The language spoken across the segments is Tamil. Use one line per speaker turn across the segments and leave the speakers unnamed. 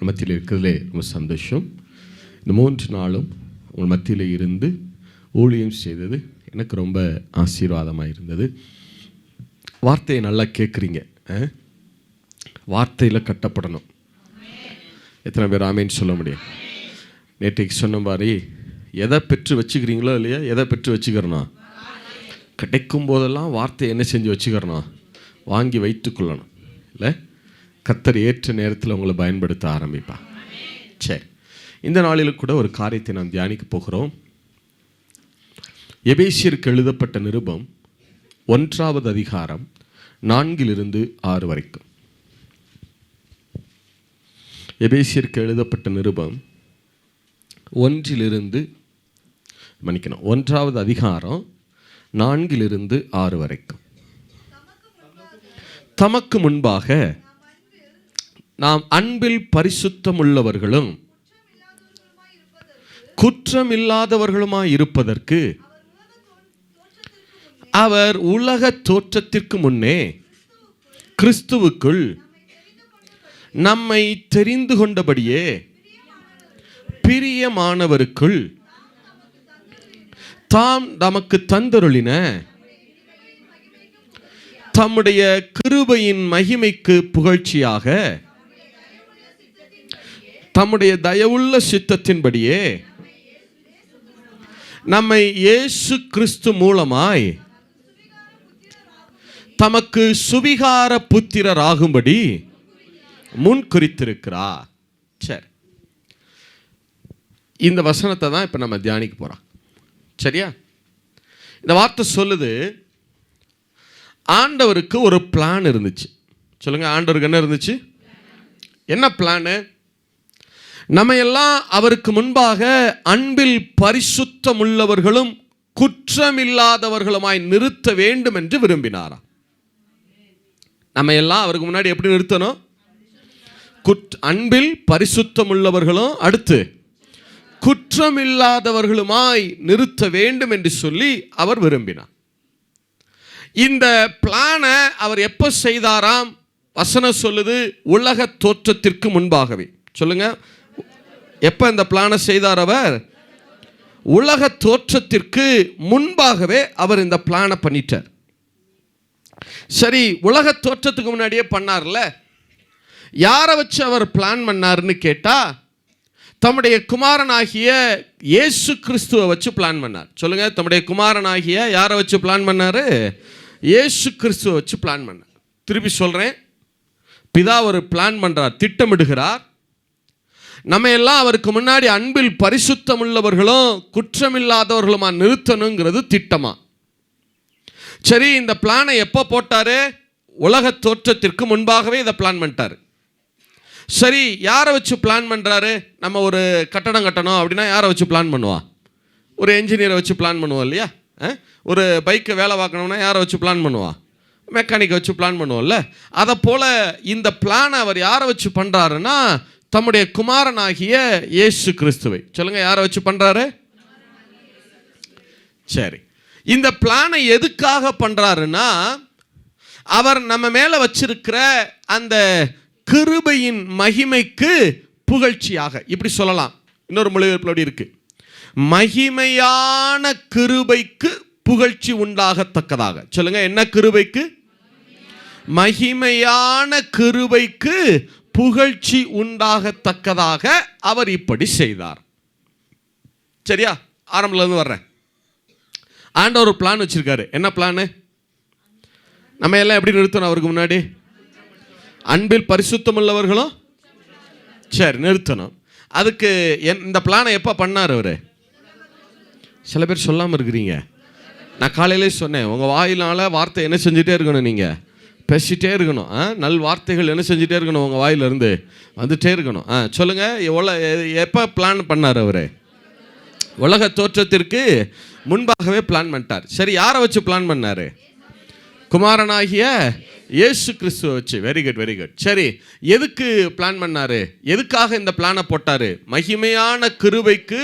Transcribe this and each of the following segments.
மத்தியில் இருக்கிறதுலே ரொம்ப சந்தோஷம். இந்த 3 நாளும் உங்கள் மத்தியில் இருந்து ஊழியம் செய்தது எனக்கு ரொம்ப ஆசீர்வாதமாக இருந்தது. வார்த்தையை நல்லா கேட்குறீங்க. வார்த்தையில் கட்டப்படணும். எத்தனை பேர் ஆமேன்னு சொல்ல முடியும்? நேற்றைக்கு சொன்ன மாதிரி எதை பெற்று வச்சுக்கிறீங்களோ இல்லையா, எதை பெற்று வச்சுக்கிறணும்? கிடைக்கும் போதெல்லாம் வார்த்தையை என்ன செஞ்சு வச்சுக்கிறணும்? வாங்கி வைத்துக்கொள்ளணும். இல்லை, கர்த்தர் ஏற்ற நேரத்தில் உங்களை பயன்படுத்த ஆரம்பிப்பா. சரி, இந்த நாளில் கூட ஒரு காரியத்தை நாம் தியானிக்க போகிறோம். எபேசியருக்கு எழுதப்பட்ட நிருபம் 1வது அதிகாரம் 4-6 வரைக்கும். எபேசியருக்கு எழுதப்பட்ட நிருபம் 1வது அதிகாரம் 4-6 வரைக்கும். தமக்கு முன்பாக நாம் அன்பில் பரிசுத்தமுள்ளவர்களும் குற்றமில்லாதவர்களுமாய் இருப்பதற்கு அவர் உலக தோற்றத்திற்கு முன்னே கிறிஸ்துவுக்குள் நம்மை தெரிந்து கொண்டபடியே பிரியமானவருக்குள் தாம் நமக்கு தந்தருளின தம்முடைய கிருபையின் மகிமைக்கு புகழ்ச்சியாக தம்முடைய தயவுள்ள சித்தத்தின்படியே நம்மை இயேசு கிறிஸ்து மூலமாய் தமக்கு சுவிகார புத்திரராகும்படி முன் குறித்திருக்கிறார். சரி, இந்த வசனத்தை தான் இப்போ நம்ம தியானிக்க போகிறோம். சரியா? இந்த வார்த்தை சொல்லுது, ஆண்டவருக்கு ஒரு பிளான் இருந்துச்சு. சொல்லுங்க, ஆண்டவருக்கு என்ன இருந்துச்சு? என்ன பிளானு? நம்ம எல்லாம் அவருக்கு முன்பாக அன்பில் பரிசுத்தமுள்ளவர்களும் குற்றமில்லாதவர்களுமாய் நிறுத்த வேண்டும் என்று விரும்பினாராம். நம்ம எல்லாம் அவருக்கு முன்னாடி எப்படி நிறுத்தணும்? அன்பில் பரிசுத்தமுள்ளவர்களும் அடுத்து குற்றமில்லாதவர்களுமாய் நிறுத்த வேண்டும் என்று சொல்லி அவர் விரும்பினார். இந்த பிளானை அவர் எப்போ செய்தாராம்? வசனம் சொல்லுது, உலக தோற்றத்திற்கு முன்பாகவே. சொல்லுங்க, எப்போ இந்த பிளானை செய்தார் அவர்? உலக தோற்றத்திற்கு முன்பாகவே அவர் இந்த பிளானை பண்ணிட்டார். சரி, உலக தோற்றத்துக்கு முன்னாடியே பண்ணார்ல, யாரை வச்சு அவர் பிளான் பண்ணார்னு கேட்டா, தம்முடைய குமாரனாகிய இயேசு கிறிஸ்துவை வச்சு பிளான் பண்ணார். சொல்லுங்க, தம்முடைய குமாரனாகிய யாரை வச்சு பிளான் பண்ணாரு? இயேசு கிறிஸ்துவை வச்சு பிளான் பண்ணார். திருப்பி சொல்றேன், பிதா ஒரு பிளான் பண்றார், திட்டமிடுகிறார். நம்ம எல்லாம் அவருக்கு முன்னாடி அன்பில் பரிசுத்தம் உள்ளவர்களும் குற்றமில்லாதவர்களுமா நிறுத்தணுங்கிறது திட்டமா. சரி, இந்த பிளானை எப்போ போட்டாரு? உலக தோற்றத்திற்கு முன்பாகவே இதை பிளான் பண்ணிட்டாரு. சரி, யாரை வச்சு பிளான் பண்ணுறாரு? நம்ம ஒரு கட்டடம் கட்டணும் அப்படின்னா யாரை வச்சு பிளான் பண்ணுவா? ஒரு என்ஜினியரை வச்சு பிளான் பண்ணுவோம் இல்லையா? ஒரு பைக்கை வேலை பார்க்கணும்னா யாரை வச்சு பிளான் பண்ணுவா? மெக்கானிக்கை வச்சு பிளான் பண்ணுவோம்ல. அதை போல் இந்த பிளானை அவர் யாரை வச்சு பண்ணுறாருன்னா, தம்முடைய குமாரனாகிய இயேசு கிறிஸ்துவை. சொல்லுங்க, யாரை வச்சு பண்ணுறாரு? சரி, இந்த பிளானை எதுக்காக பண்ணுறாருன்னா, அவர் நம்ம மேலே வச்சிருக்கிற அந்த கிருபையின் மகிமைக்கு புகழ்ச்சியாக. இப்படி சொல்லலாம், இன்னொரு மொழிபெயர்ப்பு இருக்கு, மகிமையான கிருபைக்கு புகழ்ச்சி உண்டாகத்தக்கதாக. சொல்லுங்க, என்ன கிருபைக்கு? மகிமையான கிருபைக்கு புகழ்ச்சி உண்டாகத்தக்கதாக அவர் இப்படி செய்தார். சரியா? ஆரம்பத்துல இருந்து வர்றேன். ஆண்டவர் ஒரு பிளான் வச்சிருக்காரு. என்ன பிளானு? நம்ம எல்லாம் எப்படி நிறுத்தணும் அவருக்கு முன்னாடி? அன்பில் பரிசுத்தம் உள்ளவர்களும் சரி நிறுத்தணும். அதுக்கு இந்த பிளானை எப்போ பண்ணார் அவர்? சில பேர் சொல்லாமல் இருக்கிறீங்க. நான் காலையிலே சொன்னேன், உங்கள் வாயினால வார்த்தை என்ன செஞ்சுட்டே இருக்கணும்? நீங்கள் பேசிகிட்டே இருக்கணும். நல் வார்த்தைகள் என்ன செஞ்சுட்டே இருக்கணும்? உங்கள் வாயிலிருந்து வந்துட்டே இருக்கணும். சொல்லுங்கள், எப்போ பிளான் பண்ணார் அவர்? உலக தோற்றத்திற்கு முன்பாகவே பிளான் பண்ணிட்டார். சரி, யாரை வச்சு பிளான் பண்ணார்? குமாரனாகிய இயேசு கிறிஸ்துவை வச்சு. Very good, very good. சரி, எதுக்கு பிளான் பண்ணார்? எதுக்காக இந்த பிளானை போட்டார்? மகிமையான கிருபைக்கு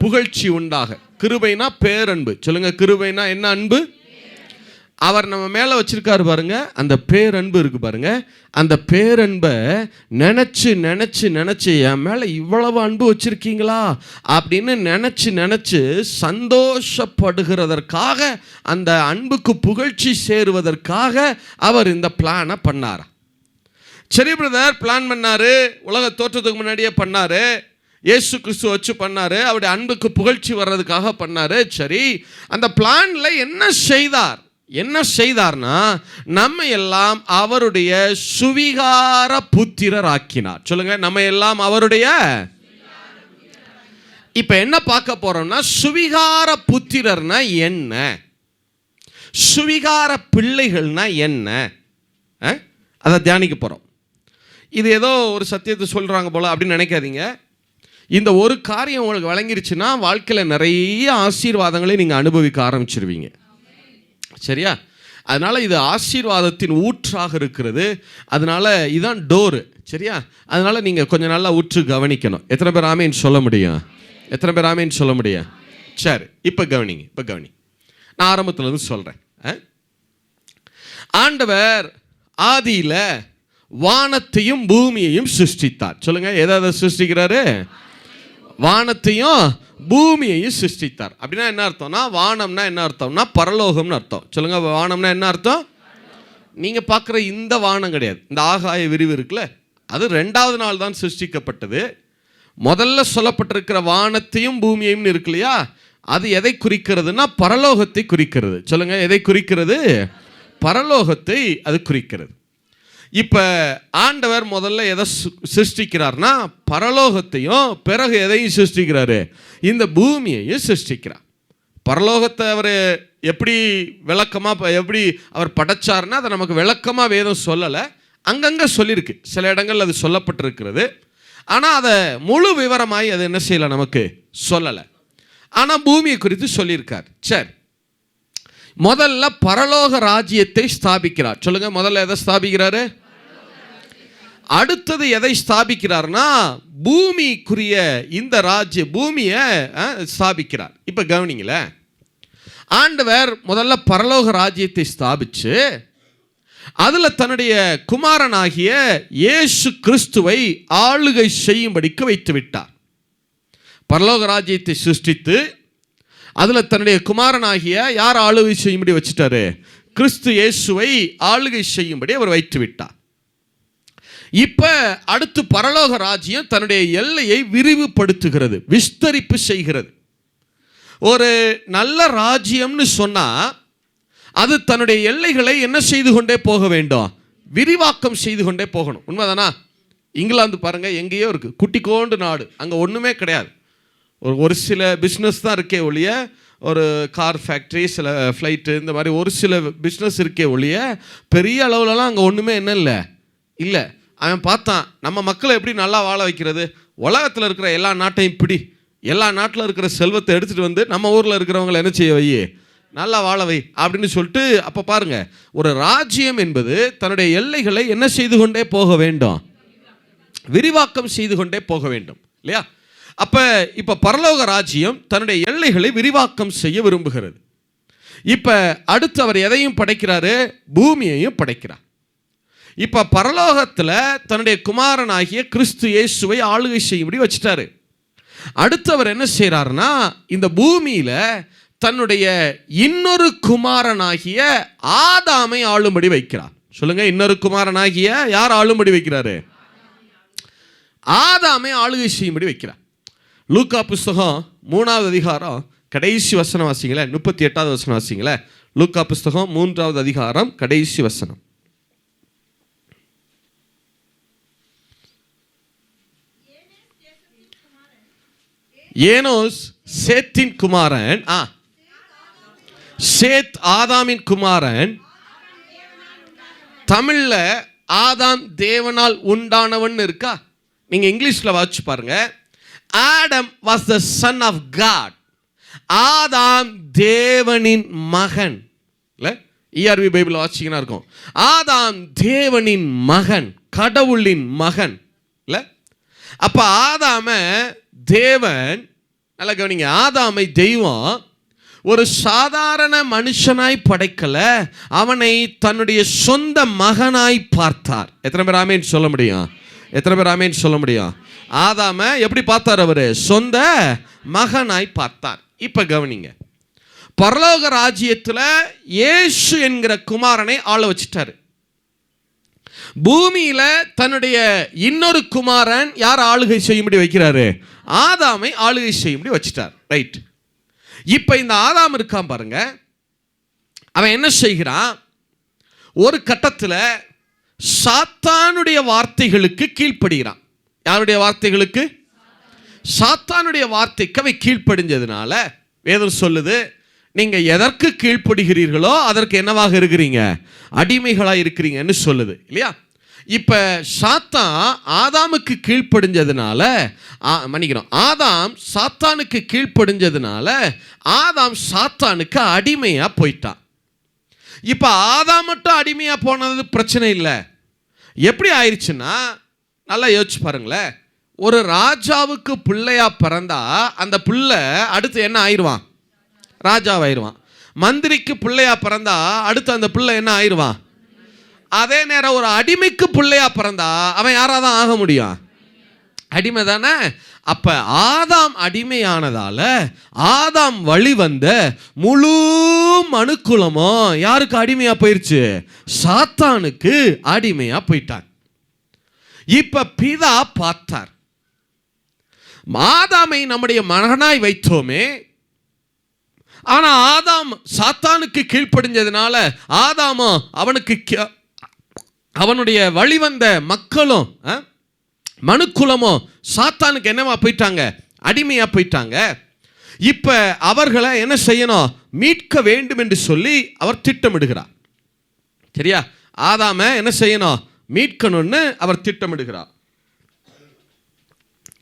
புகழ்ச்சி உண்டாக. கிருபைனா பேரன்பு. சொல்லுங்க, கிருபைனா என்ன? அன்பு. அவர் நம்ம மேலே வச்சிருக்காரு பாருங்க, அந்த பேரன்பு இருக்கு பாருங்க. அந்த பேரன்பை நினச்சி நினச்சி நினச்சி என் மேலே இவ்வளவு அன்பு வச்சிருக்கீங்களா அப்படின்னு நினச்சி நினச்சி சந்தோஷப்படுகிறதற்காக, அந்த அன்புக்கு புகழ்ச்சி சேருவதற்காக அவர் இந்த பிளானை பண்ணார். சரி பிரதர், பிளான் பண்ணாரு, உலக தோற்றத்துக்கு முன்னாடியே பண்ணாரு, இயேசு கிறிஸ்து வச்சு பண்ணாரு, அவருடைய அன்புக்கு புகழ்ச்சி வர்றதுக்காக பண்ணாரு. சரி, அந்த பிளான்ல என்ன செய்தார்னா, நம்ம எல்லாம் அவருடைய சுவிகார புத்திரர் ஆக்கினார். சொல்லுங்க, நம்ம எல்லாம் அவருடைய. இப்ப என்ன பார்க்க போறோம்னா, சுவிகார புத்திரர்னா என்ன, சுவிகார பிள்ளைகள்னா என்ன, அதை தியானிக்க போறோம். இது ஏதோ ஒரு சத்தியத்தை சொல்றாங்க போல அப்படின்னு நினைக்காதீங்க. இந்த ஒரு காரியம் உங்களுக்கு வழங்கிருச்சுன்னா வாழ்க்கையில் நிறைய ஆசீர்வாதங்களை நீங்கள் அனுபவிக்க ஆரம்பிச்சிருவீங்க. சரியா? அதனால் இது ஆசீர்வாதத்தின் ஊற்றாக இருக்கிறது. அதனால் இதுதான் டோரு. சரியா? அதனால் நீங்கள் கொஞ்சம் நல்லா ஊற்று கவனிக்கணும். எத்தனை பேர் ஆமேன்னு சொல்ல முடியும்? எத்தனை பேர் ஆமேன்னு சொல்ல முடியும்? சரி, இப்போ கவனிங்க. நான் ஆரம்பத்துலேருந்து சொல்கிறேன். ஆண்டவர் ஆதியில் வானத்தையும் பூமியையும் சிருஷ்டித்தார். சொல்லுங்க, எதை சிருஷ்டிக்கிறாரு? வானத்தையும் பூமியையும் சிருஷ்டித்தார். அப்படின்னா என்ன அர்த்தம்னா, வானம்னா என்ன அர்த்தம்னா பரலோகம்னு அர்த்தம். சொல்லுங்க, வானம்னா என்ன அர்த்தம்? நீங்க பார்க்குற இந்த வானம் கிடையாது, இந்த ஆகாய விரிவு இருக்குல்ல, அது 2வது நாள் தான் சிருஷ்டிக்கப்பட்டது. முதல்ல சொல்லப்பட்டிருக்கிற வானத்தையும் பூமியையும் இருக்கு இல்லையா, அது எதை குறிக்கிறதுனா பரலோகத்தை குறிக்கிறது. சொல்லுங்க, எதை குறிக்கிறது? பரலோகத்தை அது குறிக்கிறது. இப்போ ஆண்டவர் முதல்ல எதை சிருஷ்டிக்கிறார்னா பரலோகத்தையும், பிறகு எதையும் சிருஷ்டிக்கிறாரு? இந்த பூமியையும் சிருஷ்டிக்கிறார். பரலோகத்தை அவர் எப்படி விளக்கமாக எப்படி அவர் படைச்சார்னா அதை நமக்கு விளக்கமாக வேதம் சொல்லலை, அங்கங்கே சொல்லியிருக்கு, சில இடங்கள் அது சொல்லப்பட்டிருக்கிறது. ஆனால் அதை முழு விவரமாய் அது என்ன செய்யலை, நமக்கு சொல்லலை. ஆனால் பூமியை குறித்து சொல்லியிருக்கார். சரி, முதல்ல பரலோக ராஜ்யத்தை ஸ்தாபிக்கிறார். சொல்லுங்க, முதல்ல எதை ஸ்தாபிக்கிறாரு? அடுத்தது எதை ஸ்தாபிக்கிறார்னா பூமிக்குரிய இந்த பூமியை ஸ்தாபிக்கிறார். இப்ப கவனிங்களேன், ஆண்டவர் முதல்ல பரலோக ராஜ்யத்தை ஸ்தாபிச்சு அதுல தன்னுடைய குமாரனாகிய இயேசு கிறிஸ்துவை ஆளுகை செய்யும்படிக்கு வைத்து விட்டார். பரலோக ராஜ்யத்தை சிருஷ்டித்து அதுல தன்னுடைய குமாரனாகிய யார் ஆளுகை செய்யும்படி வச்சுட்டாரு? கிறிஸ்து இயேசுவை ஆளுகை செய்யும்படி அவர் வைத்து விட்டார். இப்ப அடுத்து பரலோக ராஜ்யம் தன்னுடைய எல்லையை விரிவுபடுத்துகிறது, விஸ்தரிப்பு செய்கிறது. ஒரு நல்ல ராஜ்யம்னு சொன்னா அது தன்னுடைய எல்லைகளை என்ன செய்து கொண்டே போக வேண்டும்? விரிவாக்கம் செய்து கொண்டே போகணும். உண்மைதானா? இங்கிலாந்து பாருங்க, எங்கேயோ இருக்கு, குட்டிக்கோண்டு நாடு, அங்க ஒண்ணுமே கிடையாது. ஒரு சில பிஸ்னஸ் தான் இருக்கே ஒழிய, ஒரு கார் ஃபேக்ட்ரி, சில ஃப்ளைட்டு, இந்த மாதிரி ஒரு சில பிஸ்னஸ் இருக்கே ஒழிய பெரிய அளவுலலாம் அங்கே ஒன்றுமே என்ன இல்லை. அவன் பார்த்தான், நம்ம மக்களை எப்படி நல்லா வாழ வைக்கிறது, உலகத்தில் இருக்கிற எல்லா நாட்டையும் பிடி, எல்லா நாட்டில் இருக்கிற செல்வத்தை எடுத்துகிட்டு வந்து நம்ம ஊரில் இருக்கிறவங்களை என்ன செய்ய வை, நல்லா வாழ வை அப்படின்னு சொல்லிட்டு. அப்போ பாருங்க, ஒரு ராஜ்யம் என்பது தன்னுடைய எல்லைகளை என்ன செய்து கொண்டே போக வேண்டும்? விரிவாக்கம் செய்து கொண்டே போக வேண்டும் இல்லையா? இப்ப பரலோக ராஜ்யம் தன்னுடைய எல்லைகளை விரிவாக்கம் செய்ய விரும்புகிறது. இப்ப அடுத்து அவர் எதையும் படைக்கிறாரு? பூமியையும் படைக்கிறார். இப்ப பரலோகத்துல தன்னுடைய குமாரனாகிய கிறிஸ்து இயேசுவை ஆளுகை செய்யும்படி வச்சுட்டாரு. அடுத்து அவர் என்ன செய்யறாருன்னா இந்த பூமியில தன்னுடைய இன்னொரு குமாரனாகிய ஆதாமை ஆளும்படி வைக்கிறார். சொல்லுங்க, இன்னொரு குமாரனாகிய யார் ஆளும்படி வைக்கிறாரு? ஆதாமை ஆளுகை செய்யும்படி வைக்கிறார். லூக்கா புஸ்தகம் 3வது அதிகாரம் கடைசி வசனம் வாசிங்களே, 38வது வசனம் வாசிங்களே. லூக்கா புஸ்தகம் 3வது அதிகாரம் கடைசி வசனம். ஏனோஸ் சேத்தின் குமாரன், சேத் ஆதாமின் குமாரன். தமிழ்ல ஆதாம் தேவனால் உண்டானவன் இருக்கா? நீங்க இங்கிலீஷ்ல வாசிச்சு பாருங்க. Adam was the son of God. ஆதாம் தேவனின் மகன். இல்ல, ERV பைபிள் வாசிச்சீங்கன்னா இருக்கும். ஆதாம் தேவனின் மகன், கடவுளின் மகன். இல்ல, அப்ப ஆதாம தேவன், நல்லா கவனிங்க, ஆதாமை தெய்வம் ஒரு சாதாரண மனுஷனாய் படைக்கல, அவனை தன்னுடைய சொந்த மகனாய் பார்த்தார். எத்தனை பேர் ஆமேன் சொல்ல முடியும்? எத்தனை பேர் ஆமேன் சொல்ல முடியும்? ஆதாம எப்படி பார்த்தார்? அவரு சொந்த மகனாய் பார்த்தார். இப்ப கவனிங்க, பரலோக ராஜ்யத்துல இயேசு என்கிற குமாரனை ஆள வச்சிட்டாரு. பூமியில தன்னுடைய இன்னொரு குமாரன் யார் ஆளுகை செய்யும்படி வைக்கிறாரு? ஆதாமை ஆளுகை செய்யும்படி வச்சிட்டார். ரைட். இப்ப இந்த ஆதாம் இருக்கான் பாருங்க, அவன் என்ன செய்கிறான்? ஒரு கட்டத்தில் சாத்தானுடைய வார்த்தைகளுக்கு கீழ்ப்படுகிறான். யாருடைய வார்த்தைகளுக்கு? சாத்தானுடைய வார்த்தைக்கு அவை கீழ்ப்படிஞ்சதுனால வேதம் சொல்லுது, நீங்க எதற்கு கீழ்ப்படுகிறீர்களோ அதற்கு என்னவாக இருக்கிறீங்க? அடிமைகளாக இருக்கிறீங்கன்னு சொல்லுது இல்லையா? இப்ப சாத்தான் ஆதாமுக்கு கீழ்ப்படிஞ்சதுனால, மன்னிக்கிறோம், ஆதாம் சாத்தானுக்கு கீழ்ப்படிஞ்சதுனால ஆதாம் சாத்தானுக்கு அடிமையா போயிட்டான். இப்ப ஆதாம் மட்டும் அடிமையா போனது பிரச்சனை இல்லை. எப்படி ஆயிடுச்சுன்னா, நல்லா யோசிச்சு பாருங்களேன். ஒரு ராஜாவுக்கு பிள்ளையா பிறந்தா அந்த பிள்ளை அடுத்து என்ன ஆயிடுவான்? ராஜாவாயிருவான். மந்திரிக்கு பிள்ளையா பிறந்தா அடுத்து அந்த பிள்ளை என்ன ஆயிடுவான்? அதே நேரம் ஒரு அடிமைக்கு பிள்ளையா பிறந்தா அவன் யாரா தான் ஆக முடியும்? அடிமை தானே. அப்ப ஆதாம் அடிமையானதால ஆதாம் வழி வந்த முழு மனுக்குலமும் யாருக்கு அடிமையா போயிருச்சு? சாத்தானுக்கு அடிமையா போயிட்டான். இப்ப பிதா பார்த்தார், ஆதாமை நம்முடைய மகனாய் வைத்தோமே, ஆனா ஆதாம் சாத்தானுக்கு கீழ்ப்படிஞ்சதுனால ஆதாமும் அவனுடைய வழிவந்த மக்களும் மனுக்குலமும் சாத்தானுக்கு என்னவா போயிட்டாங்க? அடிமையா போயிட்டாங்க. இப்ப அவர்களை என்ன செய்யணும்? மீட்க வேண்டும் என்று சொல்லி அவர் திட்டமிடுகிறார். சரியா? ஆதாம என்ன செய்யணும்? மீட்கணும்னு அவர் திட்டமிடுகிறார்.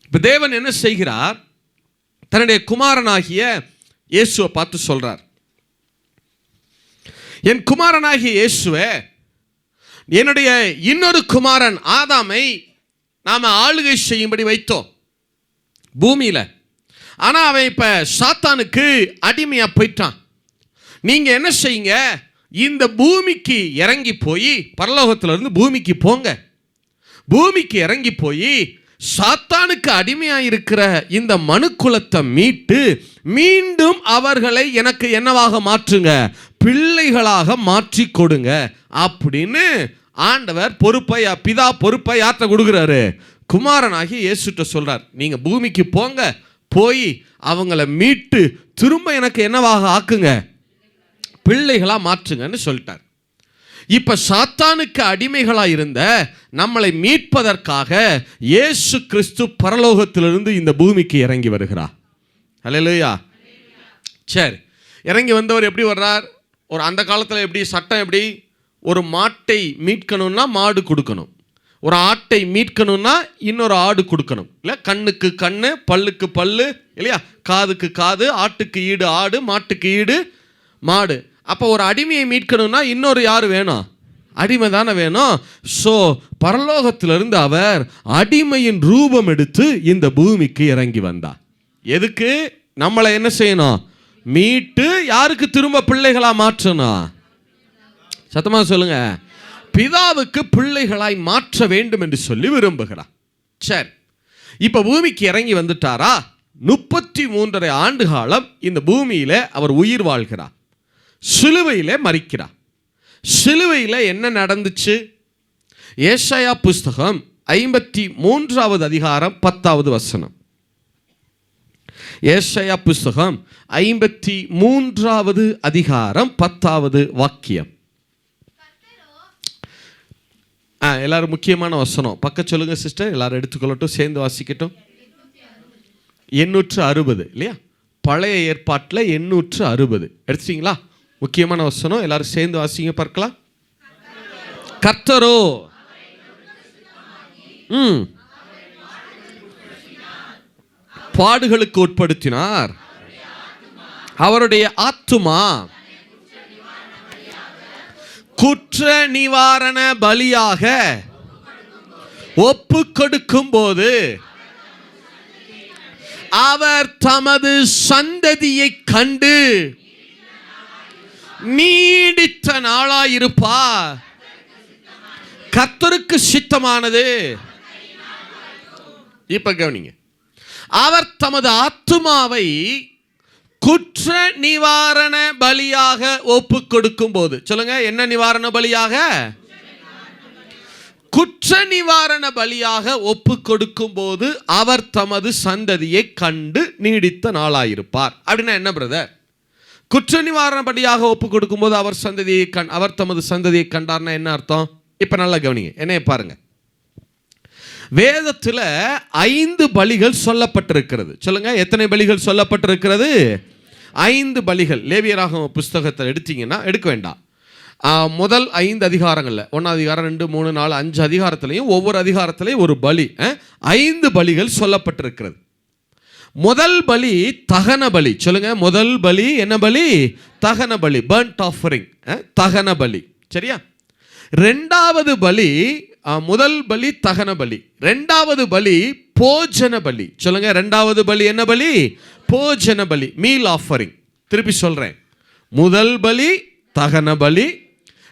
இப்ப தேவன் என்ன செய்கிறார்? தன்னுடைய குமாரனாகிய இயேசுவை பார்த்து சொல்றார், என் குமாரனாகிய இயேசுவே, என்னுடைய இன்னொரு குமாரன் ஆதாமை நாம ஆளுகை செய்யும்படி வைத்தோம் பூமியில. ஆனா அவன் இப்ப சாத்தானுக்கு அடிமையா போயிட்டான். நீங்க என்ன செய்யுங்க? இந்த பூமிக்கு இறங்கி போய், பரலோகத்திலிருந்து பூமிக்கு போங்க, பூமிக்கு இறங்கி போய் சாத்தானுக்கு அடிமையாயிருக்கிற இந்த மனுக்குலத்தை மீட்டு மீண்டும் அவர்களை எனக்கு என்னவாக மாற்றுங்க? பிள்ளைகளாக மாற்றி கொடுங்க அப்படின்னு ஆண்டவர் பொறுப்பை, பிதா பொறுப்பை யார்கிட்ட கொடுக்குறாரு? குமாரனாகி இயேசுட்ட சொல்றார். நீங்க பூமிக்கு போங்க, போய் அவங்கள மீட்டு திரும்ப எனக்கு என்னவாக ஆக்குங்க? பிள்ளைகளா மாற்றுங்கன்னு சொல்லிட்டார். இப்ப சாத்தானுக்கு அடிமைகளா இருந்த நம்மளை மீட்பதற்காக இயேசு கிறிஸ்து பரலோகத்திலிருந்து இந்த பூமிக்கு இறங்கி வருகிறார். அல்லேலூயா. சரி, இறங்கி வந்தவர் எப்படி வர்றார்? ஒரு அந்த காலத்தில் எப்படி சட்டம்? எப்படி? ஒரு மாட்டை மீட்கணும்னா மாடு கொடுக்கணும், ஒரு ஆட்டை மீட்கணும்னா இன்னொரு ஆடு கொடுக்கணும் இல்லை? கண்ணுக்கு கண்ணு, பல்லுக்கு பல்லு இல்லையா? காதுக்கு காது, ஆட்டுக்கு ஈடு ஆடு, மாட்டுக்கு ஈடு மாடு. அப்போ ஒரு அடிமையை மீட்கணும்னா இன்னொரு யார் வேணும்? அடிமை தானே வேணும். ஸோ பரலோகத்திலிருந்து அவர் அடிமையின் ரூபம் எடுத்து இந்த பூமிக்கு இறங்கி வந்தார். எதுக்கு? நம்மளை என்ன செய்யணும்? மீட்டு யாருக்கு திரும்ப பிள்ளைகளா மாற்றணும்? சத்தமா சொல்லுங்க. பிதாவுக்கு பிள்ளைகளாய் மாற்ற வேண்டும் என்று சொல்லி விரும்புகிறார். சரி, இப்ப பூமிக்கு இறங்கி வந்துட்டாரா? 33.5 ஆண்டு காலம் இந்த பூமியில அவர் உயிர் வாழ்கிறார். சிலுவையிலே மரிக்கிறார். சிலுவையில் என்ன நடந்துச்சு? ஏசாயா புஸ்தகம் 53வது அதிகாரம் 10வது வசனம். ஏசாயா புஸ்தகம் 53வது அதிகாரம் 10வது வாக்கியம். எல்லாரும் முக்கியமான வசனம் பக்கம் சொல்லுங்க சிஸ்டர், எல்லாரும் எடுத்துக்கொள்ளட்டும், சேர்ந்து வாசிக்கட்டும். 860 இல்லையா? பழைய ஏற்பாட்டில் 860 எடுத்துட்டீங்களா? முக்கியமான வசனம், எல்லாரும் சேர்ந்து வாசிங்க பார்க்கலாம். கர்த்தரோ பாடுகளுக்கு உட்படுத்தினார், அவருடைய ஆத்துமா குற்ற நிவாரண பலியாக ஒப்பு கொடுக்கும் போது அவர் தமது சந்ததியை கண்டு நீடித்த நாளாயிருப்பார். கர்த்தருக்கு சித்தமானது. இப்ப கவனிங்க, அவர் தமது ஆத்துமாவை குற்ற நிவாரண பலியாக ஒப்பு கொடுக்கும் போது, சொல்லுங்க, என்ன நிவாரண பலியாக? குற்ற நிவாரண பலியாக ஒப்பு கொடுக்கும் போது அவர் தமது சந்ததியை கண்டு நீடித்த நாளாயிருப்பார். அப்படின்னா என்ன பிரதர்? குற்ற நிவாரண பலியாக ஒப்பு கொடுக்கும் போது அவர் தமது சந்ததியை கண்டார்னா என்ன அர்த்தம்? இப்ப நல்லா கவனிங்க, என்னைய பாருங்க. வேதத்தில் 5 பலிகள் சொல்லப்பட்டிருக்கிறது. சொல்லுங்க, எத்தனை பலிகள் சொல்லப்பட்டிருக்கிறது? 5 பலிகள். லேவியராகம புஸ்தகத்தை எடுத்தீங்கன்னா, எடுக்க வேண்டாம், முதல் 5 அதிகாரங்களில் 1 அதிகாரம் 2 3 4 5 அதிகாரத்திலையும் ஒவ்வொரு அதிகாரத்திலையும் ஒரு பலி, 5 பலிகள் சொல்லப்பட்டிருக்கிறது. முதல் பலி தகன பலி. சொல்லுங்க, முதல் பலி என்ன பலி? தகன பலி, பர்ன்ட் ஆஃபரிங், தகன பலி. சரியா? ரெண்டாவது பலி, முதல் பலி தகன பலி, ரெண்டாவது பலி போஜன பலி. சொல்லுங்க, ரெண்டாவது பலி என்ன பலி? போஜன பலி, மீல் ஆஃபரிங். திருப்பி சொல்றேன், முதல் பலி தகன பலி,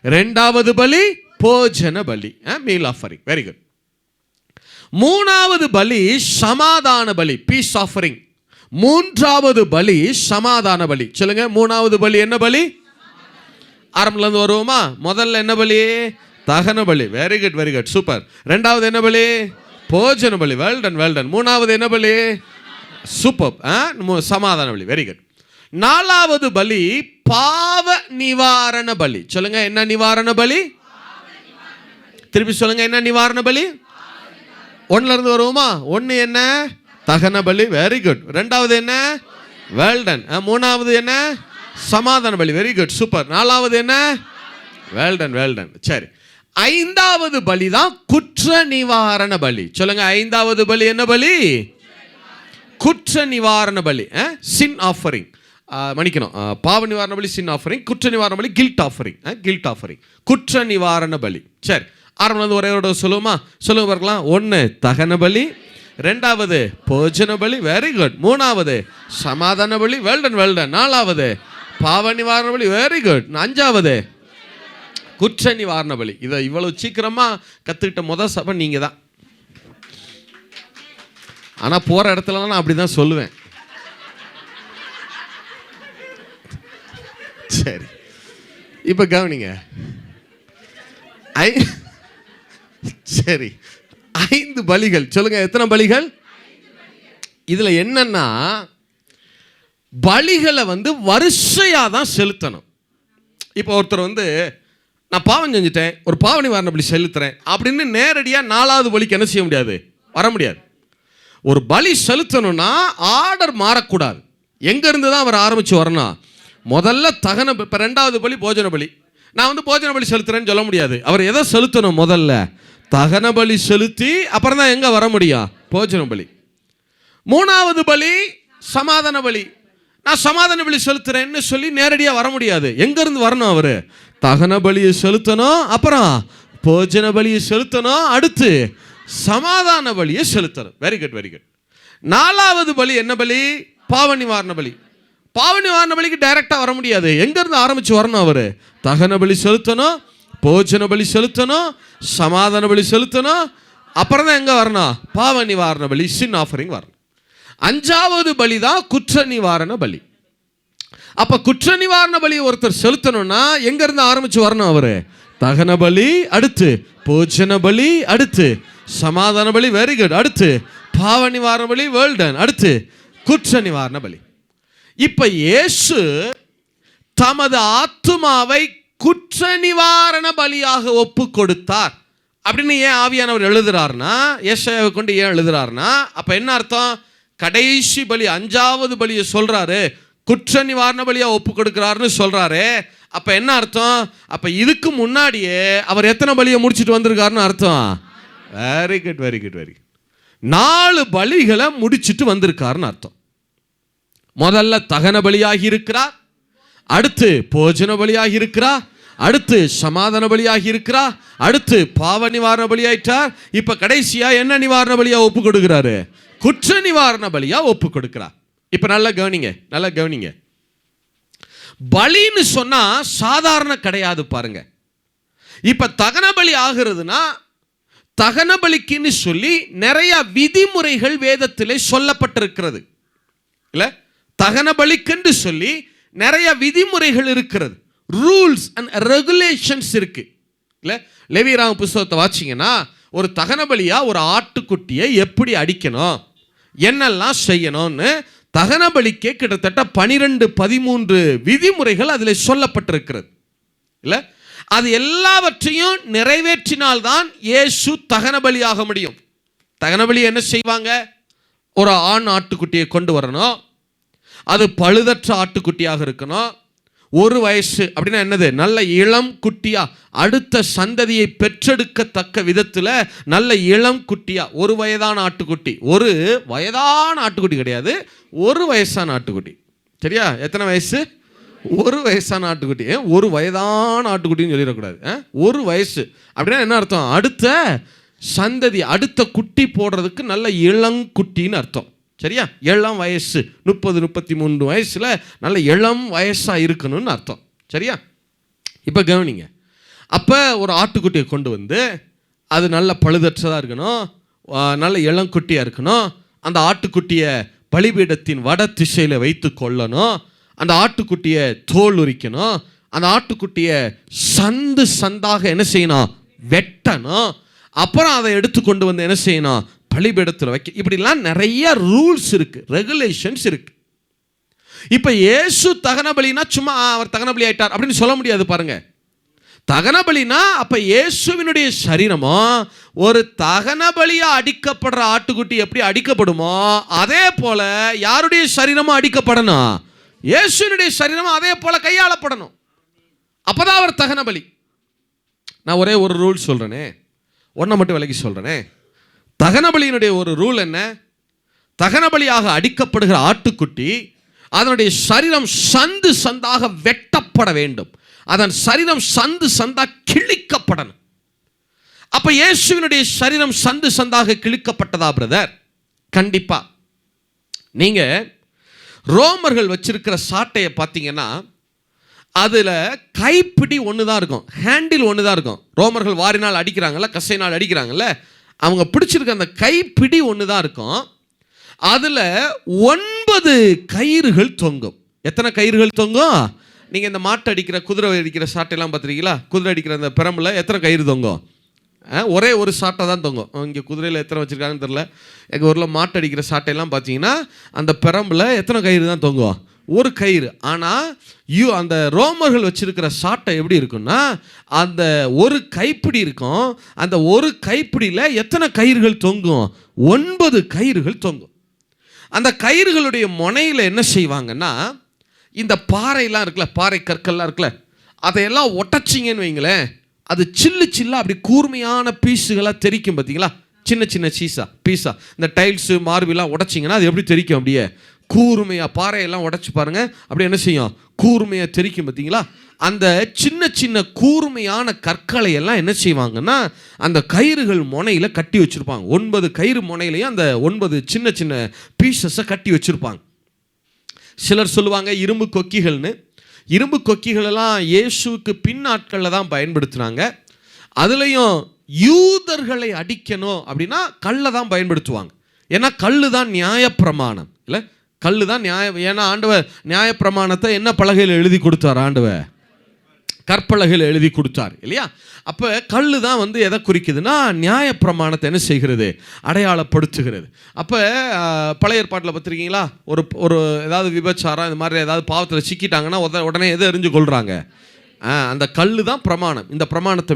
ரெண்டாவது பலி போஜன பலி, மீல் ஆஃபரிங். Very good. மூணாவது பலி சமாதான பலி, பீஸ் ஆஃபரிங். மூன்றாவது பலி சமாதான பலி. சொல்லுங்க, மூணாவது பலி என்ன பலி? ஆரம்பத்துல இருந்து வருவோமா? முதல்ல என்ன பலி? தகன பலி. Very good, very good, super. ரெண்டாவது என்ன பலி? போஜன பலி. Well done, well done. மூணாவது என்ன பலி? சூப்பர், சமாதான பலி. Very good. நாலாவது பலி பாவ நிவாரண பலி. சொல்லுங்க, என்ன நிவாரண பலி? திருப்பி சொல்லுங்க, என்ன நிவாரண பலி? ஒன்னுல இருந்து வருவோமா? ஒன்னு என்ன? தகன பலி. Very good. ரெண்டாவது என்ன? வெல்டன். மூணாவது என்ன? சமாதான பலி. Very good, super. நாலாவது என்ன? Well done, well done. சரி, ஐந்தாவது பலி தான் குற்ற நிவாரண பலி. சொல்லுங்க, ஐந்தாவது பலி என்ன பலி? குற்ற நிவாரண பலி, சின் ஆஃபரிங். மன்னிக்கணும், பாவ நிவாரண பலி சின் ஆஃபரிங், குற்ற நிவாரண பலி கில்ட் ஆஃபரிங். கில்ட் ஆஃபரிங், குற்ற நிவாரண பலி. சரி, ஆரம்பம் ஒரே ஒரு சொல்லுவோமா? சொல்லுங்க பார்க்கலாம். ஒன்று தகன பலி, ரெண்டாவது போஜன பலி. Very good. மூணாவது சமாதான பலி. Well done, well done. நாலாவது பாவ நிவாரண பலி. Very good. அஞ்சாவது குற்ற நிவாரண பலி. இதை இவ்வளவு சீக்கிரமா கத்துக்கிட்ட முதல் சபை நீங்க தான். ஆனா போற இடத்துல நான் அப்படிதான் சொல்லுவேன். சரி, இப்ப கவனிங்க. சரி, 5 பலிகள். சொல்லுங்க, எத்தனை பலிகள்? இதுல என்னன்னா, பலிகளை வரிசையா தான் செலுத்தணும். இப்போ ஒருத்தர் நான் பாவம் செஞ்சுட்டேன், ஒரு பாவ நிவாரண பலி செலுத்துறேன் அப்படின்னு நேரடியா 4வது பலிக்கு என்ன செய்ய முடியாது? வர முடியாது. ஒரு பலி செலுத்தணும்னா ஆர்டர் மாறக்கூடாது. எங்க இருந்து தான் அவர் ஆரம்பிச்சு வரணும்? முதல்ல தகன, இப்ப 2வது பலி போஜன பலி. நான் போஜன பலி செலுத்துறேன்னு சொல்ல முடியாது. அவர் எதை செலுத்தணும்? முதல்ல தகன பலி செலுத்தி அப்புறம் தான் எங்க வர முடியும்? போஜன பலி. 3வது பலி சமாதான பலி. நான் சமாதான பலி செலுத்துறேன்னு சொல்லி நேரடியாக வர முடியாது. எங்க இருந்து வரணும்? அவரு தகன பலியை செலுத்தணும், அப்புறம் போஜன பலியை செலுத்தணும், அடுத்து சமாதான பலியை செலுத்தணும். Very good, very good. 4வது பலி என்ன பலி? பாவ நிவாரண பலி. பாவ நிவாரண பலிக்கு டைரக்டா வர முடியாது. எங்க இருந்து ஆரம்பிச்சு வரணும்? அவரு தகன பலி செலுத்தணும், போஜன பலி செலுத்தணும், சமாதான பலி செலுத்தணும், அப்புறம் தான் எங்க வரணும்? பாவ நிவாரண பலி, சின் ஆஃபரிங் வரணும். 5வது பலி தான் குற்ற நிவாரண பலி. அப்ப குற்ற நிவாரண பலி ஒருத்தர் செலுத்தணும்னா எங்க இருந்து ஆரம்பிச்சு வரணும்? அவரு தகன பலி, அடுத்து போஜன பலி, அடுத்து சமாதான பலி. Very good. அடுத்து பாவ நிவாரண பலி. வெல்டன். அடுத்து குற்ற நிவாரண பலி. இப்ப இயேசு தமது ஆத்துமாவை குற்ற நிவாரண பலியாக ஒப்பு கொடுத்தார் அப்படின்னு ஏன் ஆவியானவர் எழுதுறாருன்னா, ஏசாயாவை கொண்டு ஏன் எழுதுறாருன்னா, அப்ப என்ன அர்த்தம்? கடைசி பலி 5வது பலியை சொல்றாரு, குற்ற நிவாரண பலியா ஒப்பு கொடுக்கிறாருன்னு சொல்றாரு. அப்ப என்ன அர்த்தம்? அப்ப இதுக்கு முன்னாடியே அவர் எத்தனை பலியை முடிச்சுட்டு வந்திருக்காருன்னு அர்த்தம். Very good, very good, very good. 4 பலிகளை முடிச்சுட்டு வந்திருக்காருன்னு அர்த்தம். முதல்ல தகன பலியாகி இருக்கிறார், அடுத்து போஜன பலியாகி இருக்கிறார், அடுத்து சமாதான பலியாகி இருக்கிறார், அடுத்து பாவ நிவாரண பலியாயிட்டார். இப்ப கடைசியா என்ன நிவாரண பலியா ஒப்பு கொடுக்கிறாரு? குற்ற நிவாரண பலியா ஒப்பு கொடுக்கிறார். இப்ப நல்லா கவனிங்க, நல்லா கவனிங்க. பலின்னு சொன்னா சாதாரண கிடையாது பாருங்க. இப்ப தகன பலி ஆகிறதுனா தகன பலிக்குன்னு சொல்லி நிறைய விதிமுறைகள் வேதத்திலே சொல்லப்பட்டிருக்கிறது. இல்ல, தகன பலிக்கென்று சொல்லி நிறைய விதிமுறைகள் இருக்கிறது, ரூல்ஸ் அண்ட் ரெகுலேஷன்ஸ் இருக்கு. இல்ல, லேவியராகம புத்தகத்தை வாசிங்கன்னா ஒரு தகன பலியா ஒரு ஆட்டுக்குட்டியை எப்படி அடிக்கணும், என்னெல்லாம் செய்யணும்னு தகன பலிக்கே கிட்டத்தட்ட 12-13 விதிமுறைகள் அதில் சொல்லப்பட்டிருக்கிறது. இல்ல, அது எல்லாவற்றையும் நிறைவேற்றினால்தான் இயேசு தகன பலியாக முடியும். தகன பலி என்ன செய்வாங்க? ஒரு ஆண் ஆட்டுக்குட்டியை கொண்டு வரணும், அது பழுதற்ற ஆட்டுக்குட்டியாக இருக்கணும். 1 வயசு அப்படின்னா என்னது? நல்ல இளம் குட்டியா, அடுத்த சந்ததியை பெற்றெடுக்கத்தக்க விதத்தில் நல்ல இளம் குட்டியா, 1 வயதான ஆட்டுக்குட்டி. 1 வயதான ஆட்டுக்குட்டி கிடையாது, 1 வயசான ஆட்டுக்குட்டி. சரியா? எத்தனை வயசு? 1 வயசான ஆட்டுக்குட்டி. 1 வயதான ஆட்டுக்குட்டின்னு சொல்லிடக்கூடாது. 1 வயசு அப்படின்னா என்ன அர்த்தம்? அடுத்த சந்ததி, அடுத்த குட்டி போடுறதுக்கு நல்ல இளங்குட்டின்னு அர்த்தம். சரியா? இளம் வயசு, 30-33 வயசுல நல்ல இளம் வயசா இருக்கணும்னு அர்த்தம். சரியா? இப்போ கவனிங்க. அப்போ ஒரு ஆட்டுக்குட்டியை கொண்டு வந்து அது நல்ல பழுதற்றதாக இருக்கணும், நல்ல இளங்குட்டியாக இருக்கணும். அந்த ஆட்டுக்குட்டியை பலிபீடத்தின் வட திசையில் வைத்து கொள்ளணும். அந்த ஆட்டுக்குட்டியை தோல் உரிக்கணும். அந்த ஆட்டுக்குட்டியை சந்து சந்தாக என்ன செய்யணும்? வெட்டணும். அப்புறம் அதை எடுத்து கொண்டு வந்து என்ன செய்யணும்? பலிபீடத்தில் வைக்க. இப்படிலாம் நிறைய ரூல்ஸ் இருக்கு, ரெகுலேஷன்ஸ் இருக்கு. இப்ப இயேசு தகன பலினா சும்மா அவர் தகன பலி ஆயிட்டார் அப்படின்னு சொல்ல முடியாது பாருங்க. தகன பலினா அப்ப இயேசுவினுடைய சரீரமோ ஒரு தகன பலியா அடிக்கப்படுற ஆட்டுக்குட்டி எப்படி அடிக்கப்படுமோ அதே போல யாருடைய சரீரமும் அடிக்கப்படணும், இயேசுவினுடைய சரீரமும் அதே போல கையாளப்படணும். அப்பதான் அவர் தகன பலி. நான் ஒரே ஒரு ரூல் சொல்றேனே, ஒன்றை மட்டும் விலகி சொல்றேனே. தகன பலியினுடைய ஒரு ரூல் என்ன? தகன பலியாக அடிக்கப்படுகிற ஆட்டுக்குட்டி அதனுடைய சரீரம் சந்து சந்தாக வெட்டப்பட வேண்டும். அதன் சரீரம் சந்து சந்தா கிழிக்கப்படணும். அப்ப இயேசுவினுடைய சரீரம் சந்து சந்தாக கிழிக்கப்பட்டதா பிரதர்? கண்டிப்பா. நீங்க ரோமர்கள் வச்சிருக்கிற சாட்டையை பார்த்தீங்கன்னா அதுல கைப்பிடி ஒன்று தான் இருக்கும், ஹேண்டில் ஒன்று தான் இருக்கும். ரோமர்கள் வாரினால் அடிக்கிறாங்கல்ல, கசைனால் அடிக்கிறாங்கல்ல, அவங்க பிடிச்சிருக்க அந்த கைப்பிடி ஒன்று தான் இருக்கும். அதுல 9 கயிறுகள் தொங்கும். எத்தனை கயிறுகள் தொங்கும்? நீங்க இந்த மாட்டை அடிக்கிற, குதிரை அடிக்கிற சாட்டையெல்லாம் பார்த்துருக்கீங்களா? குதிரை அடிக்கிற அந்த பிரம்பில் எத்தனை கயிறு தொங்கும்? ஒரே ஒரு சாட்டை தான் தொங்கும். இங்கே குதிரையில் எத்தனை வச்சுருக்காங்கன்னு தெரில. எங்கள் ஊரில் மாட்டு அடிக்கிற சாட்டையெல்லாம் பார்த்தீங்கன்னா அந்த பிரம்பில் எத்தனை கயிறு தான் தொங்கும்? ஒரு கயிறு. ஆனால் அந்த ரோமர்கள் வச்சிருக்கிற சாட்டை எப்படி இருக்குன்னா அந்த ஒரு கைப்பிடி இருக்கும். அந்த ஒரு கைப்பிடியில் எத்தனை கயிறுகள் தொங்கும்? 9 கயிறுகள் தொங்கும். அந்த கயிறுகளுடைய முனையில் என்ன செய்வாங்கன்னா இந்த பாறையெல்லாம் இருக்குல்ல, பாறை கற்கள்லாம் இருக்குல்ல, அதையெல்லாம் ஒட்டச்சிங்கன்னு வைங்களேன், அது சில்லு சில்லா அப்படி கூர்மையான பீஸுகளாக தெரிக்கும். பார்த்தீங்களா? சின்ன சின்ன பீஸா இந்த டைல்ஸு மார்பிலாம் உடைச்சிங்கன்னா அது எப்படி தெரிக்கும்? அப்படியே கூர்மையாக. பாறையெல்லாம் உடைச்சி பாருங்க, அப்படி என்ன செய்யும்? கூர்மையாக தெரிக்கும். பார்த்தீங்களா? அந்த சின்ன சின்ன கூர்மையான கற்களை எல்லாம் என்ன செய்வாங்கன்னா அந்த கயிறுகள் முனையில் கட்டி வச்சுருப்பாங்க. 9 கயிறு முனையிலையும் அந்த 9 சின்ன சின்ன பீசஸை கட்டி வச்சுருப்பாங்க. சிலர் சொல்லுவாங்க இரும்பு கொக்கிகள்னு. இரும்பு கொக்கிகளெல்லாம் இயேசுவுக்கு பின்னாட்களில் தான் பயன்படுத்தினாங்க. அதுலேயும் யூதர்களை அடிக்கணும் அப்படின்னா கல்லை தான் பயன்படுத்துவாங்க. ஏன்னா கல்லு தான் நியாயப்பிரமாணம். இல்லை, கல்லு தான் ஏன்னா ஆண்டவர் நியாயப்பிரமாணத்தை என்ன பலகையில் எழுதி கொடுத்தார்? ஆண்டவர் கற்பலகையில் எழுதி கொடுத்தார் இல்லையா? அப்போ கல்லு தான் வந்து எதை குறிக்குதுன்னா நியாயப்பிரமாணத்தை என்ன செய்கிறது? அடையாளப்படுத்துகிறது. அப்போ பழைய ஏற்பாட்டில் பார்த்துருக்கீங்களா? ஒரு ஏதாவது விபச்சாரம் இந்த மாதிரி ஏதாவது பாவத்தில் சிக்கிட்டாங்கன்னா உடனே எதை எரிஞ்சு கொள்கிறாங்க? அந்த கல்லு தான் பிரமாணம். இந்த பிரமாணத்தை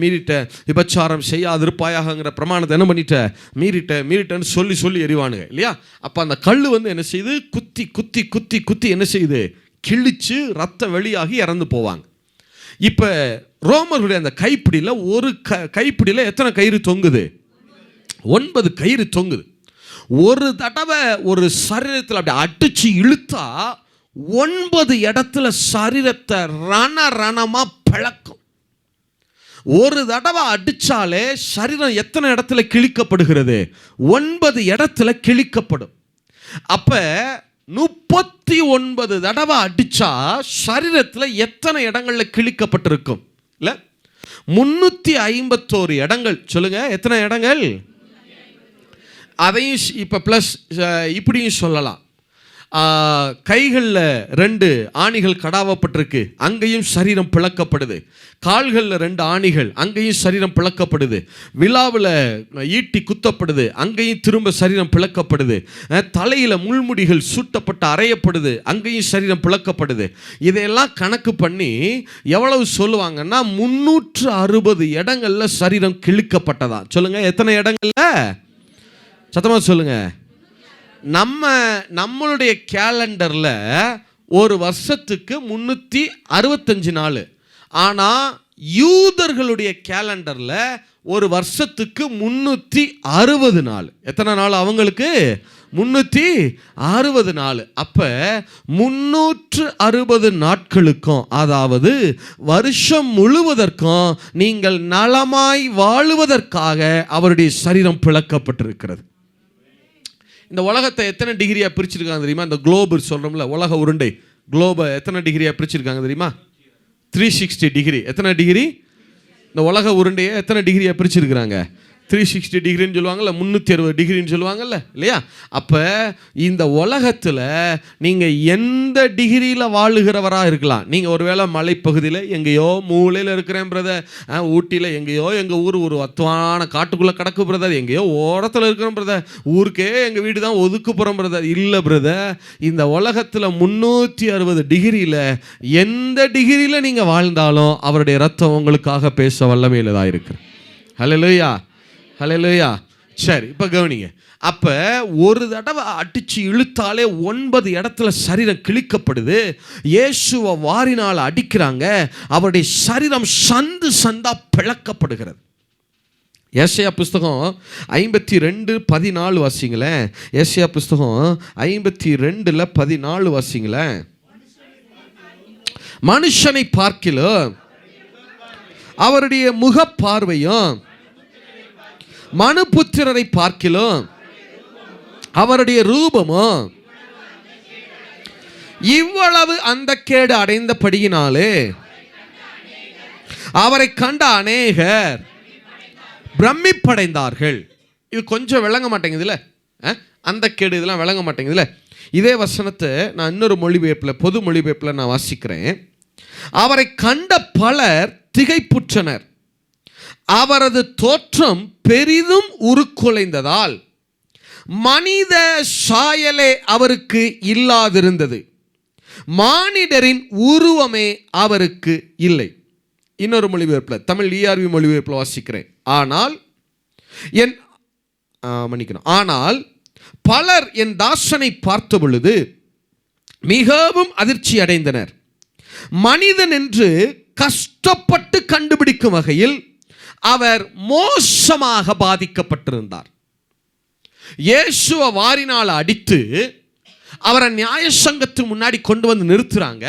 மீறிட்ட விபச்சாரம் செய்யாதிருப்பாயாகங்கிற பிரமாணத்தை என்ன மீறிட்டேன்னு சொல்லி எறிவானுங்க இல்லையா? அப்போ அந்த கல் வந்து என்ன செய்யுது? குத்தி குத்தி குத்தி குத்தி என்ன செய்யுது? கிழிச்சு ரத்தம் வெளியாகி இறந்து போவாங்க. இப்போ ரோமர்களுடைய அந்த கைப்பிடியில் ஒரு கைப்பிடியில் எத்தனை கயிறு தொங்குது? 9 கயிறு தொங்குது. ஒரு தடவை ஒரு சரீரத்தில் அப்படி அடிச்சு இழுத்தா 9 இடத்துல சரீரத்தை ரணமா பிளக்கும். ஒரு தடவை அடிச்சாலே சரீரம் எத்தனை இடத்துல கிழிக்கப்படுகிறது? 9 இடத்துல கிழிக்கப்படும். அப்ப 39 தடவை அடிச்சா சரீரத்தில் எத்தனை இடங்கள்ல கிழிக்கப்பட்டிருக்கும்? இல்ல 351 இடங்கள். சொல்லுங்க, எத்தனை இடங்கள்? அதையும் இப்ப பிளஸ் இப்படியும் சொல்லலாம். கைகளில் 2 ஆணிகள் கடாவப்பட்டிருக்கு, அங்கேயும் சரீரம் பிளக்கப்படுது. கால்களில் 2 ஆணிகள், அங்கேயும் சரீரம் பிளக்கப்படுது. விழாவில் ஈட்டி குத்தப்படுது, அங்கேயும் திரும்ப சரீரம் பிளக்கப்படுது. தலையில் முள்முடிகள் சூட்டப்பட்டு அறையப்படுது, அங்கேயும் சரீரம் பிளக்கப்படுது. இதையெல்லாம் கணக்கு பண்ணி எவ்வளவு சொல்லுவாங்கன்னா 360 இடங்கள்ல சரீரம் கிழிக்கப்பட்டதா. சொல்லுங்க, எத்தனை இடங்கள்ல? சத்தமா சொல்லுங்க. நம்மளுடைய கேலண்டர்ல ஒரு வருஷத்துக்கு 365 நாள். ஆனா யூதர்களுடைய கேலண்டர்ல ஒரு வருஷத்துக்கு 360 நாள். எத்தனை நாள் அவங்களுக்கு? 360 நாள். அப்ப 360 நாட்களுக்கும், அதாவது வருஷம் முழுவதற்கும் நீங்கள் நலமாய் வாழுவதற்காக அவருடைய சரீரம் பிளக்கப்பட்டிருக்கிறது. இந்த உலகத்தை எத்தனை டிகிரியா பிரிச்சிருக்காங்க தெரியுமா? இந்த குளோபு சொல்றோம்ல, உலக உருண்டை, குளோபை எத்தனை டிகிரியா பிரிச்சிருக்காங்க தெரியுமா? 360 டிகிரி. எத்தனை டிகிரி? இந்த உலக உருண்டையை எத்தனை டிகிரியா பிரிச்சிருக்கிறாங்க? 360 டிகிரின்னு சொல்லுவாங்கல்ல, 360 டிகிரின்னு சொல்லுவாங்கல்ல, இல்லையா? அப்போ இந்த உலகத்தில் நீங்கள் எந்த டிகிரியில் வாழுகிறவராக இருக்கலாம். நீங்கள் ஒருவேளை மலைப்பகுதியில் எங்கேயோ மூலையில் இருக்கிறேன் பிரதர், ஊட்டியில் எங்கேயோ எங்கள் ஊர் ஒரு அத்துவான காட்டுக்குள்ளே கிடக்கு பிரதர், எங்கேயோ ஓரத்தில் இருக்கிறோம் பிரதர், ஊருக்கே எங்கள் வீடு தான் ஒதுக்குப்புறம் பிரதர். இல்லை பிரதர், இந்த உலகத்தில் 360 டிகிரியில் எந்த டிகிரியில் நீங்கள் வாழ்ந்தாலும் அவருடைய ரத்தம் உங்களுக்காக பேச வல்லமையில் தான் இருக்கு. ஹல்லேலூயா, ஹல்லேலூயா. சரி, இப்போ கவனிங்க. அப்போ ஒரு தடவை அடித்து இழுத்தாலே 9 இடத்துல சரீரம் கிழிக்கப்படுது. இயேசுவை வாரினால் அடிக்கிறாங்க, அவருடைய சரீரம் சந்து சந்தா பிளக்கப்படுகிறது. ஏசாயா புஸ்தகம் 52:14 வாசிங்களேன். ஏசாயா புஸ்தகம் 52:14 வாசிங்களேன். மனுஷனை பார்க்கிலும் அவருடைய முகப்பார்வையும் மனுபுத்திரரை பார்க்கிலும் அவருடைய ரூபமும் இவ்வளவு அந்த கேடு அடைந்தபடியினாலே அவரை கண்ட அநேகர் பிரமிப்படைந்தார்கள். இது கொஞ்சம் விளங்க மாட்டேங்குதுல்ல, அந்த கேடு இதெல்லாம் விளங்க மாட்டேங்குதுல்ல. இதே வசனத்தை நான் இன்னொரு மொழிபெயர்ப்பில், பொது மொழிபெயர்ப்பில் நான் வாசிக்கிறேன். அவரை கண்ட பலர் திகைப்புற்றனர், அவரது தோற்றம் பெரிதும் உருக்குலைந்ததால் மனித சாயலே அவருக்கு இல்லாதிருந்தது, மானிடரின் உருவமே அவருக்கு இல்லை. இன்னொரு மொழிபெயர்ப்பில், தமிழ் ERV மொழிபெயர்ப்பில் வாசிக்கிறேன். ஆனால் பலர் என் தாசனை பார்த்த பொழுது மிகவும் அதிர்ச்சி அடைந்தனர். மனிதன் என்று கஷ்டப்பட்டு கண்டுபிடிக்கும் வகையில் அவர் மோசமாக பாதிக்கப்பட்டிருந்தார். இயேசுவை வாரினால் அடித்து அவரை நியாயசங்கத்து முன்னாடி கொண்டு வந்து நிறுத்துறாங்க.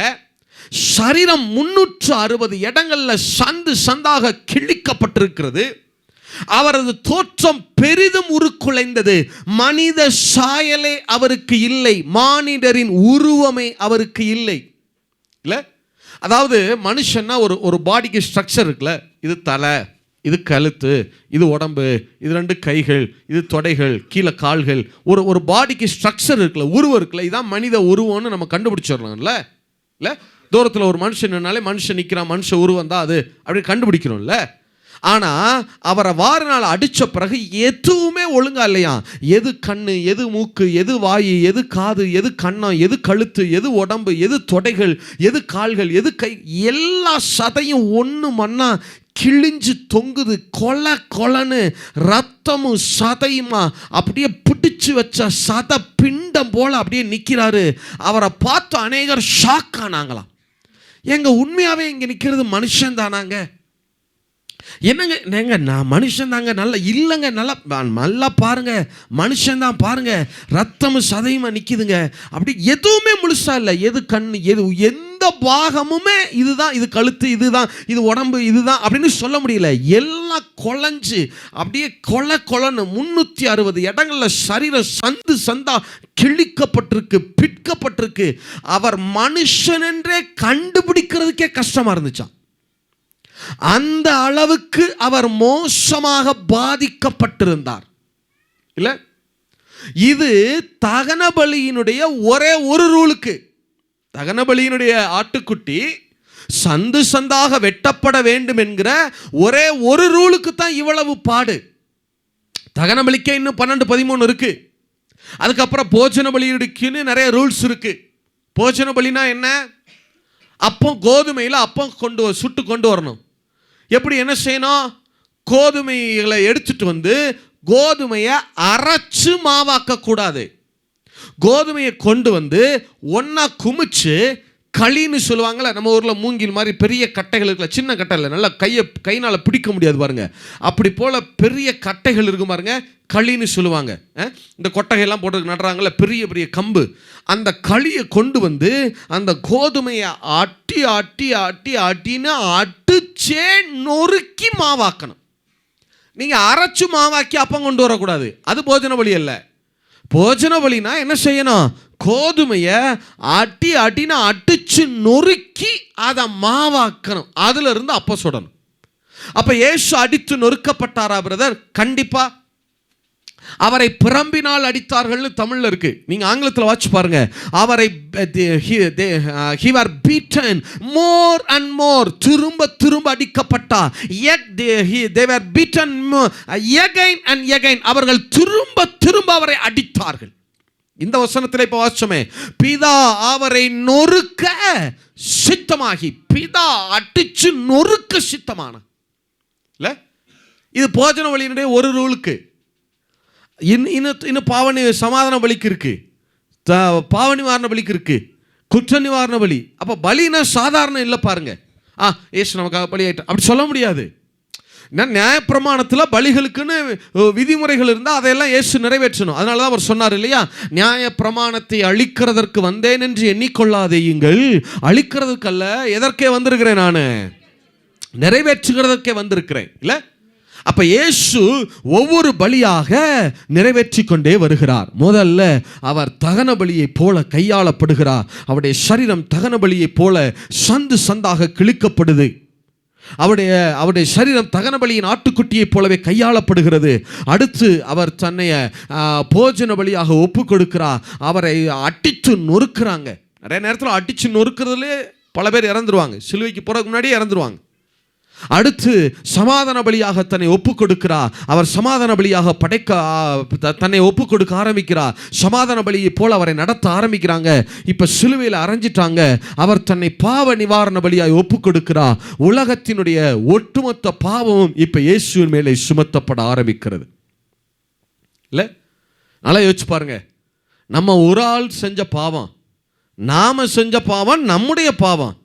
சரீரம் 360 இடங்கள்ல சந்து சந்தாக கிழிக்கப்பட்டிருக்கிறது. அவரது தோற்றம் பெரிதும் உருக்குலைந்தது, மனித சாயலே அவருக்கு இல்லை, மானிடரின் உருவமே அவருக்கு இல்லை. இல்லை, அதாவது மனுஷன்னா ஒரு பாடிக்கு ஸ்ட்ரக்சர் இருக்குல்ல, இது தலை, இது கழுத்து, இது உடம்பு, இது 2 கைகள், இது தொடைகள், கீழே கால்கள், ஒரு பாடிக்கு ஸ்ட்ரக்சர் இருக்குல்ல, உருவம் இருக்குல்ல, இதான் மனித உருவம்னு நம்ம கண்டுபிடிச்சிடலாம்ல. இல்லை, தூரத்தில் ஒரு மனுஷன்னாலே மனுஷன் நிற்கிறான், மனுஷ உருவம் தான் அது அப்படி கண்டுபிடிக்கிறோம்ல. ஆனால் அவரை வாரினால் அடித்த பிறகு எதுவுமே ஒழுங்கா இல்லையா. எது கண்ணு, எது மூக்கு, எது வாய், எது காது, எது கண்ணம், எது கழுத்து, எது உடம்பு, எது தொடைகள், எது கால்கள், எது கை, எல்லா சதையும் ஒன்று மண்ணா கிழிஞ்சு தொங்குது. கொலை கொலைன்னு ரத்தமும் சதையுமா அப்படியே பிடிச்சு வச்ச சத பிண்டம் போல அப்படியே நிற்கிறாரு. அவரை பார்த்து அநேகர் ஷாக் ஆனாங்களாம். எங்க உண்மையாவே இங்கே நிற்கிறது மனுஷன் தானாங்க? என்னங்க நான் மனுஷன் தாங்க, நல்லா இல்லைங்க, நல்லா பாருங்க, மனுஷன்தான் பாருங்க, ரத்தமும் சதையுமா நிற்கிதுங்க. அப்படி எதுவுமே முழுசா இல்லை. எது கண், எது எந்த எந்த பாகமுமே இதுதான், இது கழுத்து, இதுதான், இது உடம்பு, இதுதான் அப்படின்னு சொல்ல முடியல. எல்லாம் குழஞ்சு அப்படியே கொலன்னு 360 இடங்கள்ல சரீரம் சந்து சந்தா கிழிக்கப்பட்டிருக்கு, பிற்கப்பட்டிருக்கு. அவர் மனுஷன் என்றே கண்டுபிடிக்கிறதுக்கே கஷ்டமா இருந்துச்சாம். அந்த அளவுக்கு அவர் மோசமாக பாதிக்கப்பட்டிருந்தார். இல்ல, இது தகன பலியினுடைய ஒரே ஒரு ரூலுக்கு, தகன பலியினுடைய ஆட்டுக்குட்டி சந்து சந்தாக வெட்டப்பட வேண்டும் என்கிற ஒரே ஒரு ரூலுக்கு தான் இவ்வளவு பாடு. தகன பலிக்க இன்னும் 12-13 இருக்கு. அதுக்கப்புறம் போஜன பலியுக்குன்னு நிறைய ரூல்ஸ் இருக்கு. போஜன பலினா என்ன? அப்பம், கோதுமையில் அப்பம் சுட்டு கொண்டு வரணும். எப்படி, என்ன செய்யணும்? கோதுமைகளை எடுத்துட்டு வந்து கோதுமையை அரைச்சு மாவாக்க கூடாது. கோதுமையை கொண்டு வந்து ஒன்னா குமிச்சு களின்னு சொல்லுவாங்கள்ல, நம்ம ஊரில் மூங்கில் மாதிரி பெரிய கட்டைகள் இருக்குல்ல, சின்ன கட்டையில் நல்லா கைனால் பிடிக்க முடியாது பாருங்க, அப்படி போல் பெரிய கட்டைகள் இருக்கும் பாருங்க, களின்னு சொல்லுவாங்க. இந்த கொட்டைகள்லாம் போட்டு நடுறாங்கல்ல, பெரிய பெரிய கம்பு, அந்த களியை கொண்டு வந்து அந்த கோதுமையை ஆட்டி ஆட்டி ஆட்டி ஆட்டின்னு அடிச்சே நொறுக்கி மாவாக்கணும். நீங்கள் அரைச்சு மாவாக்கி அப்பம் கொண்டு வரக்கூடாது. அது போஜன பலி அல்ல. போஜன பலினா என்ன செய்யணும்? கோதுமையை ஆட்டி ஆட்டினா அடிச்சு நொறுக்கி அதை மாவாக்கணும். அதுல இருந்து அப்பம் சுடணும். அப்ப இயேசு அடித்து நொறுக்கப்பட்டாரா பிரதர்? கண்டிப்பா. அவரை பிரம்பினால் அடித்தார்கள் தமிழ்ல இருக்கு, நீங்க ஆங்கிலத்தில் வாட்சி பாருங்க. அவரை he were beaten more and more, திரும்ப திரும்ப அடிக்கப்பட்டார். yet they were beaten again and again, அவர்கள் திரும்ப திரும்ப அவரை அடித்தார்கள். இந்த வசனத்தில் இப்ப வாச்சமே, பிதா அவரை நொறுக்க சித்தமாகி, பிதா அடிச்சு நொறுக்க சித்தமான இல்ல. இது போஜன வழியினுடைய ஒரு ரூலுக்கு. இன்னும் பாவ சமாதான பலிக்கு இருக்கு, பாவ நிவாரண பலிக்கு இருக்கு, குற்ற நிவாரண பலி. அப்ப பலினா சாதாரண இல்லை பாருங்க. ஏசு நமக்காக பலி ஆயிட்டா அப்படி சொல்ல முடியாது. நியாயப்பிரமாணத்தில் பலிகளுக்குன்னு விதிமுறைகள் இருந்தால் அதையெல்லாம் இயேசு நிறைவேற்றணும். அதனால தான் அவர் சொன்னார் இல்லையா, நியாயப்பிரமாணத்தை அழிக்கிறதற்கு வந்தேன் என்று எண்ணிக்கொள்ளாதேயுங்கள். அழிக்கிறதுக்கு அல்ல, எதற்கே வந்திருக்கிறேன், நான் நிறைவேற்றுகிறதற்கே வந்திருக்கிறேன் இல்லை. அப்ப இயேசு ஒவ்வொரு பலியாக நிறைவேற்றி கொண்டே வருகிறார். முதல்ல அவர் தகன பலியை போல கையாளப்படுகிறார். அவருடைய சரீரம் தகன பலியை போல சந்து சந்தாக கிழிக்கப்படுது. அவருடைய சரீரம் தகன பலியின் ஆட்டுக்குட்டியை போலவே கையாளப்படுகிறது. அடுத்து அவர் தன்னை போஜன பலியாக ஒப்பு கொடுக்கிறார். அவரை அடித்து நொறுக்கிறாங்க. நிறைய நேரத்தில் அடித்து நொறுக்கிறதுலே பல பேர் இறந்துருவாங்க, சிலுவைக்கு போறதுக்கு முன்னாடியே இறந்துருவாங்க. அடுத்து சமாதான பலியாக தன்னை ஒப்பு கொடுக்கிறார். அவர் சமாதான பலியாக தன்னை ஒப்பு கொடுக்க ஆரம்பிக்கிறார். சமாதான பலியை போல அவரை நடத்த ஆரம்பிக்கிறாங்க. இப்ப சிலுவையில் அரைஞ்சிட்டாங்க. அவர் தன்னை பாவ நிவாரண பலியாய் ஒப்பு கொடுக்கிறார். உலகத்தினுடைய ஒட்டுமொத்த பாவமும் இப்ப இயேசுவின் மேலே சுமத்தப்பட ஆரம்பிக்கிறது. இல்ல, நல்லா யோசிச்சு பாருங்க. நம்ம ஒரு ஆள் செஞ்ச பாவம், நாம செஞ்ச பாவம், நம்முடைய பாவம்,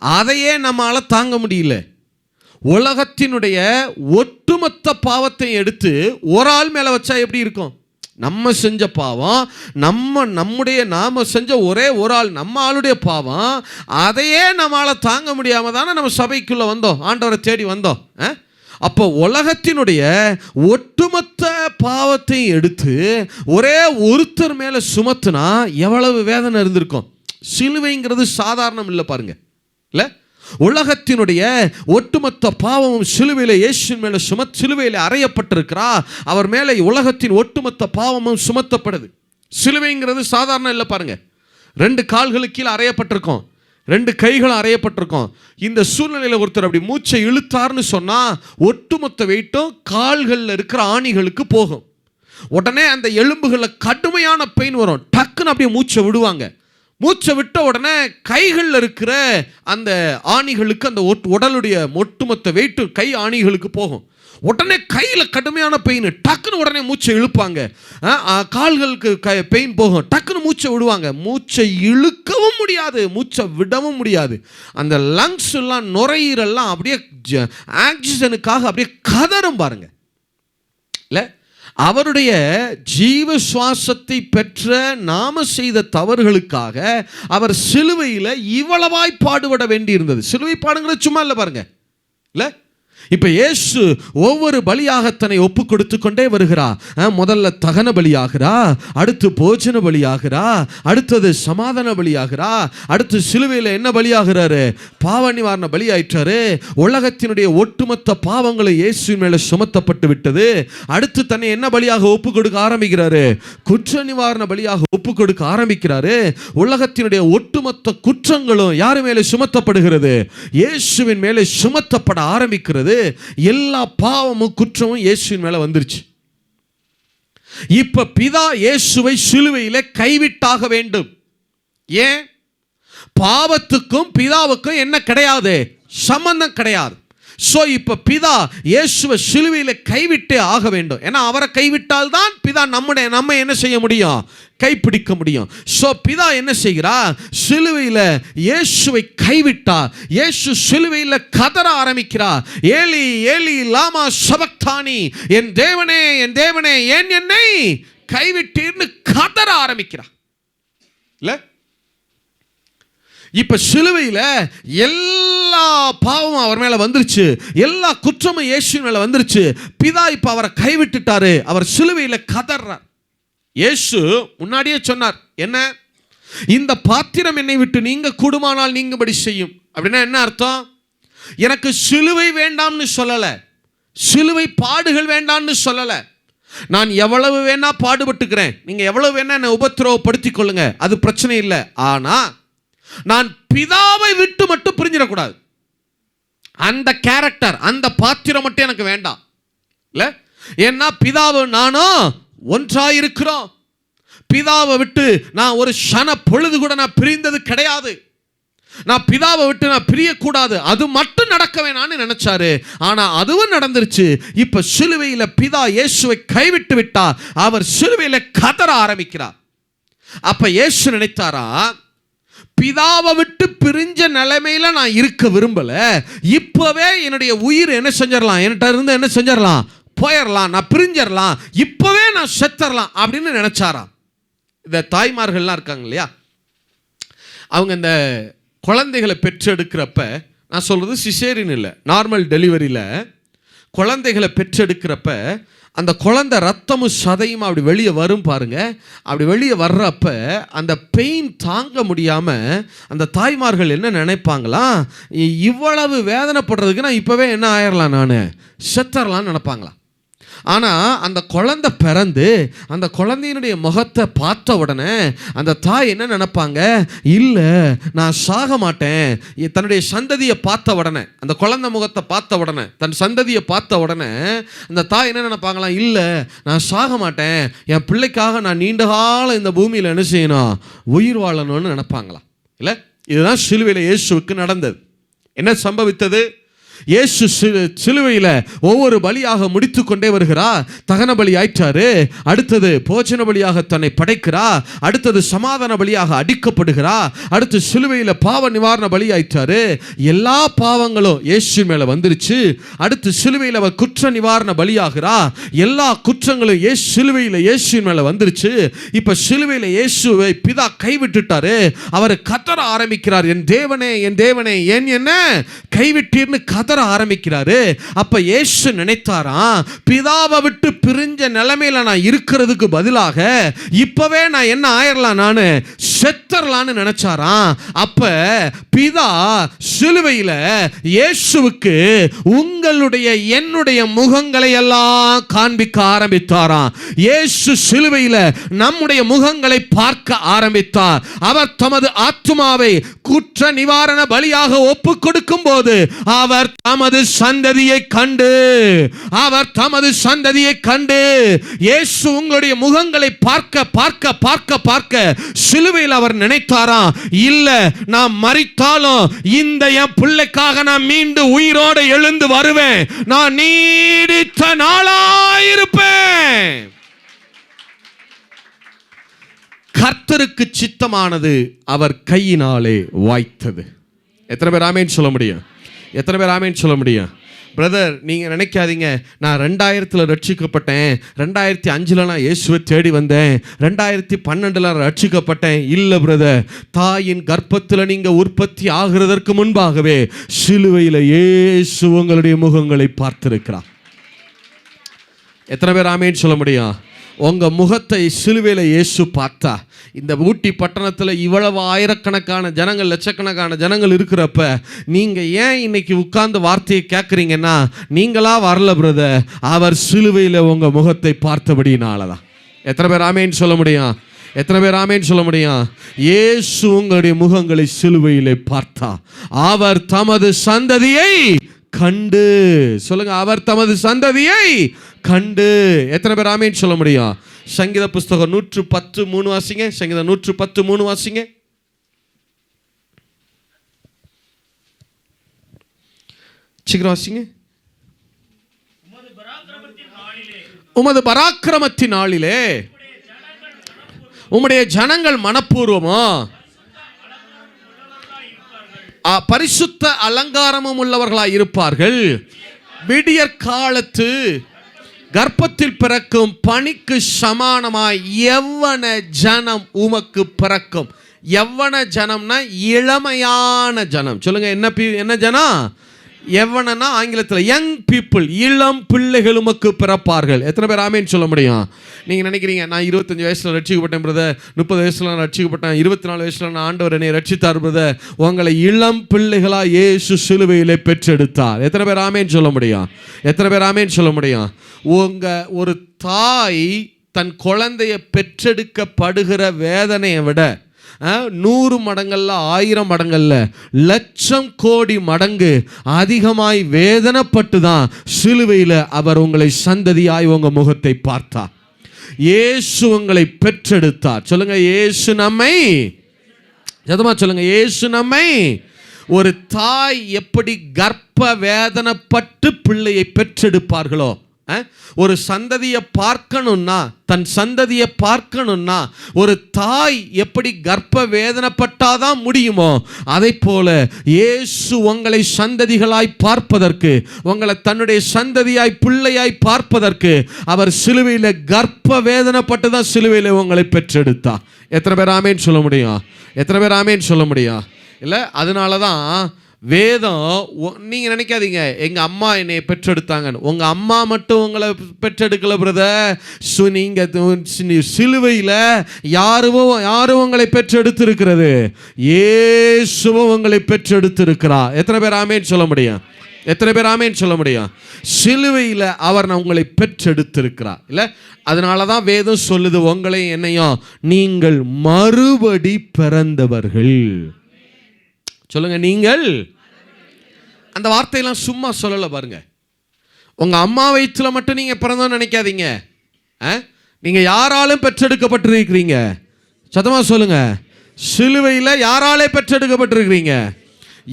அதையே நம்மளால தாங்க முடியல. உலகத்தினுடைய ஒட்டுமொத்த பாவத்தை எடுத்து ஒரு ஆள் மேல வச்சா எப்படி இருக்கும்? நம்ம செஞ்ச பாவம், நாம செஞ்ச ஒரே ஒரு ஆள், நம்ம ஆளுடைய பாவம், அதையே நம்மளால தாங்க முடியாம தானே நம்ம சபைக்குள்ள வந்தோம், ஆண்டவரை தேடி வந்தோம். அப்போ உலகத்தினுடைய ஒட்டுமொத்த பாவத்தை எடுத்து ஒரே ஒருத்தர் மேல சுமத்துனா எவ்வளவு வேதனை இருந்திருக்கும். சிலுவைங்கிறது சாதாரணம் இல்லை பாருங்க. இல்ல, உலகத்தினுடைய ஒட்டுமொத்த பாவமும் சிலுவையில் இயேசுவின் மேல சிலுவையில் அறையப்பட்டிருக்கிறார். அவர் மேலே உலகத்தின் ஒட்டுமொத்த பாவமும் சுமத்தப்படுது. சிலுவைங்கிறது சாதாரணம் இல்லை பாருங்க. 2 கால்களுக்கு கீழே அறையப்பட்டிருக்கோம், 2 கைகளும் அறையப்பட்டிருக்கோம். இந்த சூழ்நிலையில் ஒருத்தர் அப்படி மூச்சை இழுத்தார்னு சொன்னா ஒட்டுமொத்த வெயிட்டும் கால்களில் இருக்கிற ஆணிகளுக்கு போகும். உடனே அந்த எலும்புகளில் கடுமையான பெயின் வரும். டக்குன்னு அப்படியே மூச்சை விடுவாங்க. மூச்சை விட்ட உடனே கைகளில் இருக்கிற அந்த ஆணிகளுக்கு, அந்த உடலுடைய ஒட்டுமொத்த வெயிட்டு கை ஆணிகளுக்கு போகும். உடனே கையில் கடுமையான பெயின், டக்குன்னு உடனே மூச்சை இழுப்பாங்க. கால்களுக்கு பெயின் போகும், டக்குன்னு மூச்சை விடுவாங்க. மூச்சை இழுக்கவும் முடியாது, மூச்சை விடவும் முடியாது. அந்த லங்ஸ் எல்லாம், நுரையீரல்லாம் அப்படியே ஆக்சிஜனுக்காக அப்படியே கதறும் பாருங்க. இல்லை, அவருடைய ஜீவ சுவாசத்தை பெற்ற நாம செய்த தவறுகளுக்காக அவர் சிலுவையில் இவ்வளவாய் பாடுபட வேண்டியிருந்தது. சிலுவை பாடுங்கிறது சும்மா இல்லை பாருங்க, இல்லை? இப்ப இயேசு ஒவ்வொரு பலியாக தன்னை ஒப்பு கொடுத்து கொண்டே வருகிறா. முதல்ல தகன பலியாகிறா, அடுத்து போஜன பலியாகிறா, அடுத்தது சமாதான பலியாகிறா, அடுத்து சிலுவையில் என்ன பலியாகிறாரு? பாவ நிவாரண பலியாயிற்றாரு. உலகத்தினுடைய ஒட்டுமொத்த பாவங்களை இயேசு மேல சுமத்தப்பட்டு விட்டது. அடுத்து தன்னை என்ன பலியாக ஒப்பு கொடுக்க ஆரம்பிக்கிறாரு? குற்ற நிவாரண பலியாக ஒப்பு கொடுக்க ஆரம்பிக்கிறாரு. உலகத்தினுடைய ஒட்டுமொத்த குற்றங்களும் யாரு மேலே சுமத்தப்படுகிறது? இயேசுவின் மேலே சுமத்தப்பட ஆரம்பிக்கிறது. எல்லா பாவமும் குற்றமும் இயேசுவின் மேல வந்துருச்சு. இப்ப பிதா இயேசுவை சிலுவையிலே கைவிட்டாக வேண்டும். ஏன்? பாவத்துக்கும் பிதாவுக்கும் என்ன கிடையாது? சம்பந்தம் கிடையாது. சோ இப்ப பிதா இயேசுவை சிலுவையில கைவிட்டே ஆக வேண்டும். ஏன்னா அவரை கைவிட்டால் தான் பிதா நம்ம என்ன செய்ய முடியும்? கைப்பிடிக்க முடியும். சோ பிதா என்ன செய்கிறார்? சிலுவையில இயேசுவை கைவிட்டார். இயேசு சிலுவையில கதற ஆரம்பிக்கிறார். ஏலி ஏலி லாமா சபக்தானி, என் தேவனே என் தேவனே ஏன் என்னை கைவிட்டீர்னு கதற ஆரம்பிக்கிறார். இல்ல, இப்ப சிலுவையில எல்லா பாவமும் அவர் மேல வந்துருச்சு, எல்லா குற்றமும் இயேசு மேல வந்துருச்சு. பிதா இப்ப அவரை கைவிட்டுட்டாரு. அவர் சிலுவையில கதறார். இயேசு முன்னாடியே சொன்னார், என்ன? இந்த பாத்திரம் என்னை விட்டு நீங்க கூடுமானால் நீங்கும்படி செய்யும். அப்படின்னா என்ன அர்த்தம்? எனக்கு சிலுவை வேண்டாம்னு சொல்லல, சிலுவை பாடுகள் வேண்டாம்னு சொல்லல. நான் எவ்வளவு வேணா பாடுபட்டுக்கிறேன், நீங்க எவ்வளவு வேணா என்னை உபத்திரவப்படுத்திக் கொள்ளுங்க, அது பிரச்சனை இல்லை. ஆனா நான் பிதாவை விட்டு மட்டும் பிரிஞ்சிடக்கூடாது. அந்த கேரக்டர், அந்த பாத்திரம் மட்டும் எனக்கு வேண்டாம். இல்ல, ஏன்னா பிதாவும் நானும் ஒன்றாயிருக்கிறோம். பிதாவை விட்டு நான் ஒரு க்ஷண பொழுது கூட நான் பிரிந்தது கிடையாது. நான் பிதாவை விட்டு நான் பிரியக்கூடாது, அது மட்டும் நடக்க வேணான்னு நினைச்சாரு. ஆனா அதுவும் நடந்துருச்சு. இப்ப சிலுவையில பிதா இயேசுவை கைவிட்டு விட்டார். அவர் சிலுவையில கதற ஆரம்பிக்கிறார். அப்ப இயேசு நினைத்தாரா, பிதாவை விட்டு பிரிஞ்ச நிலைமையில நான் இருக்க விரும்பல, இப்பவே என்னுடைய உயிர் என்ன செஞ்சிடலாம், என்கிட்ட இருந்து என்ன செஞ்சிடலாம், போயிடலாம், நான் பிரிஞ்சிடலாம், இப்பவே நான் செத்தரலாம் அப்படின்னு நினைச்சாராம். இந்த தாய்மார்கள்லாம் இருக்காங்க இல்லையா, அவங்க இந்த குழந்தைகளை பெற்றெடுக்கிறப்ப, நான் சொல்றது சிசேரியன் இல்லை, நார்மல் டெலிவரியில குழந்தைகளை பெற்றெடுக்கிறப்ப அந்த குழந்தை ரத்தமும் சதையும் அப்படி வெளியே வரும் பாருங்க. அப்படி வெளியே வர்றப்ப அந்த பெயின் தாங்க முடியாம அந்த தாய்மார்கள் என்ன நினைப்பாங்களாம், இவ்வளவு வேதனைப்படுறதுக்கு நான் இப்பவே என்ன ஆயிரலாம், நான் செத்தரலான்னு நினைப்பாங்களாம். ஆனால் அந்த குழந்தை பிறந்து அந்த குழந்தையினுடைய முகத்தை பார்த்த உடனே அந்த தாய் என்ன நினைப்பாங்க, இல்லை நான் சாக மாட்டேன். தன்னுடைய சந்ததியை பார்த்த உடனே, அந்த குழந்தை முகத்தை பார்த்த உடனே, தன் சந்ததியை பார்த்த உடனே அந்த தாய் என்ன நினைப்பாங்களாம், இல்லை நான் சாக மாட்டேன், என் பிள்ளைக்காக நான் நீண்ட காலம் இந்த பூமியில் என்ன செய்யணும், உயிர் வாழணும்னு நினைப்பாங்களாம். இல்லை, இதுதான் சிலுவையில் இயேசுவுக்கு நடந்தது. என்ன சம்பவித்தது? இயேசு சிலுவையில் ஒவ்வொரு பலியாக முடித்து கொண்டே வருகிறார். தகன பலி ஆயிற்றாரு, அடுத்தது போஜன பலியாக தன்னை படைக்கிறார், அடுத்தது சமாதான பலியாக அடிக்கப்படுகிறார், அடுத்து சிலுவையில் பாவ நிவாரண பலி ஆயிற்றாரு. எல்லா பாவங்களும் இயேசு மேல வந்துருச்சு. அடுத்து சிலுவையில் அவர் குற்ற நிவாரண பலியாகிறார். எல்லா குற்றங்களும் சிலுவையில் இயேசு மேல வந்துருச்சு. இப்ப சிலுவையில் இயேசுவை பிதா கைவிட்டுட்டாரு. அவர் கதற ஆரம்பிக்கிறார், என் தேவனே என் தேவனே ஏன் என்ன கைவிட்டீர்னு கதற ஆரம்பிக்கிறாரு. அப்ப இயேசு நினைத்தாராம், பிதாவை விட்டு பிரிஞ்ச நிலைமையில நான் இருக்கிறதுக்கு பதிலாக இப்பவே நான் என்ன ஆயிரலாம், நான் செத்தரலான்னு நினைச்சாராம். அப்ப பிதா சிலுவையில இயேசுவுக்கு உங்களுடைய என்னுடைய முகங்களை எல்லாம் காண்பிக்க ஆரம்பித்தாராம். இயேசு சிலுவையில நம்முடைய முகங்களை பார்க்க ஆரம்பித்தார். அவர் தமது ஆத்துமாவை குற்ற நிவாரண பலியாக ஒப்பு கொடுக்கும் போது அவர் தமது சந்ததியை கண்டு, அவர் தமது சந்ததியை கண்டு, இயேசு உங்களுடைய முகங்களை பார்க்க பார்க்க பார்க்க பார்க்க சிலுவையில் அவர் நினைத்தாராம், இல்ல நான் மரித்தாலும் இந்த என் பிள்ளைக்காக நான் மீண்டும் உயிரோடு எழுந்து வருவேன், நான் நீடித்த நாளாயிருப்பேன். கர்த்தருக்கு சித்தமானது அவர் கையினாலே வாய்த்தது. எத்தனை பேர் ஆமென் சொல்ல முடியும்? எத்தனை பேர் ஆமென் சொல்ல முடியும்? பிரதர், நீங்கள் நினைக்காதீங்க, நான் 2000 ரட்சிக்கப்பட்டேன், 2005 நான் இயேசுவை தேடி வந்தேன், 2012 ரட்சிக்கப்பட்டேன். இல்லை பிரதர், தாயின் கர்ப்பத்தில் நீங்கள் உற்பத்தி ஆகிறதற்கு முன்பாகவே சிலுவையில் இயேசு உங்களுடைய முகங்களை பார்த்திருக்கிறார். எத்தனை பேர் ஆமேன்னு சொல்ல முடியும்? உங்கள் முகத்தை சிலுவையில் இயேசு பார்த்தா, இந்த ஊட்டி பட்டணத்தில் இவ்வளவு ஆயிரக்கணக்கான ஜனங்கள், லட்சக்கணக்கான ஜனங்கள் இருக்கிறப்ப நீங்கள் ஏன் இன்னைக்கு உட்கார்ந்து வார்த்தையை கேட்குறீங்கன்னா, நீங்களா வரல பிரதர், அவர் சிலுவையில் உங்கள் முகத்தை பார்த்தபடினால தான். எத்தனை பேர் ஆமேன்னு சொல்ல முடியும்? எத்தனை பேர் ஆமேன்னு சொல்ல முடியும்? இயேசு உங்களுடைய முகங்களை சிலுவையிலே பார்த்தா, அவர் தமது சந்ததியை கண்டு, சொல்லுங்க, அவர் தமது சந்ததியை கண்டு. எத்தனை பேர் ஆமேன்னு சொல்ல முடியும்? சங்கீத புஸ்தகம் 110:3 வாசிங்க. சங்கீதம் 110:3 வாசிங்க. சீக்கிரம் வாசிங்க. உமது பராக்கிரமத்தின் நாளிலே உம்முடைய ஜனங்கள் மனப்பூர்வமா பரிசுத்த அலங்காரமும் உள்ளவர்களாய் இருப்பார்கள். விடியற் காலத்து கர்ப்பத்தில் பிறக்கும் பனிக்கு சமானமாய் எவ்வன ஜனம் உமக்கு பிறக்கும். எவ்வன ஜனம்னா இளமையான ஜனம். சொல்லுங்க, என்ன ஜனம்? எவ்வளனா ஆங்கிலத்தில் யங் பீப்புள், இளம் பிள்ளைகள் உமக்கு பிறப்பார்கள். எத்தனை பேர் ஆமேன்னு சொல்ல முடியும்? நீங்கள் நினைக்கிறீங்க, நான் 25 வயசில் ரட்சிக்கப்பட்டேன் பிரதர், 30 வயசில் நான் ரட்சிக்கப்பட்டேன், 24 வயசில் நான் ஆண்டவர் என்னை ரட்சித்தார் பிரதர். உங்களை இளம் பிள்ளைகளாக இயேசு சிலுவையிலே பெற்றெடுத்தார். எத்தனை பேர் ஆமேன்னு சொல்ல முடியும்? எத்தனை பேர் ஆமேன்னு சொல்ல முடியும்? ஒரு தாய் தன் குழந்தையை பெற்றெடுக்கப்படுகிற வேதனையை விட 100 மடங்கள்ல, 1000 மடங்கள்ல, லட்சம் கோடி மடங்கு அதிகமாய் வேதனைப்பட்டு தான் சிலுவையில் அவர் உங்களை சந்ததியாய் உங்க முகத்தை பார்த்தார். இயேசு உங்களை பெற்றெடுத்தார். சொல்லுங்க, இயேசு நம்மை, ஜதமா சொல்லுங்க, இயேசு நம்மை. ஒரு தாய் எப்படி கர்ப்ப வேதனைப்பட்டு பிள்ளையை பெற்றெடுப்பார்களோ, ஒரு சந்ததியை பார்க்கணும்னா, தன் சந்ததியை பார்க்கணும்னா ஒரு தாய் எப்படி கர்ப்ப வேதனைப்பட்டாதான் முடியுமோ, அதை போல இயேசு உங்களை சந்ததிகளாய் பார்ப்பதற்கு, உங்களை தன்னுடைய சந்ததியாய் பிள்ளையாய் பார்ப்பதற்கு அவர் சிலுவையில் கர்ப்ப வேதனைப்பட்டு தான் சிலுவையில் உங்களை பெற்றெடுத்தா. எத்தனை பேர் ஆமேன்னு சொல்ல முடியும்? எத்தனை பேர் ஆமேன்னு சொல்ல முடியும்? இல்லை, அதனால தான் வேதம், நீங்கள் நினைக்காதீங்க எங்கள் அம்மா என்னை பெற்றெடுத்தாங்கன்னு. உங்கள் அம்மா மட்டும் உங்களை பெற்றெடுக்கல பிரதர். நீங்கள் சிலுவையில் யாரும் உங்களை பெற்றெடுத்திருக்கிறது? இயேசுவும் உங்களை பெற்றெடுத்திருக்கிறார். எத்தனை பேர் ஆமேன்னு சொல்ல முடியும்? எத்தனை பேர் ஆமேன்னு சொல்ல முடியும்? சிலுவையில் அவர் உங்களை பெற்றெடுத்திருக்கிறார். இல்லை, அதனால தான் வேதம் சொல்லுது, உங்களை என்னையும் நீங்கள் மறுபடி பிறந்தவர்கள். சொல்லுங்க, நீங்கள். அந்த வார்த்தையெல்லாம் சும்மா சொல்லலை பாருங்க. உங்கள் அம்மா வயிற்றில் மட்டும் நீங்கள் பிறந்தோன்னு நினைக்காதீங்க. நீங்கள் யாராலும் பெற்றெடுக்கப்பட்டிருக்கிறீங்க. சத்தமாக சொல்லுங்க, சிலுவையில் யாராலே பெற்றெடுக்கப்பட்டிருக்கிறீங்க?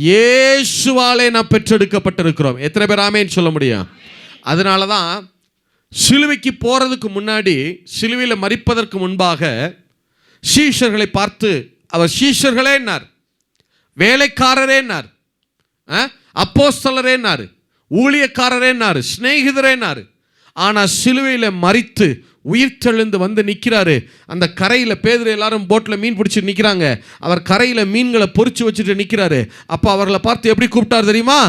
இயேசுவாலே நான் பெற்றெடுக்கப்பட்டிருக்கிறோம். எத்தனை பேர் ஆமேன்னு சொல்ல முடியும்? அதனால தான் சிலுவைக்கு போகிறதுக்கு முன்னாடி, சிலுவையில் மரிப்பதற்கு முன்பாக சீஷர்களை பார்த்து அவர் சீஷர்களே என்னார், வேலைக்காரரேன்னார், அப்போஸ்தலரேன்னார், ஊழியக்காரரேன்னார், சிநேகிதரேன்னார். ஆனால் சிலுவையில் மரித்து உயிர்த்தெழுந்து வந்து நிற்கிறாரு. அந்த கரையில் பேதுரு எல்லாரும் போட்டில் மீன் பிடிச்சி நிற்கிறாங்க. அவர் கரையில் மீன்களை பொறிச்சு வச்சுட்டு நிற்கிறாரு. அப்போ அவர்களை பார்த்து எப்படி கூப்பிட்டார் தெரியுமா?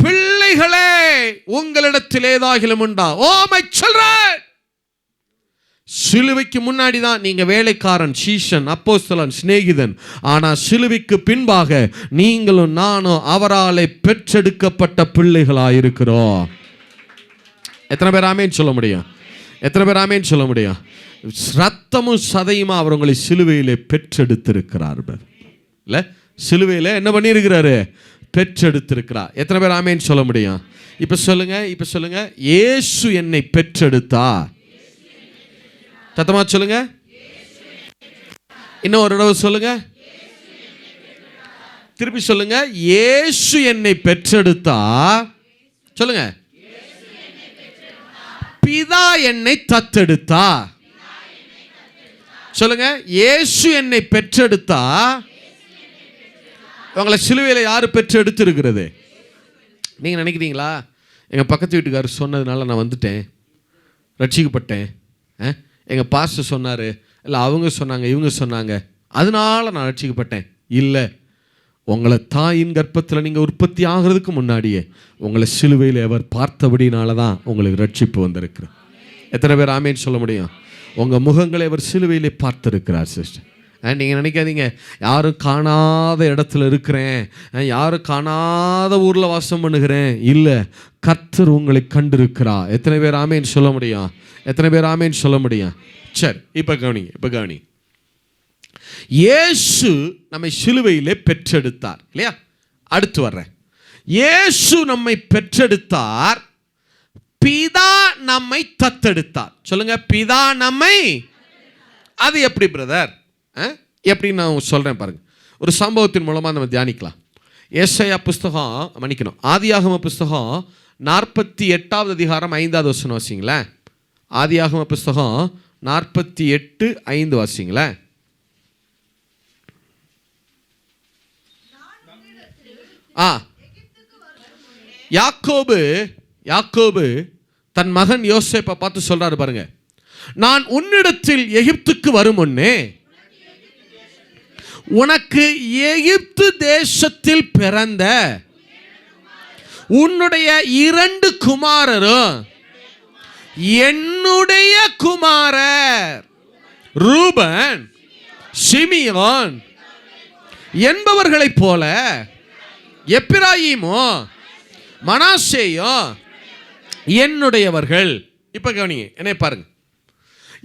பிள்ளைகளே, உங்களிடத்தில் ஏதாகிலும் உண்டா? Oh my children. சிலுவைக்கு முன்னாடி தான் நீங்க வேலைக்காரன், சீஷன், அப்போஸ்தலன், சிநேகிதன். ஆனால் சிலுவைக்கு பின்பாக நீங்களும் நானும் அவராலே பெற்றெடுக்கப்பட்ட பிள்ளைகளாயிருக்கிறோம். எத்தனை பேர் ஆமேன்னு சொல்ல முடியும்? எத்தனை பேர் ஆமேன்னு சொல்ல முடியும்? ரத்தமும் சதையுமா அவர் உங்களை சிலுவையிலே பெற்றெடுத்திருக்கிறார். இல்லை, சிலுவையில் என்ன பண்ணியிருக்கிறாரு? பெற்றெடுத்திருக்கிறார். எத்தனை பேர் ஆமேன்னு சொல்ல முடியும்? இப்போ சொல்லுங்க, இயேசு என்னை பெற்றெடுத்தா. சத்தமா சொல்லுங்க, இன்னும் ஒரு தடவை சொல்லுங்க, திருப்பி சொல்லுங்க, இயேசு என்னை பெற்றெடுத்தா. சொல்லுங்க, பிதா என்னை தத்தெடுத்தா. சொல்லுங்க, இயேசு என்னை பெற்றெடுத்தா. உங்களை சிலுவையில் யாரு பெற்றெடுத்து இருக்கிறது? நீங்க நினைக்கிறீங்களா எங்கள் பக்கத்து வீட்டுக்காரர் சொன்னதுனால நான் வந்துட்டேன், ரட்சிக்கப்பட்டேன். எங்கள் பாஸ்டர் சொன்னார், இல்லை அவங்க சொன்னாங்க, இவங்க சொன்னாங்க, அதனால நான் ரட்சிக்கப்பட்டேன். இல்லை, உங்களை தாயின் கர்ப்பத்தில் நீங்கள் உற்பத்தி ஆகிறதுக்கு முன்னாடியே உங்களை சிலுவையில் அவர் பார்த்தபடினால தான் உங்களுக்கு ரட்சிப்பு வந்திருக்கு. எத்தனை பேர் ஆமேன்னு சொல்ல முடியும்? உங்கள் முகங்களை அவர் சிலுவையிலே பார்த்துருக்கிறார் சிஸ்டர். நீங்கள் நினைக்காதீங்க, யாரும் காணாத இடத்துல இருக்கிறேன், யாரும் காணாத ஊரில் வாசம் பண்ணுகிறேன். இல்லை, கர்த்தர் உங்களை கண்டிருக்கிறா. எத்தனை பேர் ஆமேன்னு சொல்ல முடியும்? எத்தனை பேர் ஆமேன்னு சொல்ல முடியும்? சரி, இப்போ கவனி. இயேசு நம்மை சிலுவையிலே பெற்றெடுத்தார் இல்லையா? அடுத்து வர்றேன். இயேசு நம்மை பெற்றெடுத்தார், பிதா நம்மை தத்தெடுத்தார். சொல்லுங்க, பிதா நம்மை. அது எப்படி பிரதர்? எப்படி நான் சொல்றேன் பாருங்க. ஒரு சம்பவத்தின் மூலமா நம்ம தியானிக்கலாம். ஏசாயா புஸ்தகம், மன்னிக்கணும், ஆதியாகம புஸ்தகம் 48வது அதிகாரம் 5வது வசனம் வாசிங்களேன். ஆதியாகம புஸ்தகம் 48:5 வாசிங்களேன். யாக்கோபு தன் மகன் யோசேப்பை பார்த்து சொல்றாரு பாருங்க, நான் உன்னிடத்தில் எகிப்துக்கு வரும் முன்னே உனக்கு எகிப்து தேசத்தில் பிறந்த உன்னுடைய 2 குமாரரும் என்னுடைய குமாரர் ரூபன், சிமியோன் என்பவர்களைப் போல எப்பிராயீமோ மனாசேயோ என்னுடையவர்கள். இப்ப கவனிங்க, என்ன பாருங்க.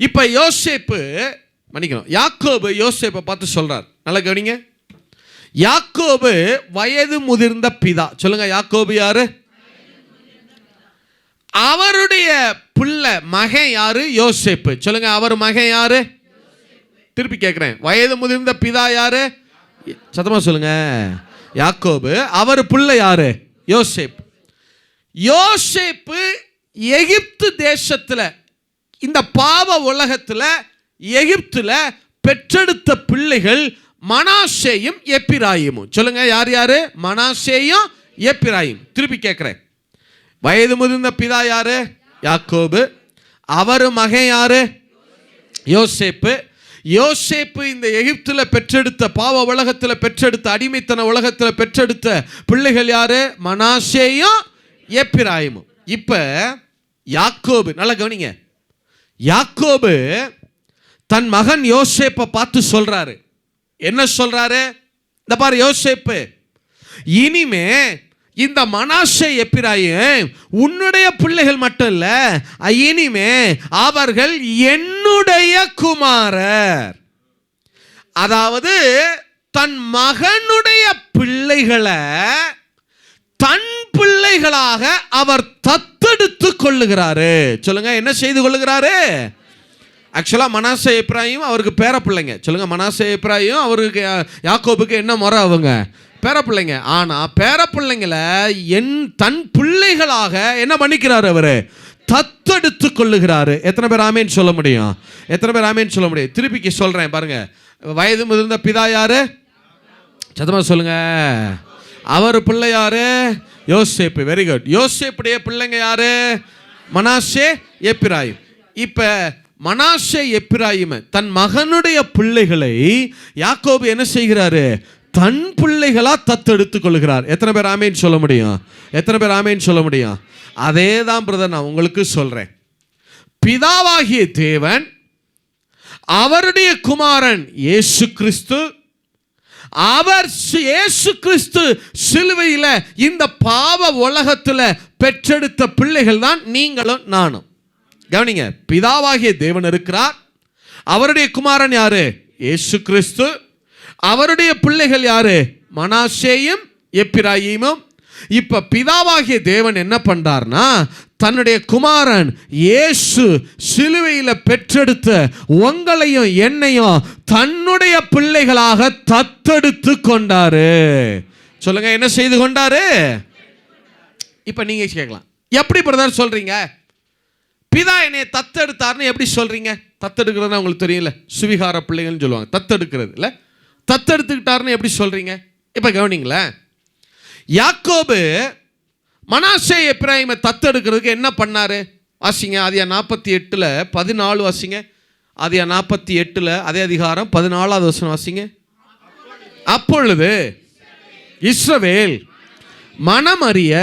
இப்ப யோசேப்பு, மன்னிக்கணும், யாக்கோபு யோசேப்பை பார்த்து சொல்றார். நல்லா கவனிங்க. யாக்கோபு வயது முதிர்ந்த பிதா. சொல்லுங்க, யாக்கோபு யாரு? அவருடைய பிள்ளை மகன் யாரு? யோசேப்பு. சொல்லுங்க, அவர் மகன் யாரு? திருப்பி கேட்கிறேன், வயது முதிர்ந்த பிதா யாரு? சத்தமா சொல்லுங்க, யாக்கோபு. அவர் பிள்ளை யாரு? யோசேப்பு. யோசேப்பு எகிப்து தேசத்துல, இந்த பாவ உலகத்துல எகிப்துல பெற்றெடுத்த பிள்ளைகள் மனாசேயும் எப்பிராயிமும். சொல்லுங்க, யார் யாரு? மனாசேயும் எப்பிராயிம். திருப்பி கேட்கிறேன், வயது முதிர்ந்த பிதா யாரு? யாக்கோபு. அவர் மகன் யாரு? யோசேப்பு. யோசேப்பு இந்த எகிப்துல பெற்றெடுத்த, பாவ உலகத்தில் பெற்றெடுத்த, அடிமைத்தன உலகத்தில் பெற்றெடுத்த பிள்ளைகள் யாரு? மனாசேயும் எப்பிராயிமும். இப்ப யாக்கோபு, நல்லா கவனிங்க, யாக்கோபு தன் மகன் யோசேப்பை பார்த்து சொல்றாரு. என்ன சொல்றாரு? இந்த பாரு யோசேப்பு, இனிமே இந்த மனாசே எப்பிராயிம் உன்னுடைய பிள்ளைகள் மட்டும் இல்ல, இனிமே அவர்கள் என்னுடைய குமாரர். அதாவது தன் மகனுடைய பிள்ளைகளை தன் பிள்ளைகளாக அவர் தத்தெடுத்து கொள்ளுகிறாரு. சொல்லுங்க, என்ன செய்து கொள்ளுகிறாரு? ஆக்சுவலா மனாசே எப்பிராயிம் அவருக்கு பேர பிள்ளைங்க. சொல்லுங்க, மனாசே எப்பிராயிம் அவருக்கு, யாக்கோபுக்கு என்ன முறை? அவங்க பேர பிள்ளைங்க. ஆனா பேர பிள்ளைங்களை தன் பிள்ளைகளாக என்ன பண்ணிக்கிறாரு? அவரு தத்தெடுத்து கொள்ளுகிறாரு. எத்தனை பேர் ஆமேன்னு சொல்ல முடியும்? எத்தனை பேர் ஆமேன்னு சொல்ல முடியும்? திருப்பி சொல்றேன் பாருங்க, வயது முதிர்ந்த பிதா யாரு? சத்தமா சொல்லுங்க. அவர் பிள்ளை யாரு? யோசேப்பு. Very good. யோசேப்புடைய பிள்ளைங்க யாரு? மனாசே எப்பிராயிம். இப்ப மனாசே எப்பிராயிம் தன் மகனுடைய பிள்ளைகளை யாக்கோபு என்ன செய்கிறாரு? தன் பிள்ளைகளா தத்தெடுத்து கொள்கிறார். எத்தனை பேர் ஆமேன்னு சொல்ல முடியும்? எத்தனை பேர் ஆமேன்னு சொல்ல முடியும்? அதே தான் பிரதர் நான் உங்களுக்கு சொல்றேன். பிதாவாகிய தேவன் அவருடைய குமாரன் இயேசு கிறிஸ்து, அவர் இயேசு கிறிஸ்து சிலுவையில் இந்த பாவ உலகத்தில் பெற்றெடுத்த பிள்ளைகள் தான் நீங்களும் நானும். கவனிங்க, பிதாவாகிய தேவன் இருக்கிறார், அவருடைய குமாரன் யாரு? இயேசு கிறிஸ்து. அவருடைய பிள்ளைகள் யாரு? மனாசேயும் எப்பிராயீமும். இப்ப பிதாவாகிய தேவன் என்ன பண்றார்னா, தன்னுடைய குமாரன் இயேசு சிலுவையில பெற்றெடுத்த உங்களையும் என்னையும் தன்னுடைய பிள்ளைகளாக தத்தெடுத்து கொண்டாரு. சொல்லுங்க, என்ன செய்து கொண்டாரு? இப்ப நீங்க கேட்கலாம், எப்படி பிரதர் சொல்றீங்க? பிதா என்னை தத்தெடுத்தார்னு எப்படி சொல்றீங்க? தத்தெடுக்கிறதுனா உங்களுக்கு தெரியல, சுவிகார பிள்ளைகள்னு சொல்லுவாங்க. தத்தெடுக்கிறது இல்ல, தத்தெடுத்துக்கிட்டாருன்னு எப்படி சொல்றீங்க? இப்ப கவனிங்களேன், யாக்கோபு மனாசே எப்பிராயிமை தத்தெடுக்கிறதுக்கு என்ன பண்ணாரு? வாசிங்க ஆதியா 48:14 வாசிங்க. ஆதியா 48 அதே அதிகாரம் 14வது வசனம் வாசிங்க. அப்பொழுது இஸ்ரவேல் மனமறிய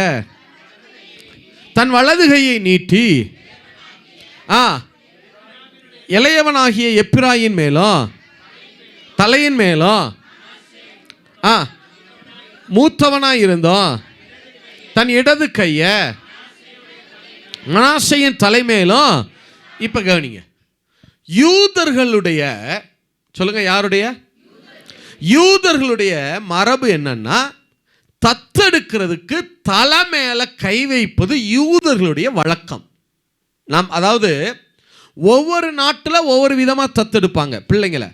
தன் வலது கையை நீட்டி இளையவனாகிய எப்பிராயின் மேலும் தலையின் மேலும் மூத்தவனாய் இருந்தோம் தன் இடது கைய மனாசேயின் தலைமேலும். இப்ப கவனிங்க, யூதர்களுடைய, சொல்லுங்க யாருடைய? யூதர்களுடைய மரபு என்னன்னா, தத்தெடுக்கிறதுக்கு தலை மேல கை வைப்பது யூதர்களுடைய வழக்கம். அதாவது ஒவ்வொரு நாட்டில் ஒவ்வொரு விதமாக தத்தெடுப்பாங்க பிள்ளைங்களை.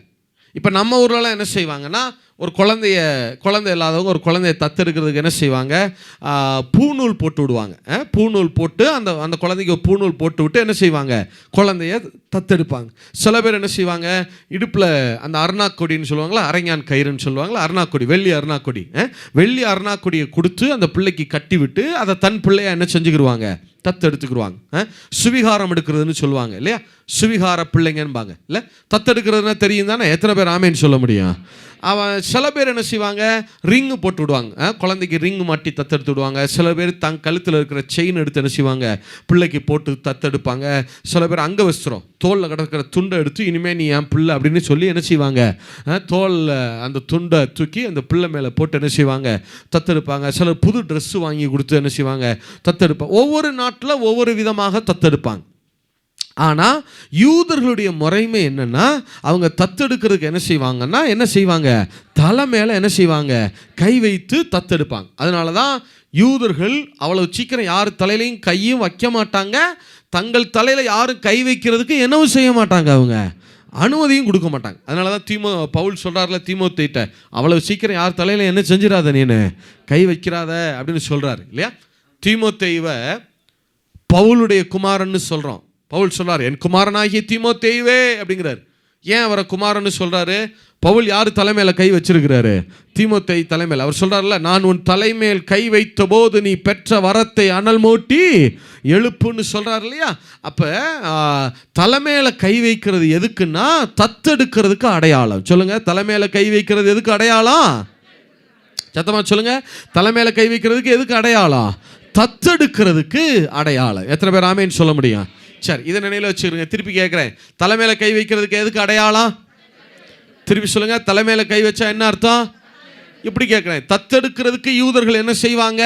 இப்போ நம்ம ஊர்லலாம் என்ன செய்வாங்கன்னா, ஒரு குழந்தை இல்லாதவங்க ஒரு குழந்தைய தத்தெடுக்கிறதுக்கு என்ன செய்வாங்க, பூநூல் போட்டு விடுவாங்க. பூநூல் போட்டு அந்த குழந்தைக்கு பூநூல் போட்டு விட்டு என்ன செய்வாங்க, குழந்தைய தத்தெடுப்பாங்க. சில பேர் என்ன செய்வாங்க, இடுப்பில் அந்த அருணாக்கொடின்னு சொல்லுவாங்களா, அரைஞான் கயிறுன்னு சொல்லுவாங்களா, அருணாக்கொடி, வெள்ளி அருணாக்கொடியை கொடுத்து அந்த பிள்ளைக்கு கட்டி விட்டு அதை தன் பிள்ளையா என்ன செஞ்சுக்கிடுவாங்க, தத்தெடுத்துக்குருவாங்க. சுவிகாரம் எடுக்கிறதுன்னு சொல்லுவாங்க இல்லையா, சுவிகார பிள்ளைங்கன்பாங்க இல்லை. தத்தெடுக்கிறதுனா தெரியும் தானே, எத்தனை பேர் ஆமேன்னு சொல்ல முடியும்? சில பேர் என்ன செய்வாங்க, ரிங்கு போட்டு விடுவாங்க, குழந்தைக்கு ரிங்கு மாட்டி தத்தெடுத்து விடுவாங்க. சில பேர் தன் கழுத்தில் இருக்கிற செயின் எடுத்து என்ன செய்வாங்க, பிள்ளைக்கு போட்டு தத்தெடுப்பாங்க. சில பேர் அங்க வஸ்திரம், தோலில் கிடக்கிற துண்டை எடுத்து இனிமேல் நீ என் பிள்ளை அப்படின்னு சொல்லி என்ன செய்வாங்க, தோலில் அந்த துண்டை தூக்கி அந்த பிள்ளை மேலே போட்டு என்ன செய்வாங்க, தத்தெடுப்பாங்க. சிலர் புது ட்ரெஸ்ஸு வாங்கி கொடுத்து என்ன செய்வாங்க, தத்தெடுப்பாங்க. ஒவ்வொரு நாட்டில் ஒவ்வொரு விதமாக தத்தெடுப்பாங்க. ஆனால் யூதர்களுடைய முறைமை என்னன்னா, அவங்க தத்தெடுக்கிறதுக்கு என்ன செய்வாங்க, தலை மேலே என்ன செய்வாங்க, கை வைத்து தத்தெடுப்பாங்க. அதனால தான் யூதர்கள் அவ்வளவு சீக்கிரம் யார் தலையிலையும் கையும் வைக்க மாட்டாங்க. தங்கள் தலையில் யாரும் கை வைக்கிறதுக்கு என்னவும் செய்ய மாட்டாங்க, அவங்க அனுமதியும் கொடுக்க மாட்டாங்க. அதனால தான் பவுல் சொல்கிறார்ல தீமோத்தேயிட்ட, அவ்வளவு சீக்கிரம் யார் தலையில் என்ன செஞ்சிடாத, நீனு கை வைக்கிறாத அப்படின்னு சொல்கிறாரு இல்லையா. தீமோத்தேயுவை பவுலுடைய குமாரன்னு சொல்கிறோம். பவுல் சொல்றார், என் குமாரனாகிய தீமோத்தேயுவே அப்படிங்கிறார். ஏன் அவரை குமாரன்னு சொல்றாரு? பவுல் யார் தலைமையில கை வச்சிருக்கிறாரு? தீமோத்தேயு தலைமையில். அவர் சொல்றாருல, நான் உன் தலைமையில் கை வைத்த போது நீ பெற்ற வரத்தை அனல் மூட்டி எழுப்புன்னு சொல்றாரு இல்லையா. அப்ப தலைமையில கை வைக்கிறது எதுக்குன்னா, தத்தெடுக்கிறதுக்கு அடையாளம். சொல்லுங்க, தலைமையில கை வைக்கிறது எதுக்கு அடையாளம்? சத்தமா சொல்லுங்க, தலைமையில கை வைக்கிறதுக்கு எதுக்கு அடையாளம்? தத்தெடுக்கிறதுக்கு அடையாளம். எத்தனை பேர் ஆமேன்னு சொல்ல முடியும்? சரி, இதை நினைவில் வச்சுருங்க. திருப்பி கேட்குறேன், தலைமையில கை வைக்கிறதுக்கு எதுக்கு அடையாளம்? திருப்பி சொல்லுங்க, தலைமையில கை வச்சா என்ன அர்த்தம்? இப்படி கேட்குறேன், தத்தெடுக்கிறதுக்கு யூதர்கள் என்ன செய்வாங்க?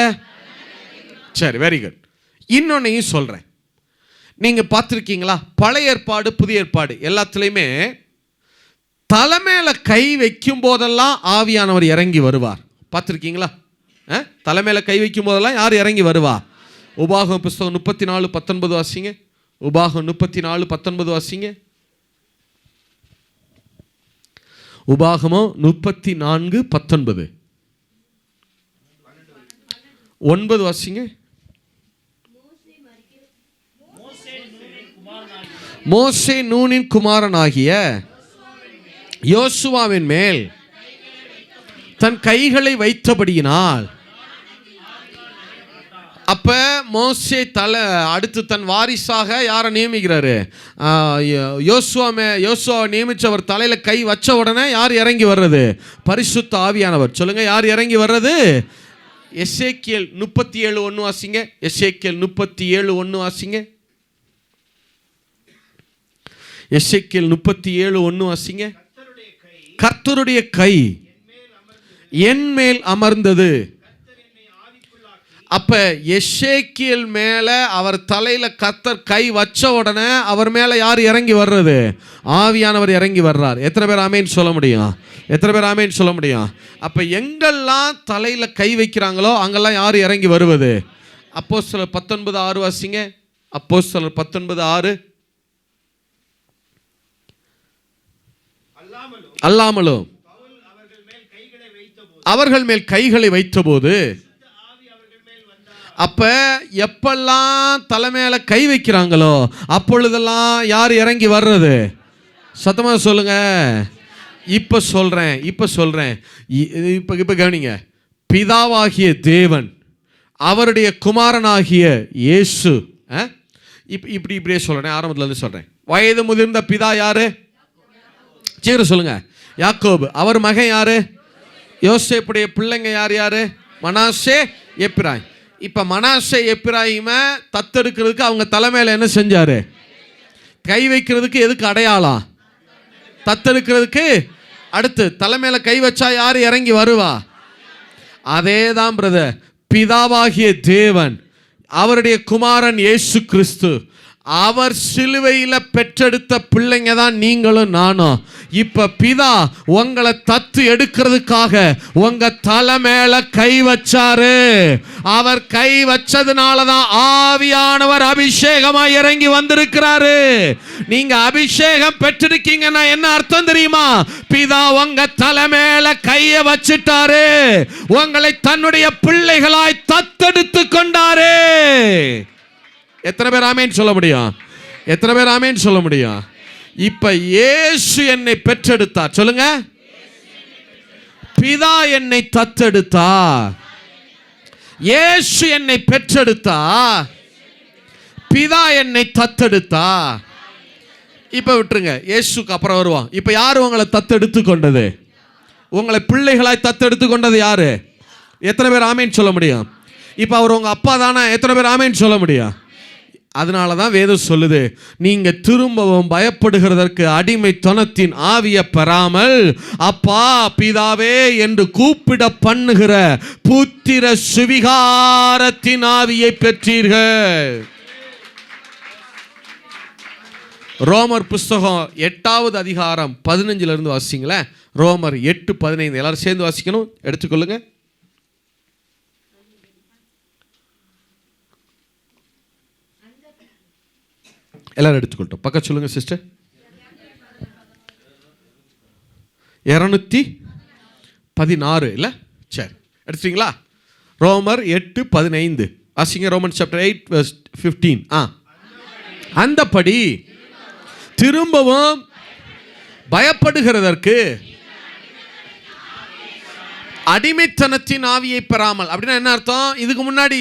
சரி, வெரி குட். இன்னொன்னையும் சொல்கிறேன், நீங்கள் பார்த்துருக்கீங்களா, பழைய ஏற்பாடு புதிய ஏற்பாடு எல்லாத்துலேயுமே தலைமையில கை வைக்கும் போதெல்லாம் ஆவியானவர் இறங்கி வருவார். பார்த்துருக்கீங்களா? தலைமையில கை வைக்கும் போதெல்லாம் யார் இறங்கி வருவா? உபாகம் புஸ்தகம் 34:19 வாசிங்க. உபாகம் 34:19 வாசிங்க. உபாகமோ 34:19 9 வாசிங்க. மோசே நூனின் குமாரனாகிய யோசுவாவின் மேல் தன் கைகளை வைத்தபடியினால், அப்ப மோசே அடுத்து தன் வாரிசாக யாரை நியமிக்கிறாரு? யோசுவாவை நியமிச்சு அவர் தலையில கை வச்ச உடனே யார் இறங்கி வர்றது? பரிசுத்த ஆவியானவர். சொல்லுங்க, யார் இறங்கி வர்றது? எசேக்கியேல் 37:1 வாசிங்க. எசேக்கியேல் 37:1 வாசிங்க. எசேக்கியேல் 37:1 வாசிங்க. கர்த்தருடைய கை என் மேல் அமர்ந்தது. அப்ப எசேக்கியேல் மேல அவர் தலையில கர்த்தர் கை வச்ச உடனே அவர் மேல யார் இறங்கி வர்றது? ஆவியானவர் இறங்கி வர்றார். எத்தனை பேர் ஆமேன்னு சொல்ல முடியும்? எத்தனை பேர் ஆமேன்னு சொல்ல முடியும்? அப்ப எங்கெல்லாம் தலையில கை வைக்கிறாங்களோ அங்கெல்லாம் யார் இறங்கி வருவது? அப்போஸ்தலர் 19:6 வாசிங்க. அப்போஸ்தலர் 19:6. அல்லாமலும் அவர்கள் மேல் கைகளை வைத்தபோது, அப்ப எப்பெல்லாம் தலைமையில கை வைக்கிறாங்களோ அப்பொழுதெல்லாம் யார் இறங்கி வர்றது? சத்தமா சொல்லுங்க. இப்ப சொல்றேன் இப்ப கவனிங்க. பிதாவாகிய தேவன் அவருடைய குமாரனாகிய இயேசு. இப்படியே சொல்றேன், ஆரம்பத்துல இருந்து சொல்றேன். வயது முதிர்ந்த பிதா யாரு? சீக்கிரம் சொல்லுங்க. யாக்கோபு. அவர் மகன் யாரு? யோசேப்புடைய பிள்ளைங்க யார் யாரு? மனாசே, எப்பிராயிம். இப்ப மனாசே எப்பிராயிம தத்தெடுக்கிறதுக்கு அவங்க தலைமையில என்ன செஞ்சாரு? கை வைக்கிறதுக்கு எதுக்கு அடையாளம்? தத்தெடுக்கிறதுக்கு. அடுத்து தலைமையில கை வச்சா யாரு இறங்கி வருவா? அதேதான் பிரதர். பிதாவாகிய தேவன், அவருடைய குமாரன் இயேசு கிறிஸ்து, அவர் சிலுவையில் பெற்றெடுத்த பிள்ளைங்க தான் நீங்களும் நானும். இப்ப பிதா உங்களை தத்து எடுக்கிறதுக்காக உங்க தலை மேல கை வச்சாரு. அவர் கை வச்சதுனால தான் ஆவியானவர் அபிஷேகமா இறங்கி வந்திருக்கிறாரு. நீங்க அபிஷேகம் பெற்றிருக்கீங்கன்னா என்ன அர்த்தம் தெரியுமா? பிதா உங்க தலை மேல கைய வச்சிட்டாரு, உங்களை தன்னுடைய பிள்ளைகளாய் தத்தெடுத்து கொண்டாரு. எத்தனை பேர் ஆமேன் சொல்ல முடியும்? எத்தனை பேர் ஆமேன் சொல்ல முடியும்? இப்ப இயேசு என்னை பெற்றெடுத்தார். சொல்லுங்க. பிதா என்னை தத்தெடுத்தா, இயேசு என்னை பெற்றெடுத்தா, பிதா என்னை தத்தெடுத்தா. இப்ப விட்டுருங்க, இயேசுக்கு அப்புறம் வருவோம். இப்ப யாரு உங்களை தத்தெடுத்து கொண்டது? உங்களை பிள்ளைகளாய் தத்தெடுத்து கொண்டது யாரு? எத்தனை பேர் ஆமேன் சொல்ல முடியும்? இப்ப அவர் உங்க அப்பா தானே? எத்தனை பேர் ஆமேன் சொல்ல முடியும்? அதனால தான் வேதம் சொல்லுது, நீங்க திரும்பவும் பயப்படுகிறதற்கு அடிமைத்தனத்தின் ஆவியை பெறாமல் அப்பா பிதாவே என்று கூப்பிட பண்ணுகிற புத்திர சுவிகாரத்தின் ஆவியை பெற்றீர்கள். ரோமர் புஸ்தகம் 8வது அதிகாரம் 15 இருந்து வாசிங்களேன். ரோமர் 8:15 எல்லாரும் சேர்ந்து வாசிக்கணும். எடுத்துக்கொள்ளுங்க. எல்லாரும் எடுத்துக்கொள்ட்டோம். பக்கம் சொல்லுங்க சிஸ்டர். 216 இல்ல? சரி, எடுத்துட்டீங்களா? ரோமர் 8:15 வாசிங்க. Roman chapter 8:15. அந்தபடி திரும்பவும் பயப்படுகிறதற்கு அடிமைத்தனத்தின் ஆவியை பெறாமல். அப்படின்னா என்ன அர்த்தம்? இதுக்கு முன்னாடி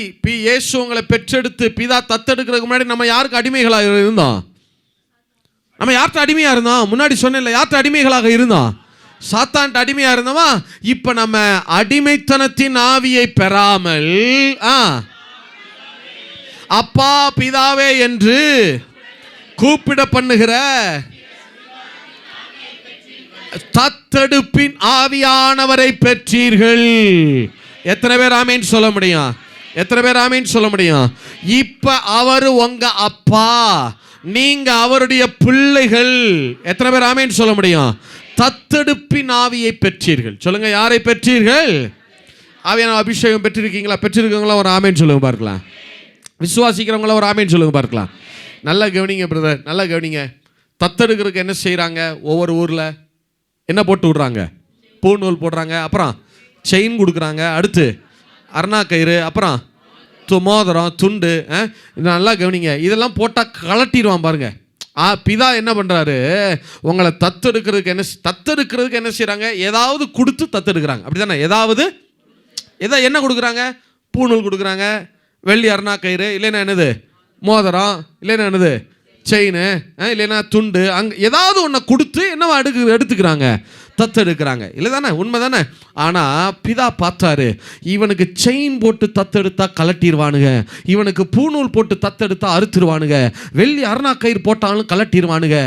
இயேசு உங்களை பெற்றெடுத்து பிதா தத்தெடுக்கிறதுக்கு முன்னாடி நம்ம யாருக்கு அடிமைகளாக இருந்தோம்? நம்ம யார்கிட்ட அடிமையா இருந்தோம்? முன்னாடி சொன்னேன்ல, யார்கிட்ட அடிமைகளாக இருந்தோம்? சாத்தான்ட்ட அடிமையா இருந்தோமா? இப்ப நம்ம அடிமைத்தனத்தின் ஆவியை பெறாமல் அப்பா பிதாவே என்று கூப்பிட பண்ணுகிற தத்தெடுப்பின் ஆவியானவரை பெற்றீர்கள். எத்தனை பேர் ஆமீன் சொல்ல முடியும்? எத்தனை பேர் ஆமீன் சொல்ல முடியும்? இப்ப அவரு உங்க அப்பா, நீங்க அவருடைய பிள்ளைகள். எத்தனை பேர் ஆமீன் சொல்ல முடியும்? தத்தெடுப்பின் ஆவியை பெற்றீர்கள். சொல்லுங்க, யாரை பெற்றீர்கள்? ஆவியான அபிஷேகம் பெற்றிருக்கீங்களா? பெற்றிருக்கீங்களா? ஒரு ஆமீன் சொல்லுங்க பார்க்கலாம். விசுவாசிக்கிறவங்கள ஒரு ஆமீன் சொல்லுங்க பார்க்கலாம். நல்லா கவனிங்க பிரதர், நல்லா கவனிங்க. தத்தெடுக்கிறதுக்கு என்ன செய்யறாங்க? ஒவ்வொரு ஊர்ல என்ன போட்டு விடுறாங்க? பூநூல் போடுறாங்க, அப்புறம் செயின் கொடுக்குறாங்க, அடுத்து அருணா கயிறு, அப்புறம் மோதிரம், துண்டு. நல்லா கவனிங்க, இதெல்லாம் போட்டால் கலட்டிடுவான் பாருங்க. பிதா என்ன பண்ணுறாரு? உங்களை தத்தெடுக்கிறதுக்கு என்ன செய்கிறாங்க? ஏதாவது கொடுத்து தத்தெடுக்கிறாங்க. அப்படி தானே? என்ன கொடுக்குறாங்க? பூநூல் கொடுக்குறாங்க, வெள்ளி அருணா கயிறு, இல்லைன்னா என்னது மோதிரம், இல்லைன்னா என்னது செயின், இல்லைன்னா துண்டு. அங்கே ஏதாவது ஒன்றை கொடுத்து என்னவா எடுத்துக்கிறாங்க? தத்தெடுக்கிறாங்க. இல்லை தானே? உண்மை தானே? ஆனால் பிதா பார்த்தாரு, இவனுக்கு செயின் போட்டு தத்தெடுத்தா கலட்டிடுவானுங்க, இவனுக்கு பூநூல் போட்டு தத்தெடுத்தா அறுத்துருவானுங்க, வெள்ளி அருணா கயிறு போட்டாலும் கலட்டிடுவானுங்க,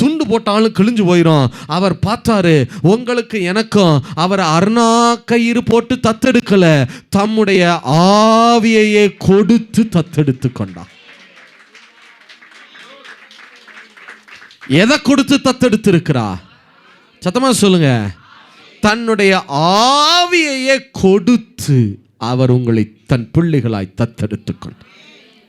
துண்டு போட்டாலும் கிழிஞ்சு போயிடும். அவர் பார்த்தாரு, உங்களுக்கு எனக்கும் அவர் அருணா கயிறு போட்டு தத்தெடுக்கல, தம்முடைய ஆவியையே கொடுத்து தத்தெடுத்து கொண்டார். எதை கொடுத்து தத்தெடுத்து இருக்கிறா? சத்தமா சொல்லுங்க. தன்னுடைய ஆவியையே கொடுத்து அவர் உங்களை தன் பிள்ளைகளாய் தத்தெடுத்து கொண்டார்.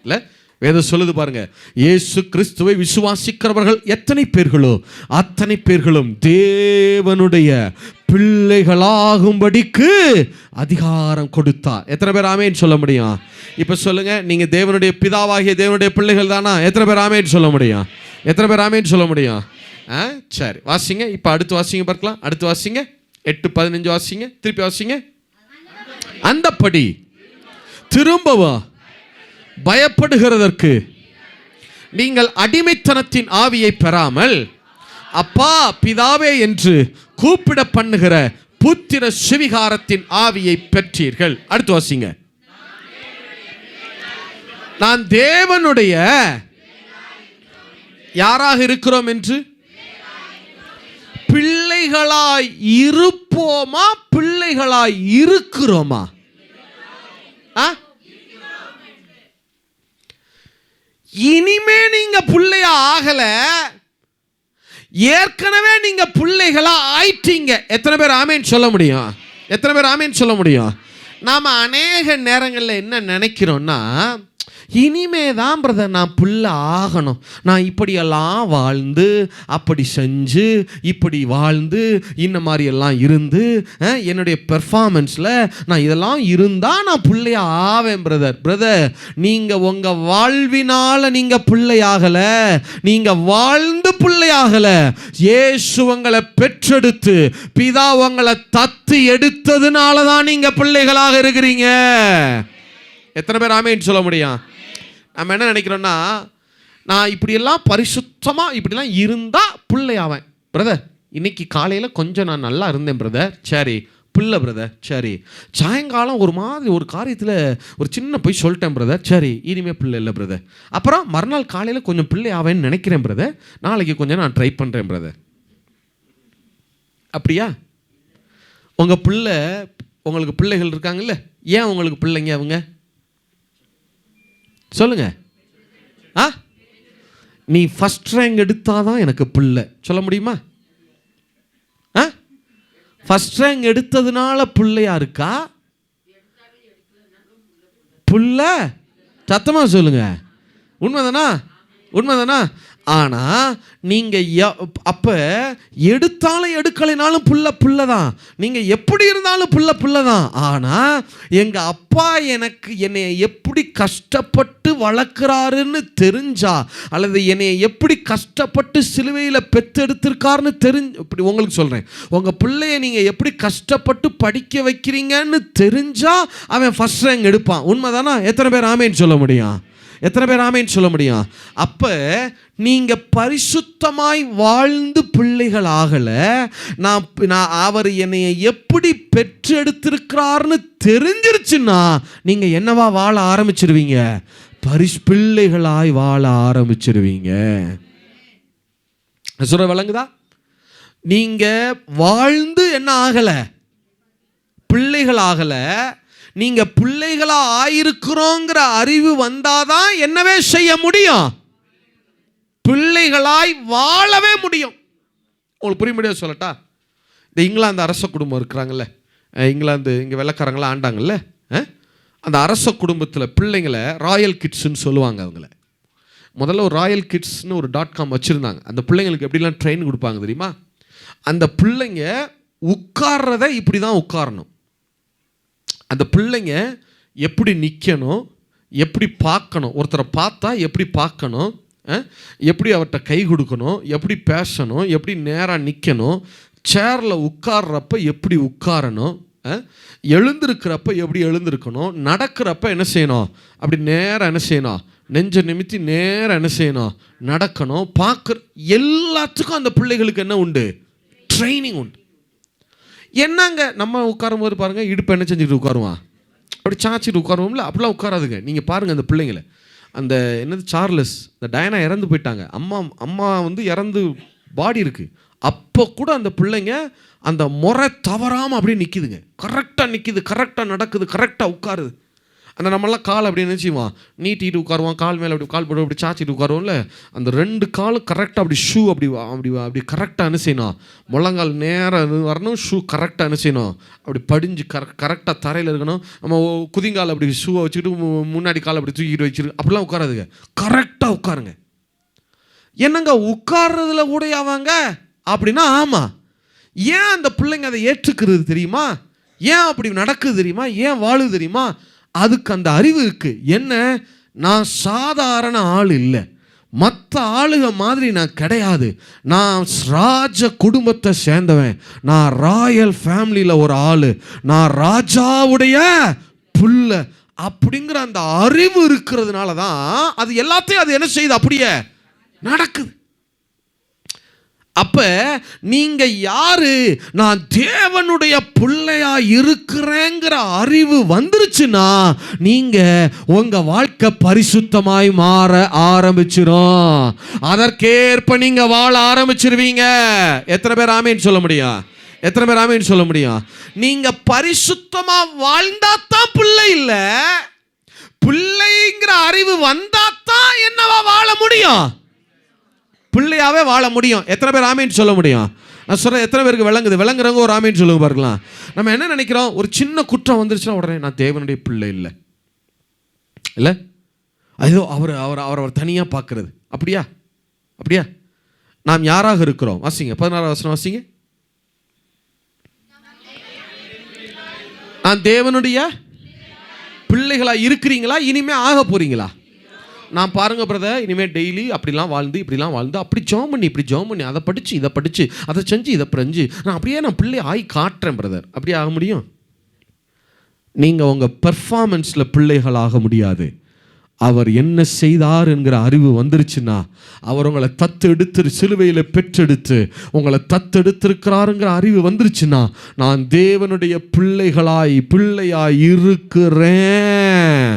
இல்ல, வேதம் சொல்லுது பாருங்க, இயேசு கிறிஸ்துவை விசுவாசிக்கிறவர்கள் எத்தனை பேர்களோ அத்தனை பேர்களும் தேவனுடைய பிள்ளைகளாகும்படிக்கு அதிகாரம் கொடுத்தார். எத்தனை பேர் ஆமேன் சொல்ல முடியும்? இப்ப சொல்லுங்க, நீங்க தேவனுடைய பிதாவாகிய தேவனுடைய பிள்ளைகள் தானா? எத்தனை பேர் ஆமேன் சொல்ல முடியும்? எத்தனை பேர் ஆமேன் சொல்ல முடியும்? சரி, வாசிங்க. இப்ப அடுத்து வாசிங்க பார்க்கலாம். அடுத்து வாசிங்க. 8:15 வாசிங்க. திருப்பி வாசிங்க. அந்தபடி திரும்பவா பயப்படுகிறதற்கு நீங்கள் அடிமைத்தனத்தின் ஆவியை பெறாமல் அப்பா பிதாவே என்று கூப்பிட பண்ணுகிற புத்திர சுவிகாரத்தின் ஆவியை பெற்றீர்கள். அடுத்து வாசிங்க. நான் தேவனுடைய யாராக இருக்கிறோம் என்று பிள்ளைகளாய் இருப்போமா பிள்ளைகளாய் இருக்கிறோமா? இனிமே நீங்க பிள்ளையா ஆகல, ஏற்கனவே நீங்க பிள்ளைகளா ஆயிட்டீங்க. எத்தனை பேர் ஆமேன் சொல்ல முடியும்? எத்தனை பேர் ஆமேன் சொல்ல முடியும்? நாம அநேக நேரங்களில் என்ன நினைக்கிறோம்னா, இனிமே தான் பிரதர் நான் பிள்ளை ஆகணும், நான் இப்படியெல்லாம் வாழ்ந்து அப்படி செஞ்சு இப்படி வாழ்ந்து இந்த மாதிரியெல்லாம் இருந்து என்னுடைய பெர்ஃபார்மன்ஸில் நான் இதெல்லாம் இருந்தால் நான் பிள்ளையா ஆவேன். பிரதர் நீங்கள் உங்கள் வாழ்வினால் நீங்கள் பிள்ளையாகலை, நீங்கள் வாழ்ந்து பிள்ளையாகலை. இயேசு உங்களை பெற்றெடுத்து பிதா உங்களை தத்து எடுத்ததுனால தான் நீங்கள் பிள்ளைகளாக இருக்கிறீங்க. எத்தனை பேர் ஆமேன்னு சொல்ல முடியும்? நம்ம என்ன நினைக்கிறோன்னா, நான் இப்படியெல்லாம் பரிசுத்தமாக இப்படிலாம் இருந்தால் பிள்ளையாவேன். பிரதர் இன்னைக்கு காலையில் கொஞ்சம் நான் நல்லா இருந்தேன் பிரதர், சரி பிள்ளை பிரதர், சரி சாயங்காலம் ஒரு மாதிரி ஒரு காரியத்தில் ஒரு சின்ன போய் சொல்லிட்டேன் பிரதர், சரி இனிமேல் பிள்ளை இல்லை பிரதர். அப்புறம் மறுநாள் காலையில் கொஞ்சம் பிள்ளை ஆவேன்னு நினைக்கிறேன் பிரதர், நாளைக்கு கொஞ்சம் நான் ட்ரை பண்ணுறேன் பிரதர். அப்படியா? உங்கள் பிள்ளை, உங்களுக்கு பிள்ளைகள் இருக்காங்கல்ல, ஏன் உங்களுக்கு பிள்ளைங்க அவங்க சொல்லுங்க? நீ ஃபர்ஸ்ட் ரேங்க் எடுத்தாதான் எனக்கு பிள்ளை சொல்ல முடியுமா? ஃபர்ஸ்ட் ரேங்க் எடுத்ததுனால பிள்ளையா இருக்கா? பிள்ளை சத்தமா சொல்லுங்க. உண்மைதானா? உண்மைதானா? ஆனால் நீங்கள் அப்போ எடுத்தாலும் எடுக்கலைனாலும் புள்ள தான், நீங்கள் எப்படி இருந்தாலும் புள்ள தான். ஆனால் எங்கள் அப்பா என்னை எப்படி கஷ்டப்பட்டு வளர்க்குறாருன்னு தெரிஞ்சா, அல்லது என்னை எப்படி கஷ்டப்பட்டு சிலுவையில் பெற்றெடுத்திருக்காருன்னு இப்படி உங்களுக்கு சொல்கிறேன், உங்கள் பிள்ளைய நீங்கள் எப்படி கஷ்டப்பட்டு படிக்க வைக்கிறீங்கன்னு தெரிஞ்சா அவன் ஃபர்ஸ்ட் ரேங்க் எடுப்பான். உண்மைதானா? எத்தனை பேர் ஆமேன்னு சொல்ல முடியும்? எத்தனை பேர் ஆமேன்னு சொல்ல முடியும்? அப்போ நீங்கள் பரிசுத்தமாய் வாழ்ந்து பிள்ளைகள் ஆகலை, நான் அவர் என்னை எப்படி பெற்றெடுத்திருக்கிறார்னு தெரிஞ்சிருச்சுன்னா நீங்கள் என்னவா வாழ ஆரம்பிச்சிருவீங்க? பிள்ளைகளாய் வாழ ஆரம்பிச்சிருவீங்க. சொல்ற விளங்குதா? நீங்கள் வாழ்ந்து என்ன ஆகலை? பிள்ளைகள் ஆகலை. நீங்க பிள்ளைகளா ஆயிருக்கிறோங்கிற அறிவு வந்தாதான் என்னவே செய்ய முடியும்? பிள்ளைகளாய் வாழவே முடியும். உங்களுக்கு புரிய முடியாது சொல்லட்டா? இந்த இங்கிலாந்து அரச குடும்பம் இருக்கிறாங்கல்ல, இங்கிலாந்து இங்கே வெள்ளைக்காரங்களாம் ஆண்டாங்கல்ல, அந்த அரச குடும்பத்தில் பிள்ளைங்களை ராயல் கிட்ஸ்ன்னு சொல்லுவாங்க. அவங்கள முதல்ல ஒரு ராயல் கிட்ஸ்னு ஒரு .com வச்சுருந்தாங்க. அந்த பிள்ளைங்களுக்கு எப்படிலாம் ட்ரெயின் கொடுப்பாங்க தெரியுமா? அந்த பிள்ளைங்க உட்கார்றத இப்படி தான் உட்காரணும், அந்த பிள்ளைங்க எப்படி நிற்கணும், எப்படி பார்க்கணும், ஒருத்தரை பார்த்தா எப்படி பார்க்கணும், எப்படி அவர்கிட்ட கை கொடுக்கணும், எப்படி பேசணும், எப்படி நேராக நிற்கணும், சேரில் உட்கார்றப்ப எப்படி உட்காரணும், எழுந்திருக்கிறப்ப எப்படி எழுந்திருக்கணும், நடக்கிறப்ப என்ன செய்யணும், அப்படி நேராக என்ன செய்யணும், நெஞ்ச நிமித்தி நேராக என்ன செய்யணும், நடக்கணும். பார்க்குற எல்லாத்துக்கும் அந்த பிள்ளைகளுக்கு என்ன உண்டு? ட்ரைனிங் உண்டு. என்னங்க நம்ம உட்காரும் போது பாருங்கள், இடுப்பு என்ன செஞ்சுட்டு உட்காருவான், அப்படி சாச்சிட்டு உட்காருவோம்ல, அப்படிலாம் உட்காராதுங்க. நீங்கள் பாருங்கள் அந்த பிள்ளைங்களை, அந்த என்னது சார்லஸ், இந்த டயனா இறந்து போயிட்டாங்க, அம்மா வந்து இறந்து பாடி இருக்குது, அப்போ கூட அந்த பிள்ளைங்க அந்த முறை தவறாமல் அப்படியே நிற்கிதுங்க, கரெக்டாக நிற்கிது, கரெக்டாக நடக்குது, கரெக்டாக உட்காருது. அந்த நம்மளாம் கால் அப்படி நினச்சிவான் நீட்டிட்டு உட்காருவான், கால் மேலே அப்படி கால் போட்டு அப்படி சாச்சிட்டு உட்காருவோம்ல, அந்த 2 காலும் கரெக்டாக அப்படி ஷூ அப்படி அப்படி அப்படி கரெக்டாக என்ன செய்யணும், முழங்கால் நேராக வரணும், ஷூ கரெக்டாக என்ன செய்யணும், அப்படி படிஞ்சு கரெக்டாக தரையில் இருக்கணும். நம்ம குதிங்கால் அப்படி ஷூவை வச்சுக்கிட்டு முன்னாடி கால் அப்படி தூக்கிட்டு வச்சுரு, அப்படிலாம் உட்காராதுங்க, கரெக்டாக உட்காருங்க. என்னங்க உட்கார்றதுல கூட ஆவாங்க அப்படின்னா? ஆமாம். ஏன் அந்த பிள்ளைங்க அதை ஏற்றுக்கிறது தெரியுமா? ஏன் அப்படி நடக்குது தெரியுமா? ஏன் வாழுது தெரியுமா? அதுக்கு அந்த அறிவு இருக்கு. என்ன, நான் சாதாரண ஆள் இல்லை, மற்ற ஆளுக மாதிரி நான் கிடையாது, நான் ராஜ குடும்பத்தை சேர்ந்தவன், நான் ராயல் ஃபேமிலியில் ஒரு ஆள், நான் ராஜாவுடைய புள்ள அப்படிங்கிற அந்த அறிவு இருக்கிறதுனால தான் அது எல்லாத்தையும் அது என்ன செய்யுது, அப்படியே நடக்குது. அப்ப நீங்க யாரு, நான் தேவனுடைய பிள்ளையா இருக்கிறேங்கிற அறிவு வந்துருச்சுன்னா நீங்க உங்க வாழ்க்கை பரிசுத்தமாய் மாற ஆரம்பிச்சிரும். அதற்கேற்ப நீங்க வாழ ஆரம்பிச்சிருவீங்க. எத்தனை பேர் ஆமேன்னு சொல்ல முடியும்? எத்தனை பேர் ஆமேன்னு சொல்ல முடியும்? நீங்க பரிசுத்தமா வாழ்ந்தாத்தான் பிள்ளை இல்ல, பிள்ளைங்கிற அறிவு வந்தாத்தான் என்னவா வாழ முடியும், பிள்ளையாவே வாழ முடியும். எத்தனை பேர் ஆமீன் சொல்ல முடியும்? நான் சொல்றேன், எத்தனை பேருக்கு விளங்குது? விளங்குறவங்க ஒரு ஆமீன் சொல்லுங்க பார்க்கலாம். நம்ம என்ன நினைக்கிறோம், ஒரு சின்ன குற்றம் வந்துருச்சுன்னா உடனே நான் தேவனுடைய பிள்ளை இல்லை இல்லை, ஐயோ அவர் தனியாக பார்க்கறது. அப்படியா? அப்படியா? நாம் யாராக இருக்கிறோம்? வாசிங்க 16 வசனம் வாசிங்க. நான் தேவனுடைய பிள்ளைகளா இருக்கிறீங்களா, இனிமே ஆக போறீங்களா? நான் பாருங்க பிரதர், இனிமேல் டெய்லி அப்படிலாம் வாழ்ந்து இப்படிலாம் வாழ்ந்து அப்படி ஜாம் பண்ணி இப்படி ஜாம் பண்ணி அதை படித்து இதை படித்து அதை செஞ்சு இதை பிரிஞ்சு நான் அப்படியே நான் பிள்ளை ஆகி காட்டுறேன் பிரதர். அப்படியே ஆக முடியும்? நீங்கள் உங்கள் பெர்ஃபார்மன்ஸில் பிள்ளைகளாக முடியாது. அவர் என்ன செய்தார் என்கிற அறிவு வந்துருச்சுன்னா, அவர் உங்களை தத்தெடுத்து சிலுவையில் பெற்றெடுத்து உங்களை தத்தெடுத்திருக்கிறாருங்கிற அறிவு வந்துருச்சுன்னா, நான் தேவனுடைய பிள்ளையாய் இருக்கிறேன்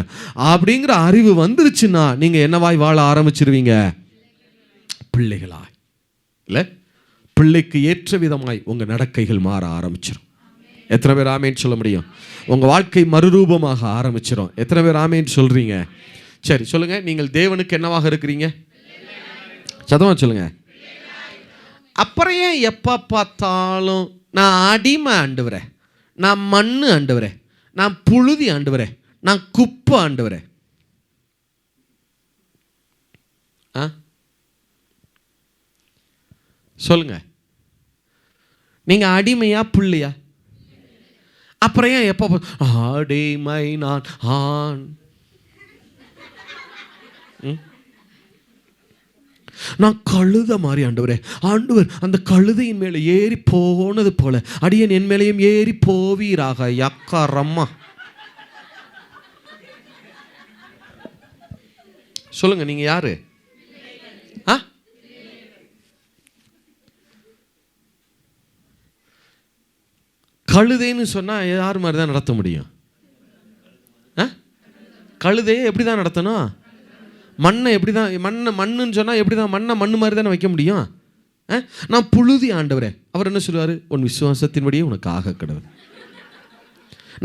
அப்படிங்கிற அறிவு வந்துருச்சுன்னா நீங்கள் என்னவாய் வாழ ஆரம்பிச்சிருவீங்க? பிள்ளைகளாய். இல்லை, பிள்ளைக்கு ஏற்ற விதமாய் உங்கள் நடக்கைகள் மாற ஆரம்பிச்சிடும். எத்தனை பேர் ஆமேன்னு சொல்ல முடியும்? உங்கள் வாழ்க்கை மறுரூபமாக ஆரம்பிச்சிடும். எத்தனை பேர் ஆமேன்னு சொல்கிறீங்க? சரி சொல்லுங்க, நீங்கள் தேவனுக்கு என்னவாக இருக்கிறீங்க? சத்தமா சொல்லுங்க. அப்புறம் ஏன் எப்போ பார்த்தாலும் நான் அடிமை ஆண்டவரே, நான் மண்ணு ஆண்டவரே, நான் புழுதி ஆண்டவரே, நான் குப்பை ஆண்டவரே? சொல்லுங்க, நீங்க அடிமையா புள்ளியா? அப்புறம் ஏன் எப்போ அடிமை நான் ஆண், நான் கழுத மாதிரி ஆண்டவரே, ஆண்டவர் அந்த கழுதையின் மேலே ஏறி போனது போல அடியன் என் மேலேயும் ஏறி போவீராக. யக்காரம்மா சொல்லுங்க, நீங்க யாரு? கழுதைன்னு சொன்னா யார் மாதிரி தான் நடத்த முடியும்? கழுதையை எப்படி தான் நடத்தணும்? மண்ணை எப்படி தான் மண்ணுன்னு சொன்னால் எப்படி தான் மண்ணு மாதிரி தானே வைக்க முடியும்? நான் புழுதி ஆண்டவரே, அவர் என்ன சொல்லுவார்? உன் விசுவாசத்தின்படியே உனக்கு ஆக கடவுள்.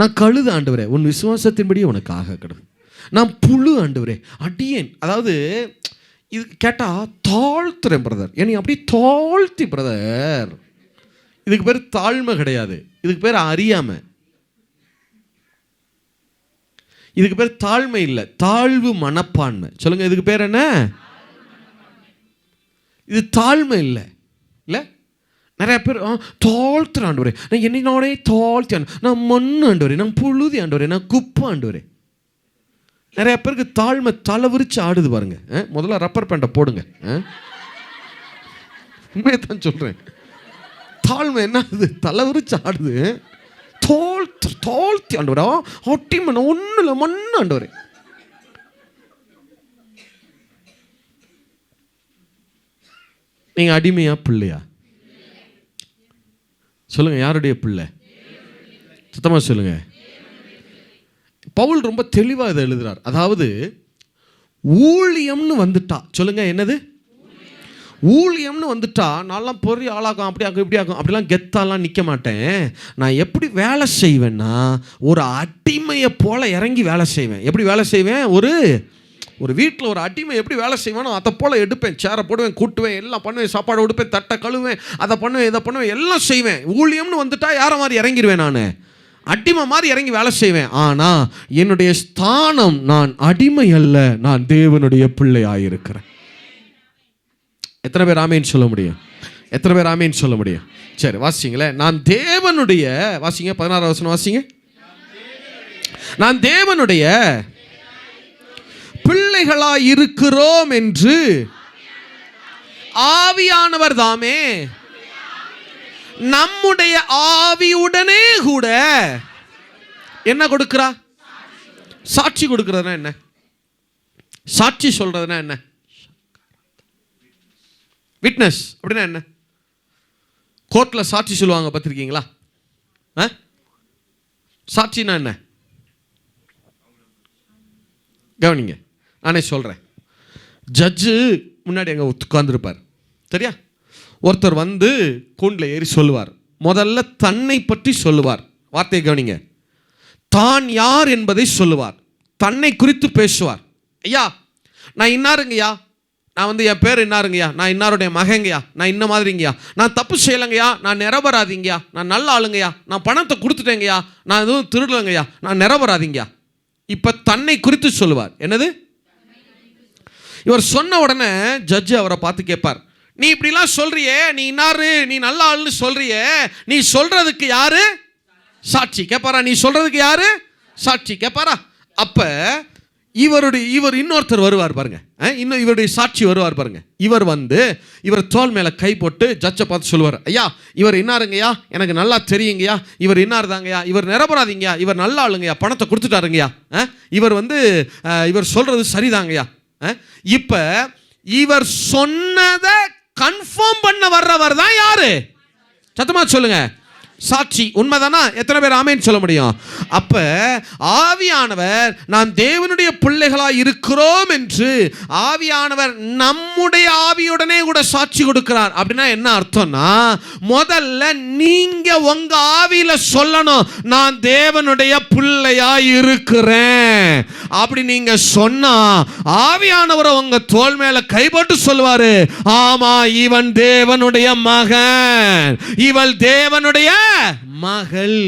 நான் கழுது ஆண்டவரே, உன் விசுவாசத்தின்படியே உனக்கு ஆக கடவுள். நான் புழு ஆண்டவரே, அடியேன். அதாவது இது கேட்டால் தாழ்த்துறேன் பிரதர், என்னை அப்படியே தாழ்த்தி பிரதர். இதுக்கு பேர் தாழ்மை கிடையாது, இதுக்கு பேர் அறியாமை. இதுக்கு பேர் தாழ்மை இல்லை, தாழ்வு மனப்பான்மை. சொல்லுங்க, இதுக்கு பேர் என்ன? இது தாழ்மை இல்லை. இல்லை, நிறைய பேர் தாழ்த்துற ஆண்டவரே, நான் என்னோடே தாழ்த்தி, நான் மண்ணு ஆண்டவரே, நான் புழுதி ஆண்டவரே, நான் குப்பை ஆண்டவரே. நிறைய பேருக்கு தாழ்மை தலை விரிச்சு ஆடுது பாருங்க. முதல்ல ரப்பர் பேண்டை போடுங்க. உண்மையை தான் சொல்றேன், தாழ்மை என்ன ஆகுது? தலை விரிச்சு ஆடுது. தாழ்த்தி ஆண்டவரா, ஒட்டிமன் ஒன்றும் இல்லை, மண்ணு ஆண்டவரே. நீங்க அடிமையா பிள்ளையா? சொல்லுங்க, யாருடைய பிள்ளை? சுத்தமா சொல்லுங்க. பவுல் ரொம்ப தெளிவாக இதை எழுதுறார். அதாவது ஊழியம்னு வந்துட்டா, சொல்லுங்க என்னது? ஊழியம்னு வந்துட்டா நான்லாம் பெரிய ஆளாகும், அப்படி ஆகும் இப்படி ஆகும், அப்படிலாம் கெத்தாலாம் நிற்க மாட்டேன். நான் எப்படி வேலை செய்வேன்னா, ஒரு அடிமையை போல இறங்கி வேலை செய்வேன். எப்படி வேலை செய்வேன்? ஒரு வீட்டில் ஒரு அடிமை எப்படி வேலை செய்வேனோ அதை போல் எடுப்பேன், சேரை போடுவேன், கூட்டுவேன், எல்லாம் பண்ணுவேன், சாப்பாடு கொடுப்பேன், தட்டை கழுவேன், அதை பண்ணுவேன், இதை பண்ணுவேன், எல்லாம் செய்வேன். ஊழியம்னு வந்துட்டா யாரை மாதிரி இறங்கிடுவேன்? நான் அடிமை மாதிரி இறங்கி வேலை செய்வேன். ஆனால் என்னுடைய ஸ்தானம், நான் அடிமை அல்ல, நான் தேவனுடைய பிள்ளையாயிருக்கிறேன். எத்தனை பேர் ஆமேன்னு சொல்ல முடியும்? எத்தனை பேர் ஆமேன்னு சொல்ல முடியும்? சரி வாசிங்களேன், நான் தேவனுடைய, வாசிங்க 16 வசனம் வாசிங்க. நான் தேவனுடைய பிள்ளைகளாய் இருக்கிறோம் என்று ஆவியானவர் தாமே நம்முடைய ஆவியுடனே கூட என்ன கொடுக்கிறா? சாட்சி கொடுக்கறதுனா என்ன? சாட்சி சொல்றதுனா என்ன? விட்னஸ் அப்படின்னா என்ன? கோர்ட்டில் சாட்சி சொல்லுவாங்க, பார்த்துருக்கீங்களா? சாட்சினா என்ன? கவனிங்க, நானே சொல்கிறேன். ஜட்ஜு முன்னாடி அங்கே உட்கார்ந்துருப்பார், சரியா? ஒருத்தர் வந்து கூண்டில் ஏறி சொல்லுவார். முதல்ல தன்னை பற்றி சொல்லுவார். வார்த்தையை கவனிங்க. தான் யார் என்பதை சொல்லுவார். தன்னை குறித்து பேசுவார். ஐயா, நான் இன்னாருங்கய்யா, நான் வந்து என் பேர் இன்னாருங்கய்யா, நான் இன்னாருடைய மகங்கய்யா, நான் இன்ன மாதிரிங்கய்யா, நான் தப்பு செய்யலைங்கய்யா, நான் நிரபராதிங்கய்யா, நான் நல்ல ஆளுங்கய்யா, நான் பணத்தை கொடுத்துட்டேங்கய்யா, நான் எதுவும் திருடலைங்கய்யா, நான் நிரபராதிங்கய்யா. இப்போ தன்னை குறித்து சொல்லுவார். என்னது? இவர் சொன்ன உடனே ஜட்ஜு அவரை பார்த்து கேட்பார், நீ இப்படிலாம் சொல்றியே, நீ இன்னாரு, நீ நல்ல ஆளுன்னு சொல்றியே, நீ சொல்றதுக்கு யாரு சாட்சி கேட்பாரா? நீ சொல்றதுக்கு யாரு சாட்சி கேட்பாரா? அப்ப இவர் இன்னொருத்தர் வருவார் பாருங்க, இன்னும் இவருடைய சாட்சி வருவார் பாருங்க. இவர் தோள் மேல கை போட்டு ஜட்ஜை பார்த்து சொல்லுவார், ஐயா இவர் இன்னாருங்கய்யா, எனக்கு நல்லா தெரியுங்கய்யா, இவர் இன்னார் தாங்கய்யா, இவர் நிரபராதிங்கய்யா, இவர் நல்ல ஆளுங்கய்யா, பணத்தை கொடுத்துட்டாருங்கய்யா, இவர் சொல்றது சரிதாங்கய்யா. இப்ப இவர் சொன்னதை கன்ஃபார்ம் பண்ண வர்றவர் தான் யாரு? சத்தமா சொல்லுங்க, சாட்சி. உண்மைதானா? எத்தனை பேர் ஆமென் சொல்ல முடியும்? அப்ப ஆவியானவர் நாம் தேவனுடைய பிள்ளைகளாய் இருக்கிறோம் என்று ஆவியானவர் நம்முடைய ஆவியுடனே கூட சாட்சி கொடுக்கிறார். அப்படின்னா என்ன அர்த்தம்னா, முதல்ல நீங்க உங்க ஆவியில சொல்லணும், நான் தேவனுடைய பிள்ளையாய் இருக்கிறேன். அப்படி நீங்க சொன்னா ஆவியானவர் உங்க தோள் மேல கைப்பட்டு சொல்லுவாரு, ஆமா இவன் தேவனுடைய மகன், இவள் தேவனுடைய மகள்.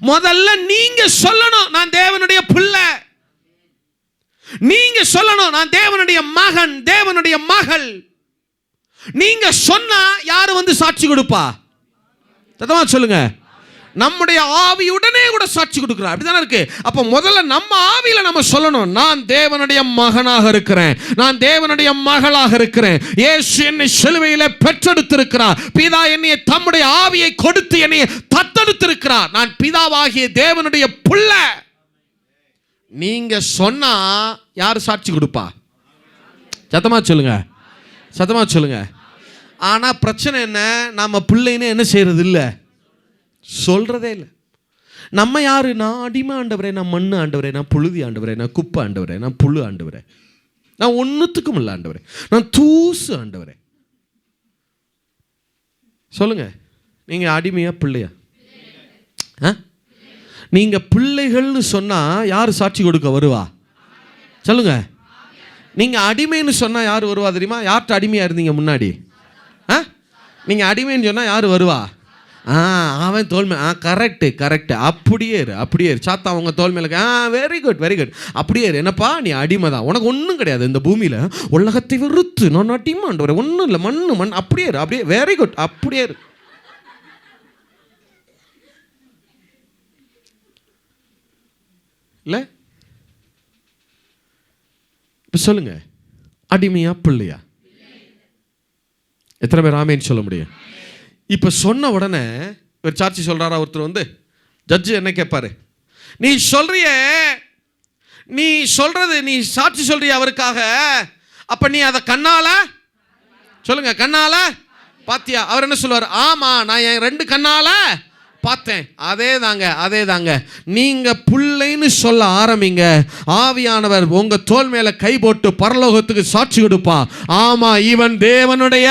முதல்ல நீங்க சொல்லணும், நான் தேவனுடைய பிள்ளை. நீங்க சொல்லணும், நான் தேவனுடைய மகன், தேவனுடைய மகள். நீங்க சொன்னா யாரு வந்து சாட்சி கொடுப்பா? சத்தமா சொல்லுங்க. நம்முடைய ஆவியுடனே கூட சாட்சி கொடுக்கிறார். அப்படிதானே இருக்கு. அப்ப முதல்ல நம்ம ஆவியில நம்ம சொல்லணும், நான் தேவனுடைய மகனாக இருக்கிறேன், நான் தேவனுடைய மகளாக இருக்கிறேன். இயேசு என்னை சிலுவையிலே பெற்றெடுத்திருக்கிறார். பிதா என்னை தம்முடைய ஆவியை கொடுத்து என்னை தத்தெடுத்திருக்கிறார். நான் பிதாவாகிய தேவனுடைய பிள்ளை. நீங்க சொன்னா யார் சாட்சி கொடுப்பா? சத்தமா சொல்லுங்க, சத்தமா சொல்லுங்க. ஆனா பிரச்சனை என்ன, நாம பிள்ளைன்னு என்ன செய்யறது இல்லை, சொல்றதே இல்லை. நம்ம யாரு? நான் அடிமை ஆண்டவரே, நான் மண்ணு ஆண்டவரே, நான் புழுதி ஆண்டவரே, நான் குப்பை ஆண்டவரே, நான் புழு ஆண்டவரே, நான் ஒன்னுத்துக்கும் இல்லை ஆண்டவரே, நான் தூசு ஆண்டவரே. சொல்லுங்க, நீங்க அடிமையா பிள்ளையா? நீங்க பிள்ளைகள்னு சொன்னா யாரு சாட்சி கொடுக்க வருவா? சொல்லுங்க. நீங்க அடிமைன்னு சொன்னா யாரு வருவா தெரியுமா? யார்கிட்ட அடிமையா இருந்தீங்க முன்னாடி? நீங்க அடிமைன்னு சொன்னா யாரு வருவா? அவன் தோல் மேல, கரெக்டு கரெக்டு, அப்படியே இரு, அப்படியே இரு. சாத்தா அவங்க தோல் மேல, வெரி குட் வெரி குட், அப்படியே இரு. என்னப்பா நீ அடிமை தான், உனக்கு ஒன்றும் கிடையாது இந்த பூமியில், உலகத்தை வெறுத்து நான் அடிமை ஆண்டவரே, ஒன்றும் இல்லை, மண்ணு மண், அப்படியே இரு, அப்படியே, வெரி குட், அப்படியே இரு. இல்லை இப்போ சொல்லுங்க, அடிமையா பிள்ளையா? எத்தனை பேர் ஆமேன்னு சொல்ல முடியும்? இப்போ சொன்ன உடனே ஒரு சாட்சி சொல்றாரா ஒருத்தர் வந்து, ஜட்ஜு என்ன கேட்பாரு, நீ சொல்றிய, நீ சொல்றது, நீ சாட்சி சொல்றிய அவருக்காக, அப்ப நீ அதை கண்ணால சொல்லுங்க, கண்ணால பாத்தியா? அவர் என்ன சொல்லுவார்? ஆமா நான் என் 2 கண்ணால பார்த்தேன். அதே தாங்க, அதே தாங்க. நீங்க பிள்ளைன்னு சொல்ல ஆரம்பிங்க, ஆவியானவர் உங்க தோள் மேல கை போட்டு பரலோகத்துக்கு சாட்சி கொடுப்பான். ஆமா இவன் தேவனுடைய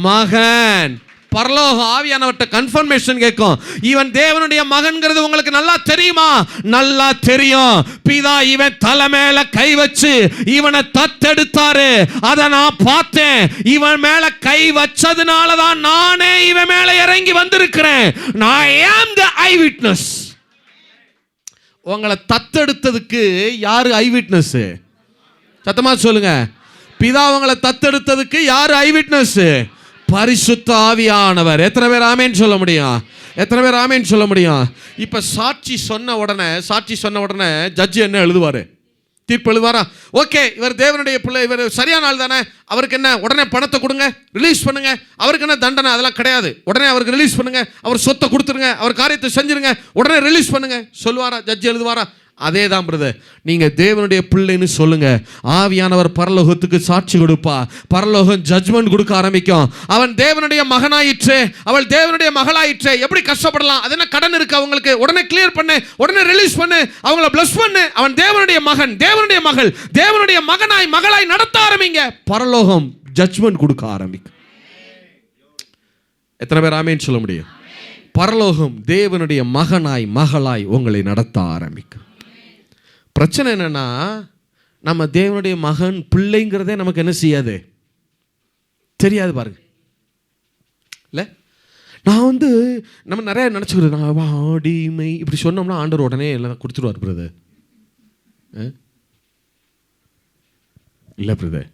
மகன். பரலோக ஆவியானவர்ட்ட கன்ஃபர்மேஷன் கேட்கும், இவன் தேவனுடைய மகன்கிறது உங்களுக்கு நல்லா தெரியுமா? நல்லா தெரியும். பிதா இவன் தலை மேல கை வச்சு இவனை தத்தெடுத்தாரு, அதை நான் பார்த்தேன். இவன் மேல கை வச்சதுனால தான் நானே இவன் மேல இறங்கி வந்திருக்கிறேன். I am the eyewitness. உங்களை தத்தெடுத்ததுக்கு யாரு ஐ விட்னஸ்? சத்தமா சொல்லுங்க. பிதா உங்களை தத்தெடுத்ததுக்கு யாரு ஐ விட்னஸ்? பரிசுத்த ஆவியானவர். எத்தனை பேர் ஆமென் சொல்ல முடியும்? எத்தனை பேர் ஆமென் சொல்ல முடியும்? இப்ப சாட்சி சொன்ன உடனே ஜட்ஜி என்ன எழுதுவாரு? தீர்ப்பு எழுதுவாரா? ஓகே, இவர் தேவனுடைய பிள்ளை, இவர் சரியான ஆள் தானே, அவருக்கு என்ன உடனே பணத்தை கொடுங்க, ரிலீஸ் பண்ணுங்க, அவருக்கு என்ன தண்டனை, அதெல்லாம் கிடையாது, உடனே அவருக்கு ரிலீஸ் பண்ணுங்க, அவர் சொத்தை கொடுத்துருங்க, அவர் காரியத்தை செஞ்சிருங்க, உடனே ரிலீஸ் பண்ணுங்க சொல்லுவாரா? ஜட்ஜ் எழுதுவாரா? அதே தான் பிரதர், நீங்க தேவனுடைய பிள்ளைன்னு சொல்லுங்க, ஆவியானவர் பரலோகத்துக்கு சாட்சி கொடுப்பா, பரலோகம் ஜட்ஜ்மெண்ட் கொடுக்க ஆரம்பிக்கும். அவன் தேவனுடைய மகனாயிற்றே, அவள் தேவனுடைய மகளாயிற்றே, எப்படி கஷ்டப்படலாம், அது என்ன கடன் இருக்கு அவங்களுக்கு, உடனே கிளியர் பண்ணு, உடனே ரிலீஸ் பண்ணு, அவங்கள பிளஸ் பண்ணு. அவன் தேவனுடைய மகன், தேவனுடைய மகள், தேவனுடைய மகனாய் மகளாய் நடத்த ஆரம்பிங்க, பரலோகம் ஜட்ஜ்மெண்ட் கொடுக்க ஆரம்பிக்கும். எத்தனை பேர் ஆமேன்னு சொல்ல முடியும்? பரலோகம் தேவனுடைய மகனாய் மகளாய் உங்களை நடத்த ஆரம்பிக்கும். பிரச்சனை என்னன்னா, நம்ம தேவனுடைய மகன் பிள்ளைங்கிறதே நமக்கு என்ன செய்யாது, தெரியாது பாருங்க. இல்லை, நான் நம்ம நிறைய நினச்சிக்கிறது, நான் அடிமை இப்படி சொன்னோம்னா ஆண்டவர் உடனே எல்லாம் கொடுத்துருவார் பிரதர். இல்லை பிரதர்,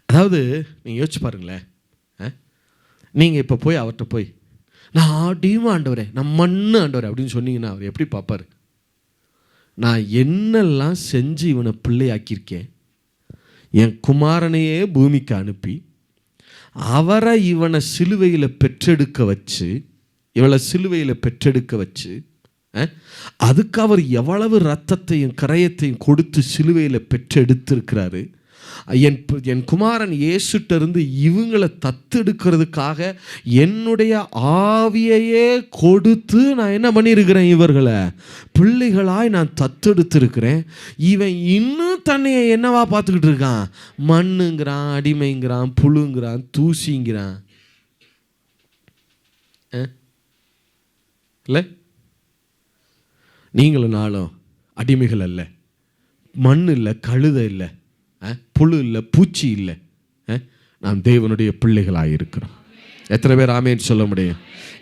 அதாவது நீங்கள் யோசிச்சு பாருங்களேன், நீங்கள் இப்போ போய் அவர்கிட்ட போய் நான் அடிமை ஆண்டவரே, நான் மண்ணு ஆண்டவரே அப்படின்னு சொன்னீங்கன்னா அவர் எப்படி பார்ப்பார்? நான் என்னெல்லாம் செஞ்சு இவனை பிள்ளையாக்கியிருக்கேன், என் குமாரனையே பூமிக்கு அனுப்பி அவரை இவனை சிலுவையில் பெற்றெடுக்க வச்சு, இவளை சிலுவையில் பெற்றெடுக்க வச்சு, அதுக்கு அவர் எவ்வளவு ரத்தத்தையும் கரையத்தையும் கொடுத்து சிலுவையில் பெற்றெடுத்திருக்கிறாரு. என் குமாரன் இயேசுட்டிருந்து இவங்களை தத்தெடுக்கிறதுக்காக என்னுடைய ஆவியையே கொடுத்து நான் என்ன பண்ணியிருக்கிறேன், இவர்களை பிள்ளைகளாய் நான் தத்தெடுத்திருக்கிறேன். இவன் இன்னும் தன்னையை என்னவா பார்த்துக்கிட்டு இருக்கான்? மண்ணுங்கிறான், அடிமைங்கிறான், புழுங்கிறான், தூசிங்கிறான். இல்லை, நீங்களும் நாளும் அடிமைகள் அல்ல, மண் இல்லை, கழுதை இல்லை, புழு இல்லை, பூச்சி இல்லை, நாம் தேவனுடைய பிள்ளைகளாக இருக்கிறோம். எத்தனை பேர் ஆமேன்னு சொல்ல முடியும்?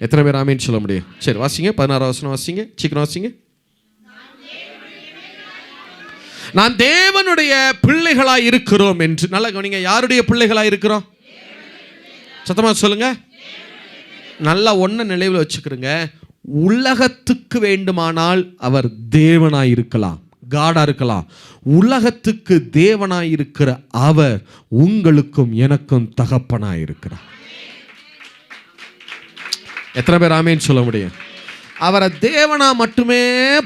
எத்தனை பேர் ஆமேன்னு சொல்ல முடியும்? சரி, வாசிங்க, 16 வசனம் வாசிங்க, சீக்கிரம் வாசிங்க. நாம் தேவனுடைய பிள்ளைகளாக இருக்கிறோம் என்று. நல்லா கவனிங்க, யாருடைய பிள்ளைகளாக இருக்கிறோம்? சத்தமா சொல்லுங்க. நல்லா ஒன்றை நினைவில் வச்சுக்கிறோங்க, உலகத்துக்கு வேண்டுமானால் அவர் தேவனாய் இருக்கலாம், காடா இருக்கலாம். உலகத்துக்கு தேவனாய் இருக்கிற அவர் உங்களுக்கும் எனக்கும் தகப்பனாய் இருக்கிறார். எத்தனை பேர் ஆமேன்னு சொல்ல முடியும்? அவரை தேவனா மட்டுமே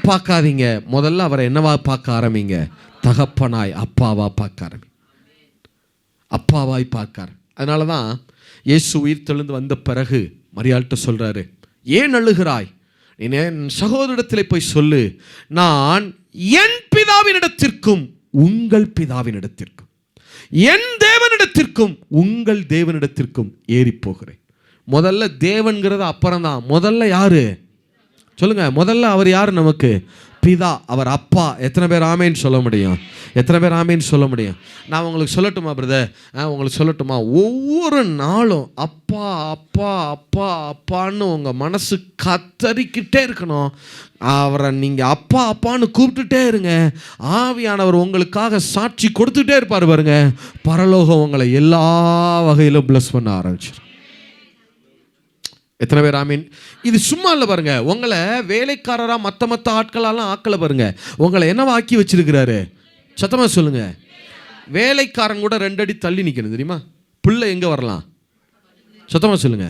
பார்க்காதீங்க, முதல்ல அவரை என்னவா பார்க்க ஆரம்பிங்க? தகப்பனாய், அப்பாவா பார்க்க ஆரம்பி, அப்பாவாய் பார்க்கார். அதனால தான் இயேசு உயிர் தெழுந்து வந்த பிறகு மரியாள்கிட்ட சொல்றாரு, ஏன் அழுகிறாய்? நீ என் சகோதரத்திலே போய் சொல்லு, நான் என் பிதாவினிடத்திற்கும் உங்கள் பிதாவினிடத்திற்கும், என் தேவனிடத்திற்கும் உங்கள் தேவனிடத்திற்கும் ஏறி போகிறேன். முதல்ல தேவன்கிறது அப்புறம் தான், முதல்ல யாரு சொல்லுங்க? முதல்ல அவர் யாரு நமக்கு? பிதா, அவர் அப்பா. எத்தனை பேர் ஆமேன்னு சொல்ல முடியும்? எத்தனை பேர் ஆமேன்னு சொல்ல முடியும்? நான் உங்களுக்கு சொல்லட்டுமா பிரதர்? உங்களுக்கு சொல்லட்டுமா? ஒவ்வொரு நாளும் அப்பா அப்பா அப்பா அப்பான்னு உங்கள் மனசு கத்தறிக்கிட்டே இருக்கணும். அவரை நீங்கள் அப்பா அப்பான்னு கூப்பிட்டுட்டே இருங்க. ஆவியானவர் உங்களுக்காக சாட்சி கொடுத்துட்டே இருப்பார் பாருங்க. பரலோகம் உங்களை எல்லா வகையிலும் பிளஸ் பண்ண ஆரம்பிச்சிடும். எத்தனை பேர் ஆமீன்? இது சும்மா இல்லை பாருங்க, உங்களை வேலைக்காரராக மற்ற ஆட்களெல்லாம் ஆக்கலை பாருங்க, உங்களை என்னவா ஆக்கி வச்சிருக்கிறாரு? சத்தமாக சொல்லுங்க. வேலைக்காரன் கூட 2 அடி தள்ளி நிற்கணும், தெரியுமா? பிள்ளை எங்கே வரலாம்? சத்தமாக சொல்லுங்க.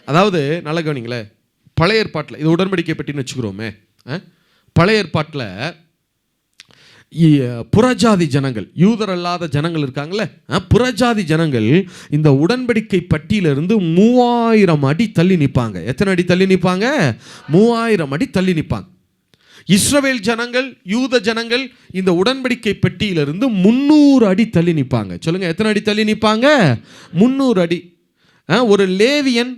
அதாவது நல்ல கவனிங்களே, பழைய ஏற்பாட்டில் இது உடன்படிக்கை பெட்டின்னு வச்சுக்கிறோமே, பழைய ஏற்பாட்டில் புறஜாதி ஜனங்கள், யூதர் அல்லாத ஜனங்கள் இருக்காங்களே, புறஜாதி ஜனங்கள் இந்த உடன்படிக்கை பட்டியிலிருந்து 3000 அடி தள்ளி நிற்பாங்க. எத்தனை அடி தள்ளி நிற்பாங்க? 3000 அடி தள்ளி நிற்பாங்க. இஸ்ரவேல் ஜனங்கள், யூத ஜனங்கள் இந்த உடன்படிக்கை பெட்டியிலிருந்து 300 அடி தள்ளி நிற்பாங்க. சொல்லுங்க, எத்தனை அடி தள்ளி நிற்பாங்க? 300 அடி. ஒரு லேவியன்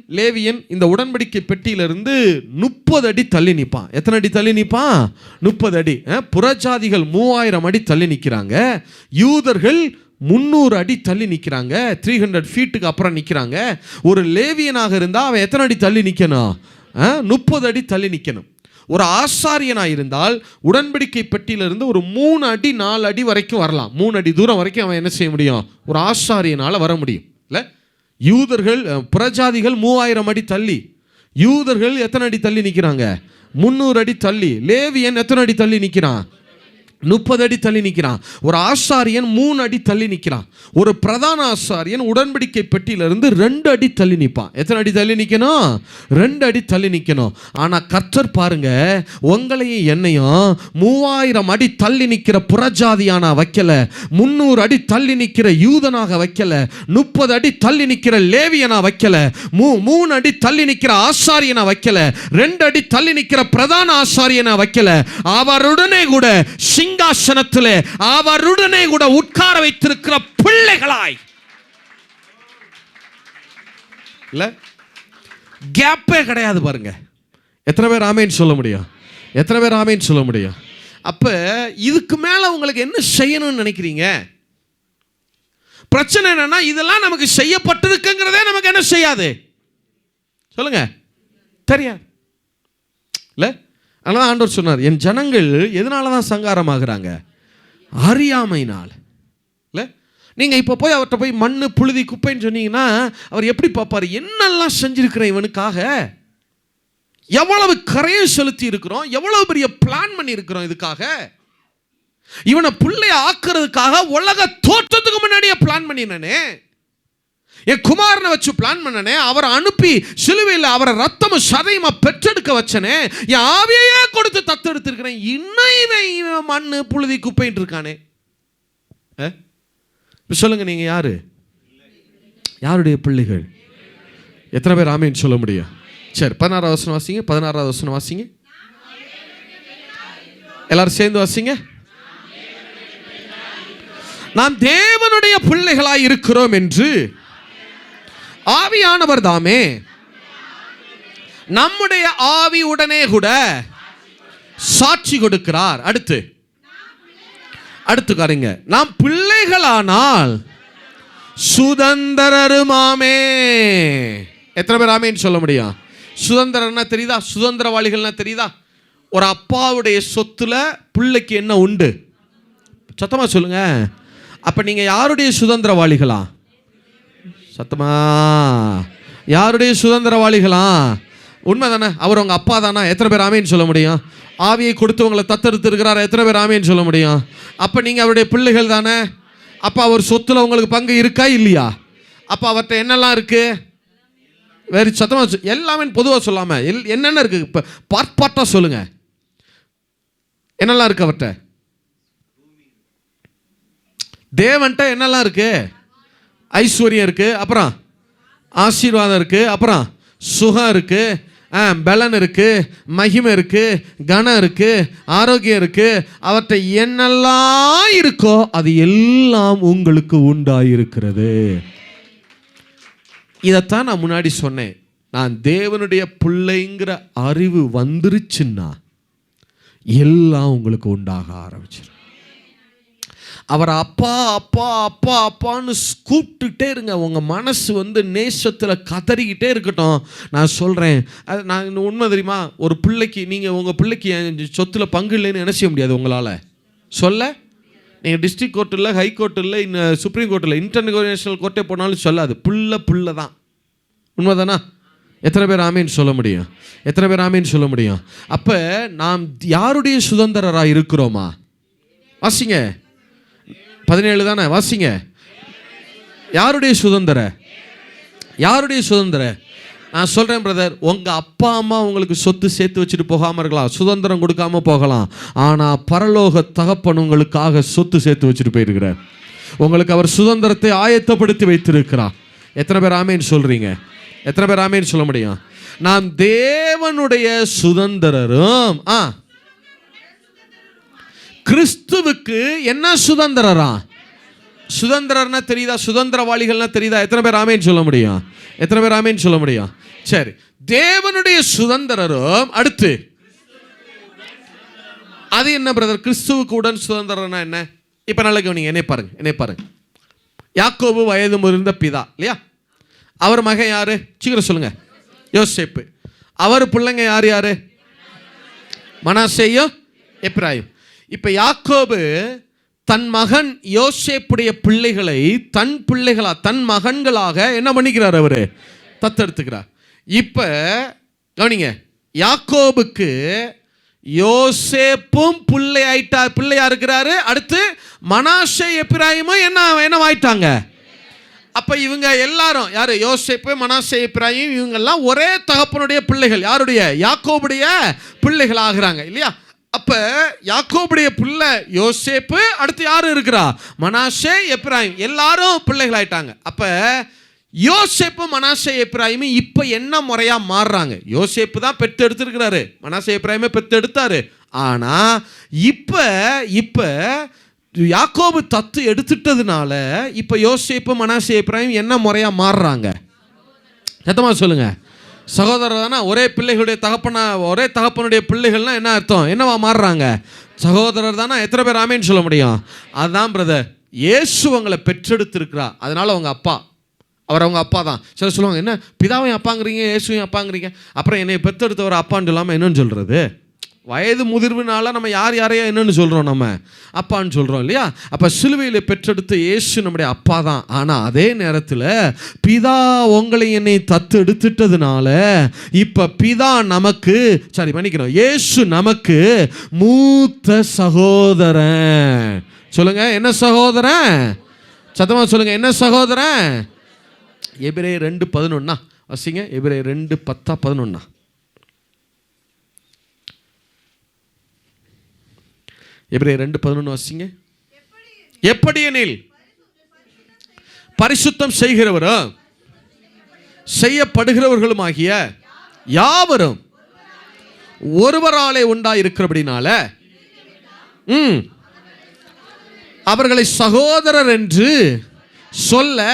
இந்த உடன்படிக்கை பெட்டியிலிருந்து 30 அடி தள்ளி நிற்பான். எத்தனை அடி தள்ளி நிற்பான்? 30 அடி. புறஜாதிகள் 3000 அடி தள்ளி நிற்கிறாங்க. யூதர்கள் 300 அடி தள்ளி நிற்கிறாங்க. 300 ஃபீட்டுக்கு அப்புறம் நிற்கிறாங்க. ஒரு லேவியனாக இருந்தால் அவன் எத்தனை அடி தள்ளி நிற்கணும்? 30 அடி தள்ளி நிற்கணும். ஒரு ஆசாரியனாக இருந்தால் உடன்படிக்கை பெட்டியிலிருந்து ஒரு 3 அடி 4 அடி வரைக்கும் வரலாம். 3 அடி தூரம் வரைக்கும் அவன் என்ன செய்ய முடியும்? ஒரு ஆசாரியனால் வர முடியும். இல்லை, யூதர்கள் புறஜாதிகள் 3000 அடி தள்ளி, யூதர்கள் எத்தனை அடி தள்ளி நிற்கிறாங்க? 300 அடி தள்ளி. லேவியன் எத்தனை அடி தள்ளி நிற்கிறான்? 30 அடி தள்ளி நிற்கிறான். ஒரு ஆசாரியன் 3 அடி தள்ளி நிற்கிறான். ஒரு பிரதான ஆசாரியன் உடன்படிக்கை பெட்டியிலிருந்து 2 அடி தள்ளி நிற்பான். எத்தனை அடி தள்ளி நிற்கணும்? 2 அடி தள்ளி நிற்கணும். ஆனால் கர்த்தர் பாருங்க, உங்களையும் என்னையும் 3000 அடி தள்ளி நிற்கிற புறஜாதியான வைக்கல, 300 அடி தள்ளி நிற்கிற யூதனாக வைக்கல, 30 அடி தள்ளி நிற்கிற லேவியனா வைக்கல, 3 அடி தள்ளி நிற்கிற ஆசாரியனா வைக்கல, 2 அடி தள்ளி நிற்கிற பிரதான ஆசாரியனா வைக்கல. அவருடனே கூட சிங்காசனத்திலே அவருடனே கூட உட்கார வைத்திருக்கிற பிள்ளைகளாய், இல்ல கேப்பே கிடையாது பாருங்க. எத்தனை பேர் ஆமேன் சொல்ல முடியும்? எத்தனை பேர் ஆமேன் சொல்ல முடியும்? அப்ப இதுக்கு மேல உங்களுக்கு என்ன செய்யணும்னு நினைக்கிறீங்க? பிரச்சனை என்னன்னா, இதெல்லாம் நமக்கு செய்யப்பட்டிருக்குங்கிறதே நமக்கு என்ன செய்யாது? சொல்லுங்க, தெரியாது இல்ல. அதனால ஆண்டவர் சொன்னார், என் ஜனங்கள் எதனால தான் சங்காரமாகறாங்க? அறியாமையினால். இல்ல, நீங்க இப்ப போய் அவர்கிட்ட போய் மண்ணு புழுதி குப்பைன்னு சொன்னீங்கன்னா அவர் எப்படி பார்ப்பாரு? என்னெல்லாம் செஞ்சிருக்கிறேன் இவனுக்காக, எவ்வளவு கரையை செலுத்தி இருக்கிறோம், எவ்வளவு பெரிய பிளான் பண்ணி இருக்கிறோம் இதுக்காக. இவனை பிள்ளைய ஆக்குறதுக்காக உலக தோற்றத்துக்கு முன்னாடியே பிளான் பண்ணினே. என் குமாரனை வச்சு பிளான் பண்ணனே, அவரை அனுப்பி சிலுவையில் அவரை ரத்தமும் சதையுமா பெற்றெடுக்க வச்சனே, என் ஆவியையே கொடுத்து தத்தெடுத்திருக்கிறேன். இன்னும் மண்ணு புழுதி குப்பைன்னு இருக்கானே. சொல்லுங்க, நீங்க யாரு? யாருடைய பிள்ளைகள்? எத்தனை பேர் ஆமேன்னு சொல்ல முடியும்? சரி, 16வது வசனம் வாசிங்க. 16வது வசனம் வாசிங்க. எல்லாரும் சேர்ந்து வாசிங்க. நாம் தேவனுடைய பிள்ளைகளாய் இருக்கிறோம் என்று ஆவியானவர் தாமே நம்முடைய ஆவியுடனே கூட சாட்சி கொடுக்கிறார். அடுத்து காரிங்க, நாம் பிள்ளைகளானால் சுதந்திரருமாமே. எத்தனை பேர் ஆமேன்னு சொல்ல முடியும்? சுதந்திரம்னா தெரியுதா? சுதந்திரவாளிகள்னா தெரியுதா? ஒரு அப்பாவுடைய சொத்துல பிள்ளைக்கு என்ன உண்டு? சத்தமா சொல்லுங்க. அப்ப நீங்க யாருடைய சுதந்திரவாளிகளா? சத்தமா, யாருடைய சுதந்திரவாளிகளா? உண்மைதானே? அவர் உங்க அப்பா தானே? எத்தனை பேர் ஆமேன்னு சொல்ல முடியும்? ஆவியை கொடுத்து உங்களை தத்தெடுத்து இருக்கிறார். எத்தனை பேர் ஆமேன்னு சொல்ல முடியும்? அப்ப நீங்க அவருடைய பிள்ளைகள் தானே. அப்ப அவர் சொத்துல உங்களுக்கு பங்கு இருக்கா இல்லையா? அப்ப அவர்கிட்ட என்னெல்லாம் இருக்கு? வேறு சத்தமா எல்லாமே பொதுவாக சொல்லாம என்னென்ன இருக்கு? இப்ப பார்ட்டா சொல்லுங்க, என்னெல்லாம் இருக்கு அவர்கிட்ட? தேவன்ட்ட என்னெல்லாம் இருக்கு? ஐஸ்வர்யம் இருக்கு, அப்புறம் ஆசீர்வாதம் இருக்கு, அப்புறம் சுகம் இருக்கு, பலன் இருக்கு, மகிமை இருக்கு, கனம் இருக்கு, ஆரோக்கியம் இருக்கு. அவர்கிட்ட என்னெல்லாம் இருக்கோ அது எல்லாம் உங்களுக்கு உண்டாயிருக்கிறது. இதைத்தான் நான் முன்னாடி சொன்னேன். நான் தேவனுடைய பிள்ளைங்கிற அறிவு வந்துருச்சுன்னா எல்லாம் உங்களுக்கு உண்டாக ஆரம்பிச்சிடும். அவர் அப்பா அப்பா அப்பா அப்பான்னு கூப்பிட்டுட்டே இருங்க. உங்கள் மனசு நேசத்தில் கதறிக்கிட்டே இருக்கட்டும். நான் சொல்கிறேன், அது நான் உண்மை தெரியுமா? ஒரு பிள்ளைக்கு நீங்கள் உங்கள் பிள்ளைக்கு சொத்தில் பங்கு இல்லைன்னு என்ன செய்ய முடியாது உங்களால் சொல்ல. நீங்கள் டிஸ்ட்ரிக்ட் கோர்ட் இல்லை, ஹை கோர்ட் இல்லை, சுப்ரீம் கோர்ட் இல்லை, இன்டர்நேஷனல் கோர்ட்டே போனாலும் சொல்லாது. பிள்ளை தான். உண்மைதானா? எத்தனை பேர் ஆமேன்னு சொல்ல முடியும்? எத்தனை பேர் ஆமேன்னு சொல்ல முடியும்? அப்போ நாம் யாருடைய சுதந்திரராக இருக்கிறோமா? வாசிங்க, 17 தானே, வாசிங்க. யாருடைய சுதந்திர? யாருடைய சுதந்திர? நான் சொல்கிறேன் பிரதர், உங்கள் அப்பா அம்மா உங்களுக்கு சொத்து சேர்த்து வச்சுட்டு போகாமல் இருக்கலாம், சுதந்திரம் கொடுக்காமல் போகலாம். ஆனால் பரலோக தகப்பன் உங்களுக்காக சொத்து சேர்த்து வச்சுட்டு போயிருக்கிறார். உங்களுக்கு அவர் சுதந்திரத்தை ஆயத்தப்படுத்தி வைத்திருக்கிறார். எத்தனை பேர் ஆமேன்னு சொல்கிறீங்க? எத்தனை பேர் ஆமேன்னு சொல்ல முடியும்? நாம் தேவனுடைய சுதந்திரரும் கிறிஸ்துவுக்கு என்ன சுதந்திரரா? சுதந்திரர்னா தெரியுதா? சுதந்திரவாளிகள்னா தெரியுதா? எத்தனை பேர் ஆமேன்னு சொல்ல முடியும்? எத்தனை பேர் ஆமேன்னு சொல்ல முடியும்? சரி, தேவனுடைய சுதந்திரரும் அடுத்து அது என்ன பிரதர்? கிறிஸ்துவுக்கு உடன் சுதந்திரம்னா என்ன? இப்ப நல்ல கவனிங்க, என்னை பாருங்க. யாக்கோபு வயது முதிர்ந்த பிதா இல்லையா? அவர் மகன் யாரு? சீக்கிரம் சொல்லுங்க. யோசேப்பு. அவர் பிள்ளைங்க யாரு? மனாசேயும் எப்ராயிம். இப்ப யாக்கோபு தன் மகன் யோசேப்புடைய பிள்ளைகளை தன் பிள்ளைகளா, தன் மகன்களாக என்ன பண்ணிக்கிறார்? அவரு தத்தெடுத்துக்கிறார். இப்ப கவனிங்க, யாக்கோபுக்கு யோசேப்பும் பிள்ளையா இருக்கிறாரு. அடுத்து மனாசே எப்பிராயிமும் என்னவாயிட்டாங்க. அப்ப இவங்க எல்லாரும் யாரு? யோசேப்பு, மனாசே, எப்பிராயிம், இவங்க எல்லாம் ஒரே தகப்பனுடைய பிள்ளைகள். யாருடைய? யாக்கோபுடைய பிள்ளைகள் ஆகிறாங்க இல்லையா? அப்ப யாக்கோபுடைய பிள்ளை யோசேப்பு, அடுத்து யாரு இருக்கிறா? மனாசே, எப்பிராயிம், எல்லாரும் பிள்ளைகள் ஆயிட்டாங்க. அப்ப யோசேப்பு, மனாசே, எப்பிராயிம் இப்ப என்ன முறையா மாறுறாங்க? யோசேப்பு தான் பெற்று எடுத்திருக்கிறாரு, மனாசே, எப்பிராயிமே பெற்று எடுத்தாரு. ஆனா இப்ப யாக்கோபு தத்து எடுத்துட்டதுனால இப்ப யோசேப்பு, மனாசே, எப்பிராயிம் என்ன முறையா மாறுறாங்க? சத்தமா சொல்லுங்க. சகோதரர் தானே, ஒரே பிள்ளைகளுடைய ஒரே தகப்பனுடைய பிள்ளைகள்னா என்ன அர்த்தம்? என்னவா மாறுறாங்க? சகோதரர் தானே. எத்தனை பேர் ஆமேன்னு சொல்ல முடியும்? அதுதான் பிரதர், இயேசு அவங்களை பெற்றெடுத்திருக்கிறா, அதனால அவங்க அப்பா, அவர் அவங்க அப்பா தான். சில சொல்லுவாங்க, என்ன பிதாவையும் அப்பாங்கிறீங்க, இயேசுவையும் அப்பாங்கிறீங்க, அப்புறம் என்னை பெற்றெடுத்தவர் அப்பான்னு சொல்லாமல் என்னன்னு சொல்றது? வயது முதிர்வுனால நம்ம யாரையா என்னன்னு சொல்கிறோம்? நம்ம அப்பான்னு சொல்கிறோம் இல்லையா? அப்போ சிலுவையில் பெற்றெடுத்த இயேசு நம்முடைய அப்பா தான். ஆனால் அதே நேரத்தில் பிதா உங்களை என்னை தத்து எடுத்துட்டதுனால இப்போ பிதா நமக்கு, சரி மன்னிக்கிறோம், இயேசு நமக்கு மூத்த சகோதரன். சொல்லுங்க, என்ன சகோதரன்? சத்தமாக சொல்லுங்க, என்ன சகோதரன்? எபிரேயர் 2:11 வாசிங்க. எபிரேயர் 2:10-11. எபிரேயர் 2:11 வாசிங்க. எப்படி எனில் பரிசுத்தம் செய்கிறவரும் செய்யப்படுகிறவர்களும் ஆகிய யாவரும் ஒருவராலே உண்டாயிருக்கிறபடினால அவர்களை சகோதரர் என்று சொல்ல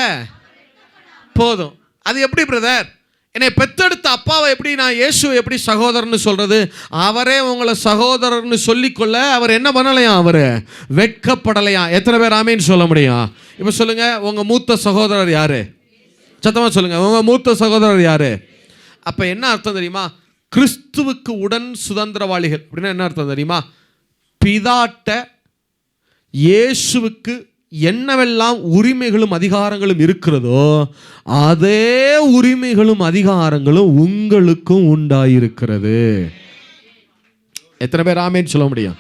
போதும். அது எப்படி பிரதர்? என்னை பெத்தெடுத்த அப்பாவை எப்படி நான் இயேசுவை எப்படி சகோதரன்னு சொல்றது? அவரே உங்களை சகோதரர்னு சொல்லிக்கொள்ள அவர் என்ன பண்ணலையாம்? அவர் வெட்கப்படலையாம். எத்தனை பேர் ஆமேன்னு சொல்ல முடியும்? இப்போ சொல்லுங்க, உங்க மூத்த சகோதரர் யாரு? சத்தமா சொல்லுங்க, உங்க மூத்த சகோதரர் யாரு? அப்ப என்ன அர்த்தம் தெரியுமா? கிறிஸ்துவுக்கு உடன் சுதந்திரவாளிகள் அப்படின்னா என்ன அர்த்தம் தெரியுமா? பிதாட்ட இயேசுவுக்கு என்னவெல்லாம் உரிமைகளும் அதிகாரங்களும் இருக்கிறதோ அதே உரிமைகளும் அதிகாரங்களும் உங்களுக்கும் உண்டாயிருக்கிறது. எத்தனை பேர் ஆமேன்னு சொல்ல முடியும்?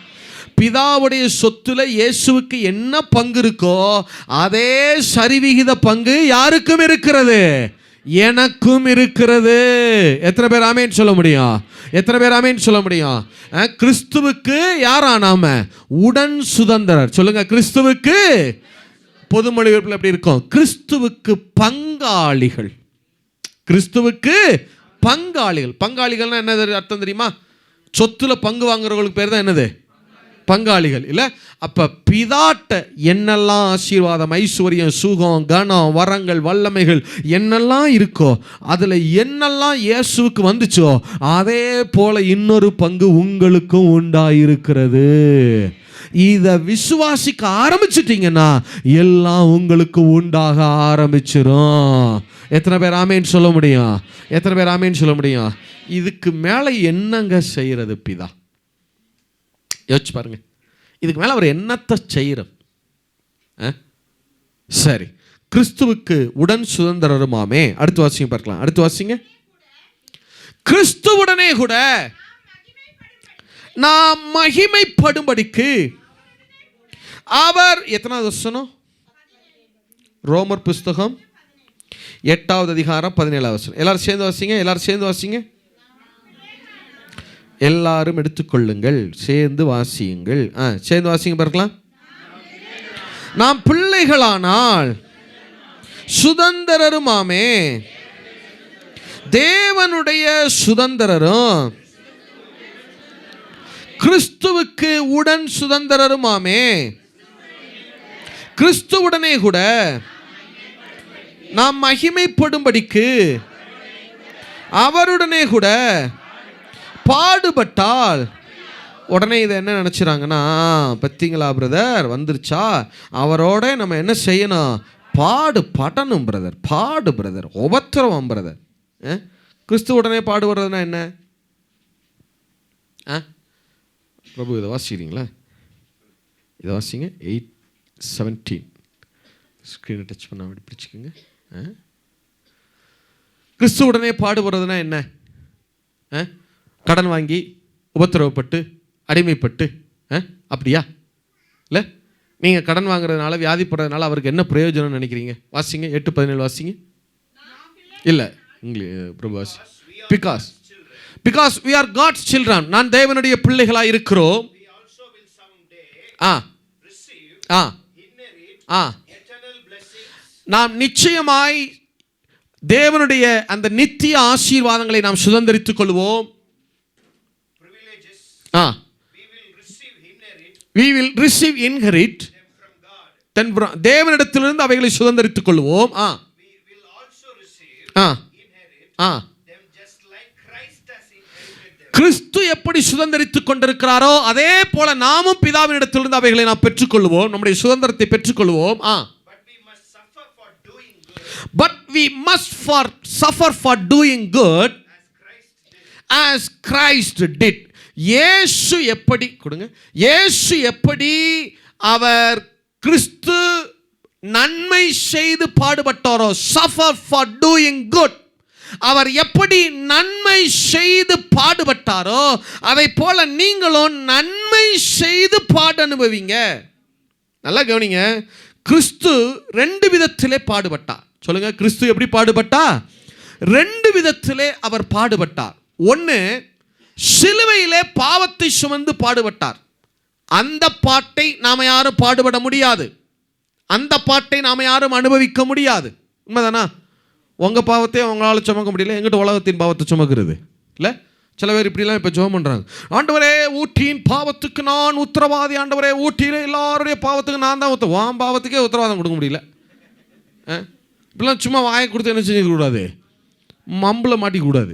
பிதாவுடைய சொத்துல இயேசுவுக்கு என்ன பங்கு இருக்கோ அதே சரிவிகித பங்கு யாருக்கும் இருக்கிறது? எனக்கும் இருக்கிறது. எத்தனை பேர் ஆமேன்னு சொல்ல முடியும்? எத்தனை பேர் ஆமேன்னு சொல்ல முடியும்? கிறிஸ்துவுக்கு யாரா நாம? உடன் சுதந்திரர். சொல்லுங்க, கிறிஸ்துவுக்கு, பொதுமொழி எப்படி இருக்கும்? கிறிஸ்துவுக்கு பங்காளிகள். கிறிஸ்துவுக்கு பங்காளிகள். பங்காளிகள்னா என்னது அர்த்தம் தெரியுமா? சொத்துல பங்கு வாங்குறவங்களுக்கு பேர் தான் என்னது? பங்காளிகள் இல்ல? அப்ப பிதாட்ட என்னெல்லாம் ஆசீர்வாதம், ஐஸ்வர்யம், சுகம், கனம், வரங்கள், வல்லமைகள் என்னெல்லாம் இருக்கோ அதுல என்னெல்லாம் இயேசுவுக்கு வந்துச்சோ அதே போல இன்னொரு பங்கு உங்களுக்கும் உண்டாயிருக்கிறது. இத விசுவாசிக்க ஆரம்பிச்சிட்டீங்கன்னா எல்லாம் உங்களுக்கு உண்டாக ஆரம்பிச்சிரும். எத்தனை பேர் ஆமேன்னு சொல்ல முடியும்? எத்தனை பேர் ஆமேன்னு சொல்ல முடியும்? இதுக்கு மேல என்னங்க செய்யறது? பிதா யோசிச்சு பாருங்க, இதுக்கு மேல அவர் என்னத்தை செய்யறது? சரி, கிறிஸ்துவுக்கு உடன் சுதந்திரருமாமே. அடுத்து வாசிங்க பார்க்கலாம். அடுத்து வாசிங்க. கிறிஸ்துவுடனே கூட நாம் மகிமைப்படும்படிக்கு அவர், எத்தனாவது வசனம்? ரோமர் புஸ்தகம் 8வது அதிகாரம் 17வது வசனம். எல்லாரும் சேர்ந்து வாசிங்க. எல்லாரும் சேர்ந்து வாசிங்க. எல்லாரும் எடுத்துக்கொள்ளுங்கள், சேர்ந்து வாசியுங்கள். சேர்ந்து வாசிங்க பார்க்கலாம். நாம் பிள்ளைகளானால் சுதந்திரருமாமே, தேவனுடைய சுதந்திரரும் கிறிஸ்துவுக்கு உடன் சுதந்திரருமாமே. கிறிஸ்துவுடனே கூட நாம் மகிமைப்படும்படிக்கு அவருடனே கூட பாடுபட்டால். உடனே இதை என்ன நினச்சிறாங்கன்னா, பத்திங்களா பிரதர் வந்துருச்சா, அவரோட நம்ம என்ன செய்யணும்? பாடுபடணும் பிரதர். பாடு பிரதர், உபத்திரவம் பிரதர். கிறிஸ்து உடனே பாடுபடுறதுனா என்ன? பிரபு இதை வாசிக்கிறீங்களா? இதை வாசிங்க. 8:17 ஸ்க்ரீனை டச் பண்ண அப்படி பிடிச்சிக்கோங்க. கிறிஸ்து உடனே பாடுபடுறதுனா என்ன? கடன் வாங்கி உபத்திரவப்பட்டு அடிமைப்பட்டு. அப்படியா? இல்லை, நீங்கள் கடன் வாங்குறதுனால வியாதிப்படுறதுனால அவருக்கு என்ன பிரயோஜனம்னு நினைக்கிறீங்க? வாசிங்க 8:17 வாசிங்க. இல்லை பிரபு வாசி. Because we are God's children. நான் தேவனுடைய பிள்ளைகளாக இருக்கிறோம். நாம் நிச்சயமாய் தேவனுடைய அந்த நித்திய ஆசீர்வாதங்களை நாம் சுதந்தரித்துக் கொள்வோம். we will receive inherit தேவனிடத்திலிருந்து அவைகளை சுதந்தரித்துக் கொள்வோம். கிறிஸ்து எப்படி சுதந்தரித்துக் கொண்டிருக்கிறாரோ அதே போல நாமும் பிதாவின் இடத்திலிருந்து அவைகளை நாம் பெற்றுக்கொள்வோம், நம்முடைய சுதந்திரத்தை பெற்றுக்கொள்வோம். But we must suffer for doing good as Christ did. இயேசு எப்படி கொடுங்க, இயேசு எப்படி அவர் கிறிஸ்து நன்மை செய்து பாடுபட்டாரோ, suffer for doing good, அவர் எப்படி நன்மை செய்து பாடுபட்டாரோ அதை போல நீங்களும் நன்மை செய்து பாடு அனுபவிங்க. நல்லா கவனிங்க, கிறிஸ்து 2 விதத்திலே பாடுபட்டார். சொல்லுங்க, கிறிஸ்து எப்படி பாடுபட்டா? 2 விதத்திலே அவர் பாடுபட்டார். ஒன்று, சிலுவையிலே பாவத்தை சுமந்து பாடுபட்டார். அந்த பாட்டை நாம் யாரும் பாடுபட முடியாது, அந்த பாட்டை நாம் யாரும் அனுபவிக்க முடியாது. உண்மைதானா? உங்கள் பாவத்தை உங்களால் சுமக்க முடியல, எங்கிட்ட உலகத்தின் பாவத்தை சுமக்கிறது இல்லை? சில பேர் இப்படிலாம் இப்போ ஜெபம் பண்ணுறாங்க. ஆண்டவரே, ஊட்டியின் பாவத்துக்கு நான் உத்தரவாதி. ஆண்டவரே, ஊட்டியில் எல்லாருடைய பாவத்துக்கு நான் தான் வான் பாவத்துக்கே உத்தரவாதம் கொடுக்க முடியல. இப்படிலாம் சும்மா வாயை கொடுத்து என்ன செஞ்சுக்கூடாது, மம்பில் மாட்டிக்கூடாது.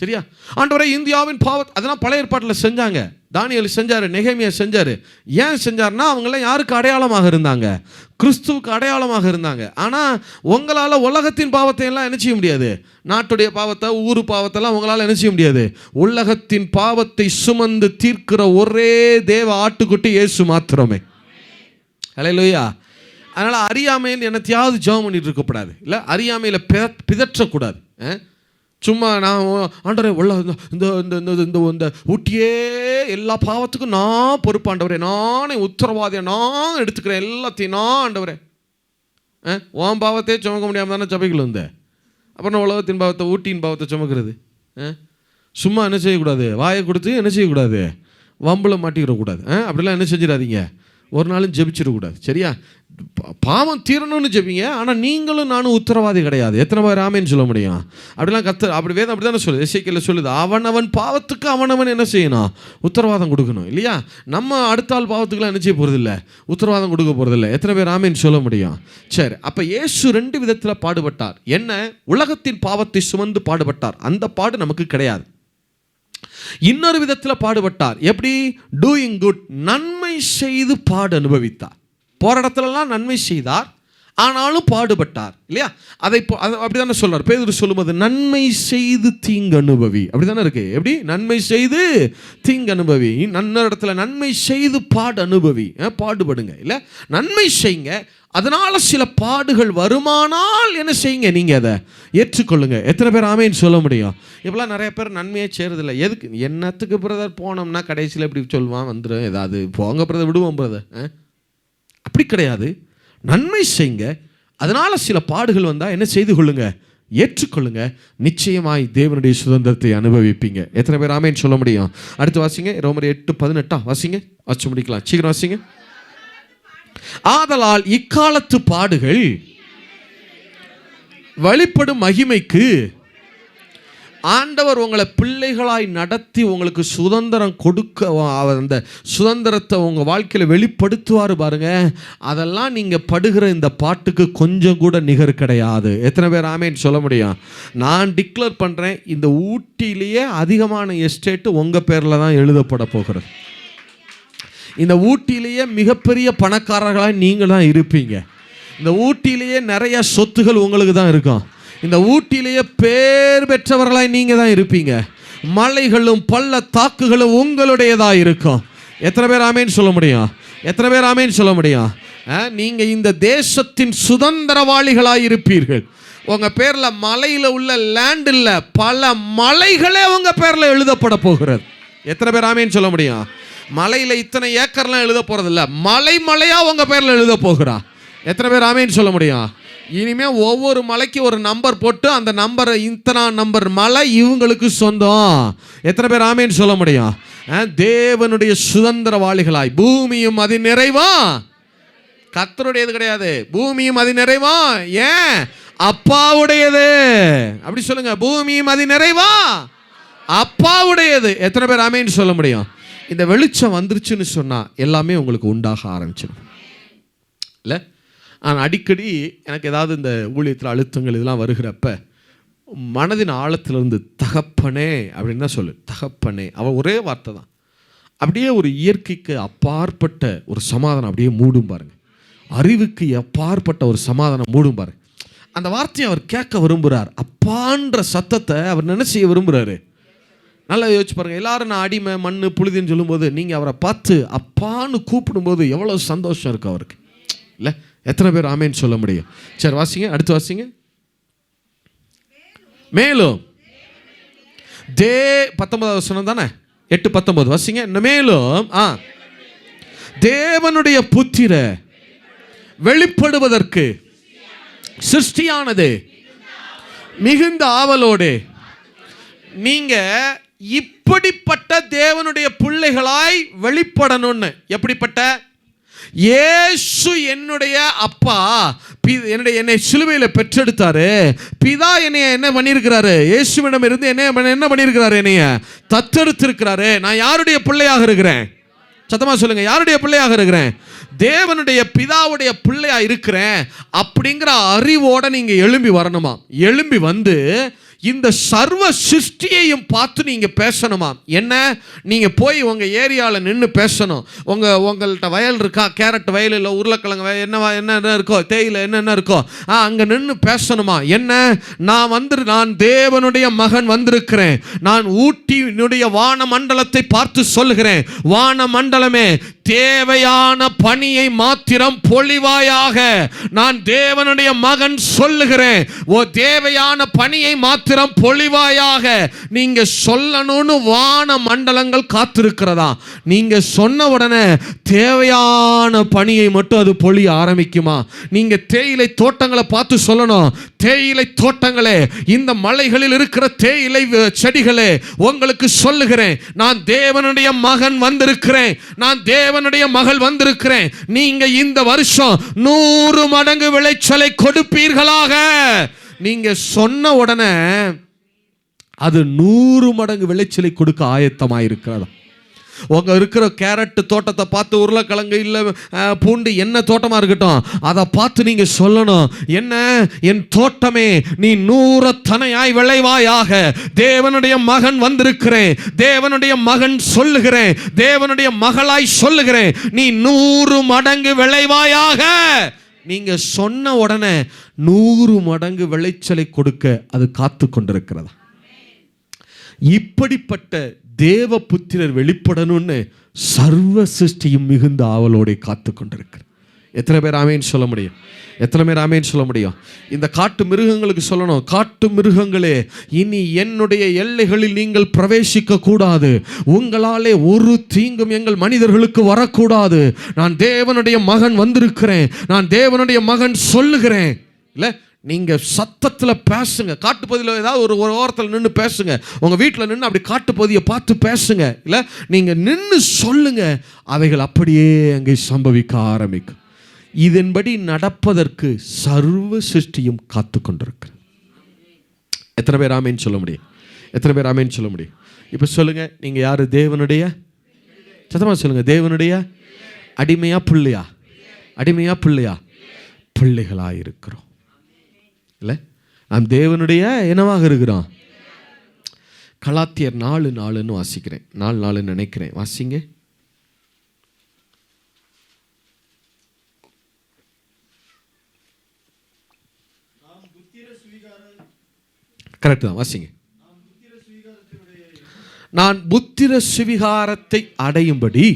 சரியா? ஆண்டவரே, இந்தியாவின் அதெல்லாம் பழைய ஏற்பாட்டில் செஞ்சாங்க. தானியேல் செஞ்சார், நெகேமியா செஞ்சார். ஏன் செஞ்சார்னா அவங்களாம் யாருக்கு அடையாளமாக இருந்தாங்க? கிறிஸ்துவுக்கு அடையாளமாக இருந்தாங்க. ஆனால் உங்களால் உலகத்தின் பாவத்தை எல்லாம் என்ன செய்ய முடியாது, நாட்டுடைய பாவத்தை, ஊர் பாவத்தெல்லாம் உங்களால் என்ன செய்ய முடியாது. உலகத்தின் பாவத்தை சுமந்து தீர்க்கிற ஒரே தேவ ஆட்டுக்குட்டி இயேசு மாத்திரமே. ஹல்லேலூயா. அதனால் அறியாமையில் என்னத்தையாவது ஜெபம் பண்ணிட்டு இருக்கக்கூடாது, இல்லை அறியாமையில் பிதற்றக்கூடாது. சும்மா நான் ஆண்டவரே உள்ள இந்த ஊட்டியே எல்லா பாவத்துக்கும் நான் பொறுப்பாண்டவரே, நானே உத்தரவாதியை நான் எடுத்துக்கிறேன் எல்லாத்தையும் நான். ஆண்டவரே, உன் பாவத்தையே சுமக்க முடியாமல் தானே சபைகள் வந்த, அப்புறம் உலகத்தின் பாவத்தை, ஊட்டியின் பாவத்தை சுமக்கிறது. சும்மா என்ன செய்யக்கூடாது, வாயை கொடுத்து என்ன செய்யக்கூடாது, வம்பில் மாட்டிக்கிறக்கூடாது. அப்படிலாம் என்ன செஞ்சிடாதீங்க, ஒரு நாளும் ஜெபிச்சிடக்கூடாது. சரியா? பாவம் தீரணும்னு ஜெபிங்க, ஆனால் நீங்களும் நானும் உத்தரவாதி கிடையாது. எத்தனை பேர் ஆமேன்னு சொல்ல முடியும்? அப்படிலாம் அப்படி வேதம் அப்படி தானே சொல்லுது, எசேக்கியேல் சொல்லுது, அவன் பாவத்துக்கு அவனவன் என்ன செய்யணும், உத்தரவாதம் கொடுக்கணும். இல்லையா? நம்ம அடுத்த ஆள் பாவத்துக்குலாம் என்ன செய்ய போகிறதில்ல, உத்தரவாதம் கொடுக்க போகிறதில்ல. எத்தனை பேர் ஆமேன்னு சொல்ல முடியும்? சரி, அப்போ இயேசு 2 விதத்தில் பாடுபட்டார். என்ன? உலகத்தின் பாவத்தை சுமந்து பாடுபட்டார், அந்த பாடு நமக்கு கிடையாது. இன்னொரு விதத்தில் பாடுபட்டார். எப்படி? டூயிங் குட், நன்மை செய்து பாடு அனுபவித்தார். போற இடத்துலலாம் நன்மை செய்தார், ஆனாலும் பாடுபட்டார். இல்லையா? அப்படிதானே சொல்றார் பேதுரு சொல்லும்போது, நன்மை செய்து தீங்கு அனுபவி. அப்படிதானே இருக்கு. எப்படி? நன்மை செய்து தீங்கு அனுபவி. இன்னொரு இடத்துல நன்மை செய்து பாடு அனுபவி. பாடுபடுங்க, இல்லை நன்மை செய்யுங்க. அதனால சில பாடுகள் வருமானால் என்ன செய்யுங்க, நீங்கள் அதை ஏற்றுக்கொள்ளுங்க. எத்தனை பேர் ஆமேன்னு சொல்ல முடியும்? இப்போலாம் நிறைய பேர் நன்மையே செய்கிறதில்ல. எதுக்கு, என்னத்துக்கு பிரதர் போனோம்னா கடைசியில் எப்படி சொல்லுவான், வந்துடும் ஏதாவது, போங்க பிரதர், விடுவோம் பிரதர். அப்படி கிடையாது. நன்மை செய்யுங்க, அதனால சில பாடுகள் வந்தால் என்ன செய்து கொள்ளுங்க, ஏற்றுக்கொள்ளுங்க. நிச்சயமாய் தேவனுடைய சுதந்திரத்தை அனுபவிப்பீங்க. எத்தனை பேர் ஆமேன்னு சொல்ல முடியும்? அடுத்து வாசிங்க, ரோமர் 8:18 வாசிங்க, வாசி முடிக்கலாம், சீக்கிரம் வாசிங்க. ஆதலால் இக்காலத்து பாடுகள் வெளிப்படும் மகிமைக்கு ஆண்டவர் உங்களை பிள்ளைகளாய் நடத்தி உங்களுக்கு சுதந்திரம் கொடுக்க, அந்த சுதந்திரத்தை உங்கள் வாழ்க்கையில் வெளிப்படுத்துவார் பாருங்க. அதெல்லாம் நீங்கள் படுகிற இந்த பாட்டுக்கு கொஞ்சம் கூட நிகர் கிடையாது. எத்தனை பேர் ஆமேன்னு சொல்ல முடியும்? நான் டிக்ளேர் பண்ணுறேன், இந்த ஊட்டியிலேயே அதிகமான எஸ்டேட்டு உங்கள் பேரில் தான் எழுதப்பட போகிறது. இந்த ஊட்டியிலேயே மிகப்பெரிய பணக்காரர்களாக நீங்கள் தான் இருப்பீங்க. இந்த ஊட்டியிலேயே நிறைய சொத்துகள் உங்களுக்கு தான் இருக்கும். இந்த ஊட்டியிலேயே பேர் பெற்றவர்களாய் நீங்கள் தான் இருப்பீங்க. மலைகளும் பள்ளத்தாக்குகளும் உங்களுடையதாக இருக்கும். எத்தனை பேர் ஆமேன்னு சொல்ல முடியும்? எத்தனை பேர் ஆமேன்னு சொல்ல முடியும்? நீங்கள் இந்த தேசத்தின் சுதந்திரவாளிகளாக இருப்பீர்கள். உங்கள் பேரில் மலையில் உள்ள லேண்ட் இல்லை, பல மலைகளே உங்கள் பேரில் எழுதப்பட போகிறது. எத்தனை பேர் ஆமேன்னு சொல்ல முடியும்? மலையில் இத்தனை ஏக்கர்லாம் எழுத போகிறதில்ல, மலை மலையாக உங்கள் பேரில் எழுத போகிறா. எத்தனை பேர் ஆமேன்னு சொல்ல முடியும்? இனிமேல் ஒவ்வொரு மலைக்கு ஒரு நம்பர் போட்டு அந்த நம்பரை இத்தனை நம்பர் மலை இவங்களுக்கு சொந்தம். எத்தனை பேர் ஆமேன்னு சொல்ல முடியும்? தேவனுடைய சுதந்திரவாளிகளாய் பூமியும் அது நிறைவா கர்த்தருடையது கிடையாது, பூமியும் அது நிறைவா ஏன் அப்பாவுடையது. அப்படி சொல்லுங்க, பூமியும் அது நிறைவா அப்பாவுடையது. எத்தனை பேர் ஆமேன்னு சொல்ல முடியும்? இந்த வெளிச்சம் வந்துருச்சுன்னு சொன்னா எல்லாமே உங்களுக்கு உண்டாக ஆரம்பிச்சிடும் இல்லை? நான் அடிக்கடி எனக்கு ஏதாவது இந்த ஊழியத்தில் அழுத்தங்கள் இதெல்லாம் வருகிறப்ப மனதின் ஆழத்திலிருந்து தகப்பனே அப்படின்னு தான் சொல்லு. தகப்பனே, அவன் ஒரே வார்த்தை தான். அப்படியே ஒரு இயற்கைக்கு அப்பாற்பட்ட ஒரு சமாதானம் அப்படியே மூடும் பாருங்க. அறிவுக்கு அப்பாற்பட்ட ஒரு சமாதானம் மூடும் பாருங்க. அந்த வார்த்தையை அவர் கேட்க விரும்புகிறார். அப்பான்ற சத்தத்தை அவர் என்ன செய்ய விரும்புகிறாரு? நல்லா யோசிச்சு பாருங்கள். எல்லாரும் நான் அடிமை மண் புழுதின்னு சொல்லும்போது நீங்கள் அவரை பார்த்து அப்பான்னு கூப்பிடும்போது எவ்வளோ சந்தோஷம் இருக்குது அவருக்கு இல்லை? எத்தனை பேர் ஆமேன்னு சொல்ல முடியும்? சரி வாசிங்க, அடுத்து வாசிங்க. மேலும் 19வது வசனம் தானே, 8:19 வாசிங்க. மேலும் தேவனுடைய புத்திர வெளிப்படுவதற்கு சிருஷ்டியானது மிகுந்த ஆவலோடு நீங்க இப்படிப்பட்ட தேவனுடைய பிள்ளைகளாய் வெளிப்படணும்னு. எப்படிப்பட்ட? இயேசு என்னுடைய அப்பா, என்னை சிலுவையில் பெற்றெடுத்தாரு. பிதா என்னைய என்ன பண்ணியிருக்கிறாரு? இயேசுவிடம் இருந்து என்ன பண்ணியிருக்கிறாரு? என்னைய தத்தெடுத்திருக்கிறாரு. நான் யாருடைய பிள்ளையாக இருக்கிறேன்? சத்தமா சொல்லுங்க, யாருடைய பிள்ளையாக இருக்கிறேன்? தேவனுடைய பிதாவுடைய பிள்ளையா இருக்கிறேன் அப்படிங்கிற அறிவோட நீங்க எழும்பி வரணுமா? எழும்பி வந்து இந்த சர்வ சிருஷ்டியையும் பார்த்து நீங்கள் பேசணுமா? என்ன, நீங்கள் போய் உங்கள் ஏரியாவில் நின்று பேசணும். உங்கள்கிட்ட வயல் இருக்கா, கேரட் வயல் இல்லை, உருளைக்கிழங்கு வயல் என்ன இருக்கோ, தேயிலை என்னென்ன இருக்கோ, அங்கே நின்று பேசணுமா? என்ன, நான் தேவனுடைய மகன் வந்திருக்கிறேன். நான் ஊட்டியினுடைய வான மண்டலத்தை பார்த்து சொல்லுகிறேன், வான மண்டலமே தேவையான பணியை மாத்திரம் பொழிவாயாக. நான் தேவனுடைய மகன் சொல்லுகிறேன், ஓ தேவையான பணியை மாத்திரம் பொழிவாயாக. நீங்க சொல்லணும்னு வான மண்டலங்கள் காத்திருக்கிறதா? நீங்க சொன்ன உடனே தேவையான பணியை மட்டும் அது பொழிய ஆரம்பிக்குமா? நீங்க தேயிலை தோட்டங்களை பார்த்து சொல்லணும், தேயிலை தோட்டங்களே, இந்த மலைகளில் இருக்கிற தேயிலை செடிகளே, உங்களுக்கு சொல்லுகிறேன், நான் தேவனுடைய மகன் வந்திருக்கிறேன், நான் தேவனுடைய மகள் வந்திருக்கிறேன். நீங்க இந்த வருஷம் 100 மடங்கு விளைச்சலை கொடுப்பீர்களாக. நீங்க சொன்ன உடனே அது 100 மடங்கு விளைச்சலை கொடுக்க ஆயத்தமாயிருக்கிறதா? உங்க இருக்கிற கேரட் தோட்டத்தை பார்த்து, உருளைக்கிழங்கு இல்லை பூண்டு என்ன தோட்டமாக இருக்கட்டும், அதை பார்த்து நீங்க சொல்லணும், என்ன என் தோட்டமே நீ 100 தனையாய் விளைவாயாக. தேவனுடைய மகன் வந்திருக்கிறேன், தேவனுடைய மகன் சொல்லுகிறேன், தேவனுடைய மகளாய் சொல்லுகிறேன், நீ 100 மடங்கு விளைவாயாக. நீங்க சொன்ன உடனே 100 மடங்கு விளைச்சலை கொடுக்க அது காத்து கொண்டிருக்கிறதா? இப்படிப்பட்ட தேவ புத்திரர் வெளிப்படணும்னு சர்வ சிருஷ்டியும் மிகுந்த ஆவலோட காத்து கொண்டிருக்கிற. எத்தனை பேர் ஆமேன்னு சொல்ல முடியும்? எத்தனை பேர் ஆமேன்னு சொல்ல முடியும்? இந்த காட்டு மிருகங்களுக்கு சொல்லணும், காட்டு மிருகங்களே, இனி என்னுடைய எல்லைகளில் நீங்கள் பிரவேசிக்க கூடாது. உங்களாலே ஒரு தீங்கும் எங்கள் மனிதர்களுக்கு வரக்கூடாது. நான் தேவனுடைய மகன் வந்திருக்கிறேன், நான் தேவனுடைய மகன் சொல்லுகிறேன். இல்லை, நீங்க சத்தத்தில் பேசுங்க. காட்டுப்பகுதியில் ஏதாவது ஒரு ஓரத்தில் நின்று பேசுங்க. உங்க வீட்டில் நின்று அப்படி காட்டுப்பகுதியை பார்த்து பேசுங்க. இல்லை, நீங்க நின்று சொல்லுங்க, அவைகள் அப்படியே அங்கே சம்பவிக்க ஆரம்பிக்கும். இதன்படி நடப்பதற்கு சர்வ சிருஷ்டியும் காத்து கொண்டிருக்கு. எத்தனை பேர் ஆமேன்னு சொல்ல முடியும்? எத்தனை பேர் ஆமேன்னு சொல்ல முடியும்? இப்போ சொல்லுங்க, நீங்க யாரு? தேவனுடைய, சத்தமா சொல்லுங்க, தேவனுடைய அடிமையா பிள்ளையா? அடிமையா பிள்ளையா? பிள்ளைகளா இருக்கிறோம். இல்லை, நாம் தேவனுடைய என்னவாக இருக்கிறோம்? கலாத்தியர் 4:4 வாசிக்கிறேன், 4:4 நினைக்கிறேன், வாசிங்க. கரெக்ட் தான், வாசிங்க. நான் புத்திர சுவிகாரத்தை அடையும்படி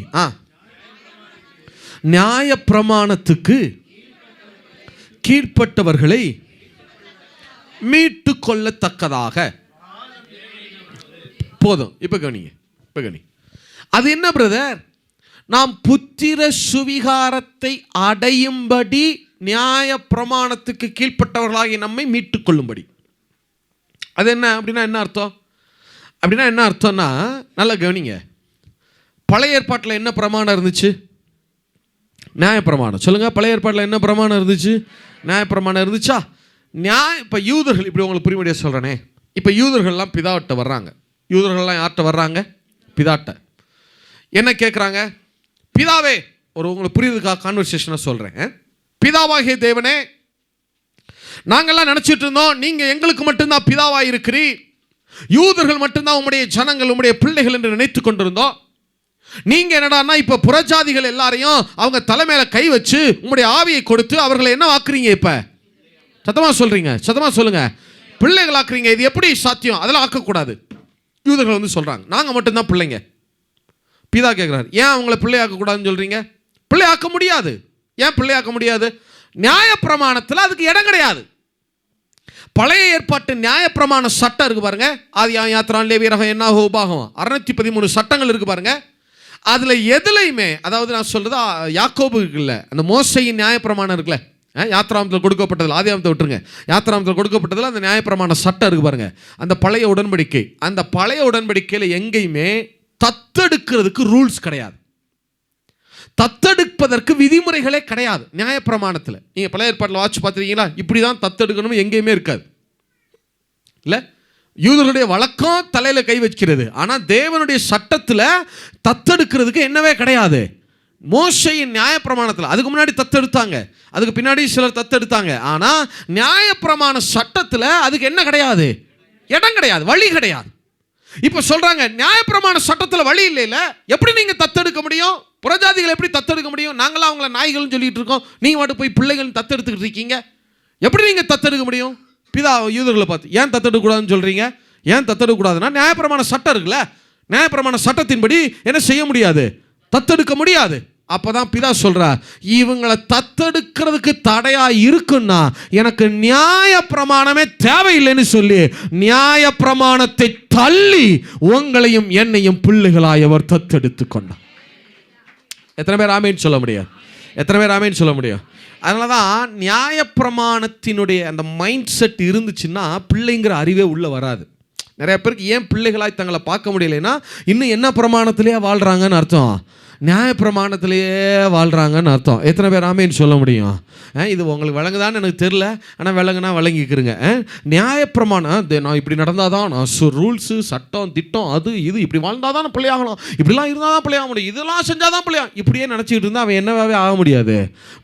நியாய பிரமாணத்துக்கு கீழ்ப்பட்டவர்களை மீட்டு கொள்ளத்தக்கதாக. போதும், இப்ப கவனிங்க, இப்ப கவனி. அது என்ன பிரதர்? நாம் புத்திர சுவிகாரத்தை அடையும்படி நியாய பிரமாணத்துக்கு கீழ்ப்பட்டவர்களாகி நம்மை மீட்டுக் கொள்ளும்படி. அது என்ன அப்படின்னா என்ன அர்த்தம்? அப்படின்னா என்ன அர்த்தம்னா, நல்லா கவனிங்க. பழைய ஏற்பாட்டில் என்ன பிரமாணம் இருந்துச்சு? நியாயப்பிரமாணம். சொல்லுங்கள், பழைய ஏற்பாட்டில் என்ன பிரமாணம் இருந்துச்சு? நியாயப்பிரமாணம் இருந்துச்சா? இப்போ யூதர்கள், இப்படி உங்களுக்கு புரியும்படியாக சொல்கிறேனே, இப்போ யூதர்கள்லாம் பிதாட்ட வர்றாங்க. யூதர்கள்லாம் யார்கிட்ட வர்றாங்க? பிதாட்ட. என்ன கேட்குறாங்க? பிதாவே, உங்களுக்கு புரியுதுக்காக கான்வர்சேஷனாக சொல்கிறேன். பிதாவாகிய தேவனே, நாங்கள்லாம் நினச்சிட்டு இருந்தோம் நீங்கள் எங்களுக்கு மட்டும்தான் பிதாவாக இருக்கிறீர், யூதர்கள் மட்டும்தான் உங்களுடைய ஜனங்கள், உங்களுடைய பிள்ளைகள் என்று நினைத்து கொண்டிருந்தோம். நீங்கள் என்னடான்னா இப்போ புறஜாதிகள் எல்லாரையும் அவங்க தலைமையில கை வச்சு உங்களுடைய ஆவியை கொடுத்து அவர்களை என்ன ஆக்குறீங்க? இப்போ சத்தமாக சொல்கிறீங்க, சத்தமாக சொல்லுங்கள், பிள்ளைகள் ஆக்குறீங்க. இது எப்படி சாத்தியம்? அதெல்லாம் ஆக்கக்கூடாது. யூதர்கள் வந்து சொல்கிறாங்க, நாங்கள் மட்டும்தான் பிள்ளைங்க. பிதா கேட்குறாரு, ஏன் அவங்கள பிள்ளையாக்கக்கூடாதுன்னு சொல்கிறீங்க? பிள்ளையாக்க முடியாது. ஏன் பிள்ளையாக்க முடியாது? நியாயப்பிரமாணத்தில் அதுக்கு இடம் கிடையாது. பழைய ஏற்பாட்டு நியாயப்பிரமாண சட்டம் இருக்கு பாருங்க. ஆதியாகமம், யாத்திராகமம், லேவியராகமம், என்னாகமம், உபாகமம், 613 சட்டங்கள் இருக்கு பாருங்க. அதில் எதுலையுமே, அதாவது நான் சொல்றது யாக்கோபுக்கு இல்லை, அந்த மோசையின் நியாயப்பிரமாணம் இருக்குல்ல, யாத்திராகமத்தில் கொடுக்கப்பட்டதில், ஆதியாகமத்தை விட்டுருங்க, யாத்திராகமத்தில் கொடுக்கப்பட்டதில் அந்த நியாயப்பிரமாண சட்டம் இருக்கு பாருங்க. அந்த பழைய உடன்படிக்கை, அந்த பழைய உடன்படிக்கையில் எங்கேயுமே தத்தெடுக்கிறதுக்கு ரூல்ஸ் கிடையாது. தத்தெடுப்பதற்கு விதிமுறைகளே கிடையாது நியாயப்பிரமாணத்தில். நீங்கள் பழைய ஏற்பாட்டில் வாட்சி பார்த்துருக்கீங்களா? இப்படி தான் தத்தெடுக்கணும் எங்கேயுமே இருக்காது. இல்லை, யூதர்களுடைய வழக்கம் தலையில் கை வச்சுக்கிறது. ஆனால் தேவனுடைய சட்டத்தில் தத்தெடுக்கிறதுக்கு என்னவே கிடையாது. மோசையின் நியாயப்பிரமாணத்தில் அதுக்கு முன்னாடி தத்தெடுத்தாங்க, அதுக்கு பின்னாடி சிலர் தத்தெடுத்தாங்க. ஆனால் நியாயப்பிரமாண சட்டத்தில் அதுக்கு என்ன கிடையாது? இடம் கிடையாது, வழி கிடையாது. இப்போ சொல்கிறாங்க, நியாயப்பிரமாண சட்டத்தில் வழி இல்லைல்ல, எப்படி நீங்கள் தத்தெடுக்க முடியும்? புறஜாதிகளை எப்படி தத்தெடுக்க முடியும்? நாங்களாம் அவங்கள நாய்கள்னு சொல்லிட்டு இருக்கோம், நீங்கள் மட்டும் போய் பிள்ளைகள் தத்தெடுத்துக்கிட்டு இருக்கீங்க. எப்படி நீங்கள் தத்தெடுக்க முடியும்? பிதா யூதர்களை பார்த்து, ஏன் தத்தெடுக்கக்கூடாதுன்னு சொல்கிறீங்க? ஏன் தத்தெடுக்கக்கூடாதுன்னா, நியாயப்பிரமாண சட்டம் இருக்குல்ல, நியாயப்பிரமாண சட்டத்தின்படி என்ன செய்ய முடியாது? தத்தெடுக்க முடியாது. அப்பதான் பிதா சொல்றார், இவங்களை தத்தெடுக்கிறதுக்கு தடையா இருக்குன்னா எனக்கு நியாய பிரமாணமே தேவையில்லைன்னு சொல்லி நியாய பிரமாணத்தை தள்ளி உங்களையும் என்னையும் பிள்ளைகளாய் அவர் தத்தெடுத்து கொண்டார். எத்தனை பேர் ஆமேன்னு சொல்ல முடியும்? எத்தனை பேர் ஆமேன்னு சொல்ல முடியும்? அதனால தான் நியாயப்பிரமாணத்தினுடைய அந்த மைண்ட் செட் இருந்துச்சுன்னா பிள்ளைங்கிற அறிவே உள்ளே வராது. நிறைய பேருக்கு ஏன் பிள்ளைகளாய் தங்களை பார்க்க முடியலைன்னா இன்னும் என்ன பிரமாணத்திலேயே வாழ்கிறாங்கன்னு அர்த்தம், நியாயப்பிரமாணத்திலேயே வாழ்கிறாங்கன்னு அர்த்தம். எத்தனை பேர் ஆமேன்னு சொல்ல முடியும்? இது உங்களுக்கு விளங்குதான்னு எனக்கு தெரில, ஆனால் விளங்குனா விளங்கிக்கிறங்க. நியாயப்பிரமாணம், நான் இப்படி நடந்தால் தான், நான் ரூல்ஸு சட்டம் திட்டம் அது இது இப்படி வாழ்ந்தால் தான் பிள்ளையாகணும், இப்படிலாம் இருந்தால் தான் பிள்ளையாக முடியும், இதெல்லாம் செஞ்சால் தான் பிள்ளையா, இப்படியே நினச்சிக்கிட்டு இருந்தால் அவன் என்னவாகவே ஆக முடியாது.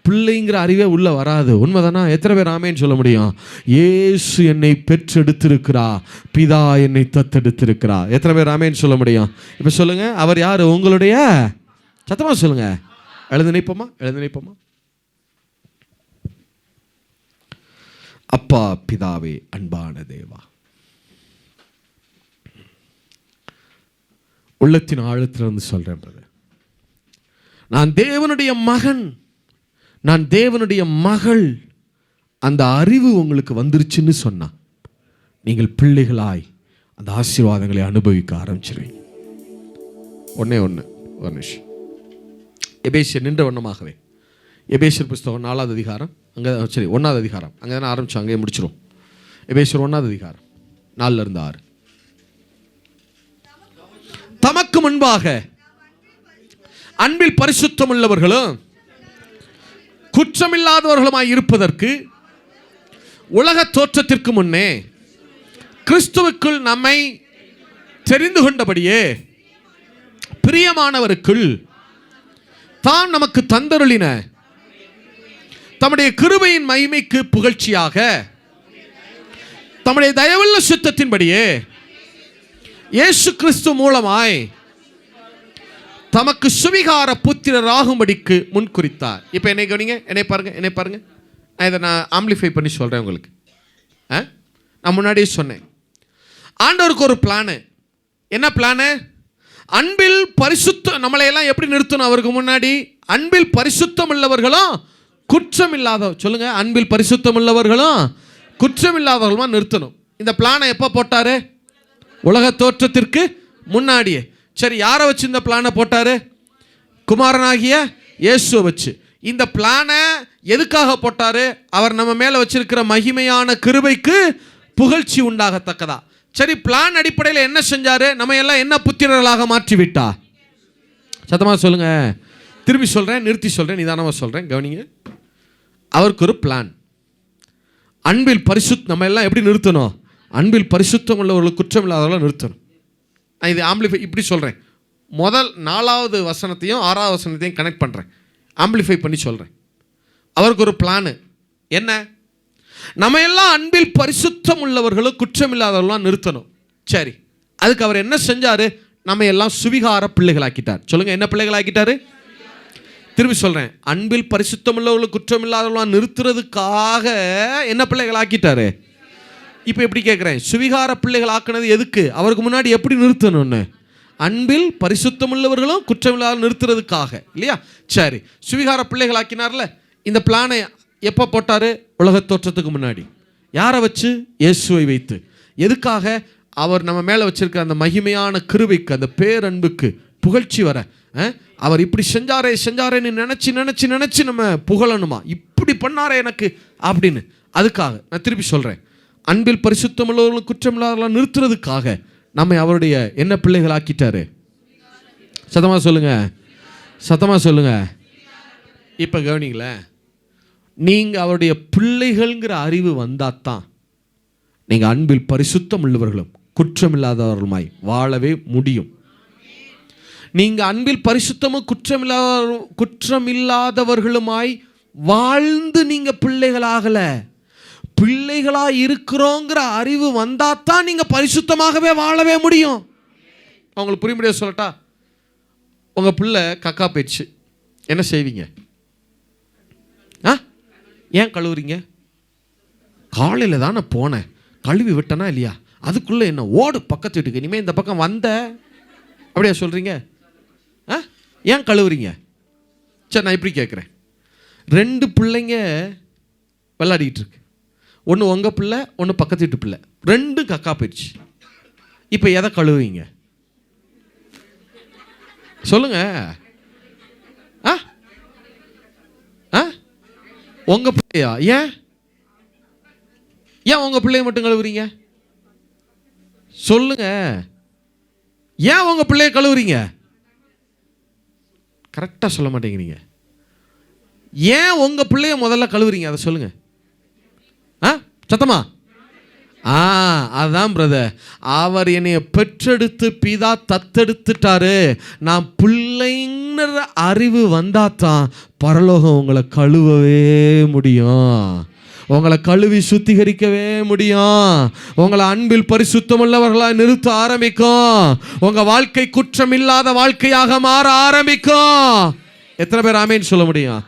பிள்ளைங்கிற அறிவே உள்ளே வராது. உண்மைதானா? எத்தனை பேர் ஆமேன்னு சொல்ல முடியும்? இயேசு என்னை பெற்றெடுத்திருக்கிறா, பிதா என்னை தத்தெடுத்திருக்கிறா. எத்தனை பேர் ஆமேன்னு சொல்ல முடியும்? இப்போ சொல்லுங்கள், அவர் யார்? உங்களுடைய, சத்தமாக சொல்லுங்க, எழுந்து நினைப்போமா, எழுந்து நினைப்போமா. அப்பா பிதாவே, அன்பான தேவா, உள்ளத்தின் ஆழத்திலிருந்து சொல்றேன், நான் தேவனுடைய மகன், நான் தேவனுடைய மகள், அந்த அறிவு உங்களுக்கு வந்துருச்சுன்னு சொன்னா நீங்கள் பிள்ளைகளாய் அந்த ஆசீர்வாதங்களை அனுபவிக்க ஆரம்பிச்சிருவீங்க. ஒன்னே ஒன்று, ஒரு நிமிஷம். எபேசியர் நின்ற வண்ணமாகவே, எபேசியர் புஸ்தகம் 4வது அதிகாரம், அங்கே சரி 1வது அதிகாரம், அங்கே தானே ஆரம்பித்தோம், அங்கேயே முடிச்சிடும். எபேசியர் 1வது அதிகாரம் 4லிருந்து 6. தமக்கு முன்பாக அன்பில் பரிசுத்தம் உள்ளவர்களும் குற்றமில்லாதவர்களுமாய் இருப்பதற்கு உலக தோற்றத்திற்கு முன்னே கிறிஸ்துவுக்குள் நம்மை தெரிந்து கொண்டபடியே பிரியமானவருக்குள் தாம் நமக்கு தந்தருளின தம்முடைய கிருபையின் மகிமைக்கு புகழ்ச்சியாக தம்முடைய தயவுள்ள சித்தத்தின்படியே இயேசு கிறிஸ்து மூலமாய் தமக்கு சுவிகார புத்திரராகும்படிக்கு முன்குறித்தார். இப்போ என்னை கவனிங்க, என்னை பாருங்க, என்னை பாருங்க. நான் இதை ஆம்பிளிஃபை பண்ணி சொல்கிறேன் உங்களுக்கு. நான் முன்னாடியே சொன்னேன், ஆண்டவருக்கு ஒரு பிளானு. என்ன பிளானு? அன்பில் பரிசுத்தம், நம்மளையெல்லாம் எப்படி நிறுத்தணும் அவருக்கு முன்னாடி? அன்பில் பரிசுத்தம் உள்ளவர்களும் குற்றம் இல்லாத, சொல்லுங்க, அன்பில் பரிசுத்தம் உள்ளவர்களும் குற்றம் இல்லாதவர்களுமா நிறுத்தணும். இந்த பிளானை எப்போ போட்டாரு? உலக தோற்றத்திற்கு முன்னாடியே. சரி, யாரை வச்சு இந்த பிளானை போட்டாரு? குமாரனாகிய இயேசுவை வச்சு. இந்த பிளானை எதுக்காக போட்டாரு? அவர் நம்ம மேல வச்சிருக்கிற மகிமையான கிருபைக்கு புகழ்ச்சி உண்டாகத்தக்கதா. சரி, பிளான் அடிப்படையில் என்ன செஞ்சாரு? நம்ம எல்லாம் என்ன புத்திரர்களாக மாற்றி விட்டா? சத்தமா சொல்லுங்க. திரும்பி சொல்றேன், நிறுத்தி சொல்றேன், நிதானமா சொல்றேன், கவனிங்க. அவருக்கு ஒரு பிளான். அன்பில் நம்ம எல்லாம் எப்படி நிறுத்தணும்? அன்பில் பரிசுத்தம் உள்ளவர்களுக்கு குற்றம் இல்லாதவர்களாக நிறுத்தணும். நான் இது ஆம்பிளிஃபை இப்படி சொல்றேன். முதல் 4வது வசனத்தையும் 6வது வசனத்தையும் கனெக்ட் பண்றேன், ஆம்பிளிஃபை பண்ணி சொல்றேன். அவருக்கு ஒரு பிளான் என்ன? நம்ம எல்லாம் அன்பில் பரிசுத்தம் உள்ளவர்களும் குற்றம் இல்லாதவர்களாக நிறுத்தணும். சரி, அதுக்கு அவர் என்ன செஞ்சாரு? நம்ம எல்லாம் சுவிகார பிள்ளைகளாக்கிட்டார். சொல்லுங்க, என்ன பிள்ளைகளாக்கிட்டாரு? திரும்பி சொல்றேன், அன்பில் பரிசுத்தம் உள்ளவர்களும் குற்றம் இல்லாதவர்களாக நிறுத்துறதுக்காக என்ன பிள்ளைகளாக்கிட்டாரு? இப்போ எப்படி கேட்குறேன், சுவிகார பிள்ளைகள் ஆக்குனது எதுக்கு? அவருக்கு முன்னாடி எப்படி நிறுத்தணும்னு? அன்பில் பரிசுத்தம் உள்ளவர்களும் குற்றம் இல்லாத நிறுத்துறதுக்காக, இல்லையா? சரி, சுவிகார பிள்ளைகள் ஆக்கினார்ல. இந்த பிளானை எப்போ போட்டாரு? உலக தோற்றத்துக்கு முன்னாடி. யாரை வச்சு? இயேசுவை வைத்து. எதுக்காக? அவர் நம்ம மேலே வச்சிருக்க அந்த மகிமையான கிருபைக்கு, அந்த பேரன்புக்கு புகழ்ச்சி வர. அவர் இப்படி செஞ்சாரேன்னு நினச்சி நம்ம புகழணுமா? இப்படி பண்ணாரே எனக்கு அப்படின்னு. அதுக்காக நான் திருப்பி சொல்கிறேன், அன்பில் பரிசுத்தம் உள்ளவர்களும் குற்றம் இல்லாதவர்களாக நிறுத்துறதுக்காக நம்மை அவருடைய என்ன பிள்ளைகள் ஆக்கிட்டாரு? சத்தமாக சொல்லுங்க, சத்தமாக சொல்லுங்க. இப்போ கவனிங்களேன், நீங்கள் அவருடைய பிள்ளைகள்ங்கிற அறிவு வந்தால் தான் நீங்கள் அன்பில் பரிசுத்தம் உள்ளவர்களும் குற்றம் இல்லாதவர்களுமாய் வாழவே முடியும். நீங்கள் அன்பில் பரிசுத்தமும் குற்றமில்லாதவர்களுமாய் வாழ்ந்து நீங்கள் பிள்ளைகளாகல, பிள்ளைகளாக இருக்கிறோங்கிற அறிவு வந்தால் தான் நீங்கள் பரிசுத்தமாகவே வாழவே முடியும். அவங்களுக்கு புரிய முடியாது சொல்லட்டா? உங்கள் பிள்ளை கக்கா போயிடுச்சு, என்ன செய்வீங்க? ஏன் கழுவுறீங்க? காலையில் தானே போனேன், கழுவி விட்டனா இல்லையா? அதுக்குள்ளே என்ன ஓடு பக்கத்து வீட்டுக்கு, இனிமேல் இந்த பக்கம் வந்த அப்படியா சொல்கிறீங்க? ஏன் கழுவுறீங்க? சரி, நான் இப்படி கேட்குறேன். 2 பிள்ளைங்க விளையாடிட்டு இருக்கு. ஒன்று உங்கள் பிள்ளை, ஒன்று பக்கத்து வீட்டு பிள்ளை. 2 கக்கா போயிடுச்சு. இப்போ எதை கழுவுவீங்க? சொல்லுங்க. உங்கள் பிள்ளையா? ஏன் உங்கள் பிள்ளைய மட்டும் கழுவுறீங்க? சொல்லுங்க, ஏன் உங்கள் பிள்ளைய கழுவுறீங்க? கரெக்டாக சொல்ல மாட்டேங்கிறீங்க. ஏன் உங்கள் பிள்ளைய முதல்ல கழுவுறீங்க? அதை சொல்லுங்க. சத்தமா? அதான் பிரதர், அவர் என்னைய பெற்றெடுத்து பிதா தத்தெடுத்துட்டாரு, நான் பிள்ளைங்கிற அறிவு வந்தாதான் பரலோகம் உங்களை கழுவவே முடியும், உங்களை கழுவி சுத்திகரிக்கவே முடியும், உங்களை அன்பில் பரிசுத்தமுள்ளவர்களாக நிறுத்த ஆரம்பிக்கும், உங்க வாழ்க்கை குற்றம் இல்லாத வாழ்க்கையாக மாற ஆரம்பிக்கும். எத்தனை பேர் ஆமேன்னு சொல்ல முடியும்?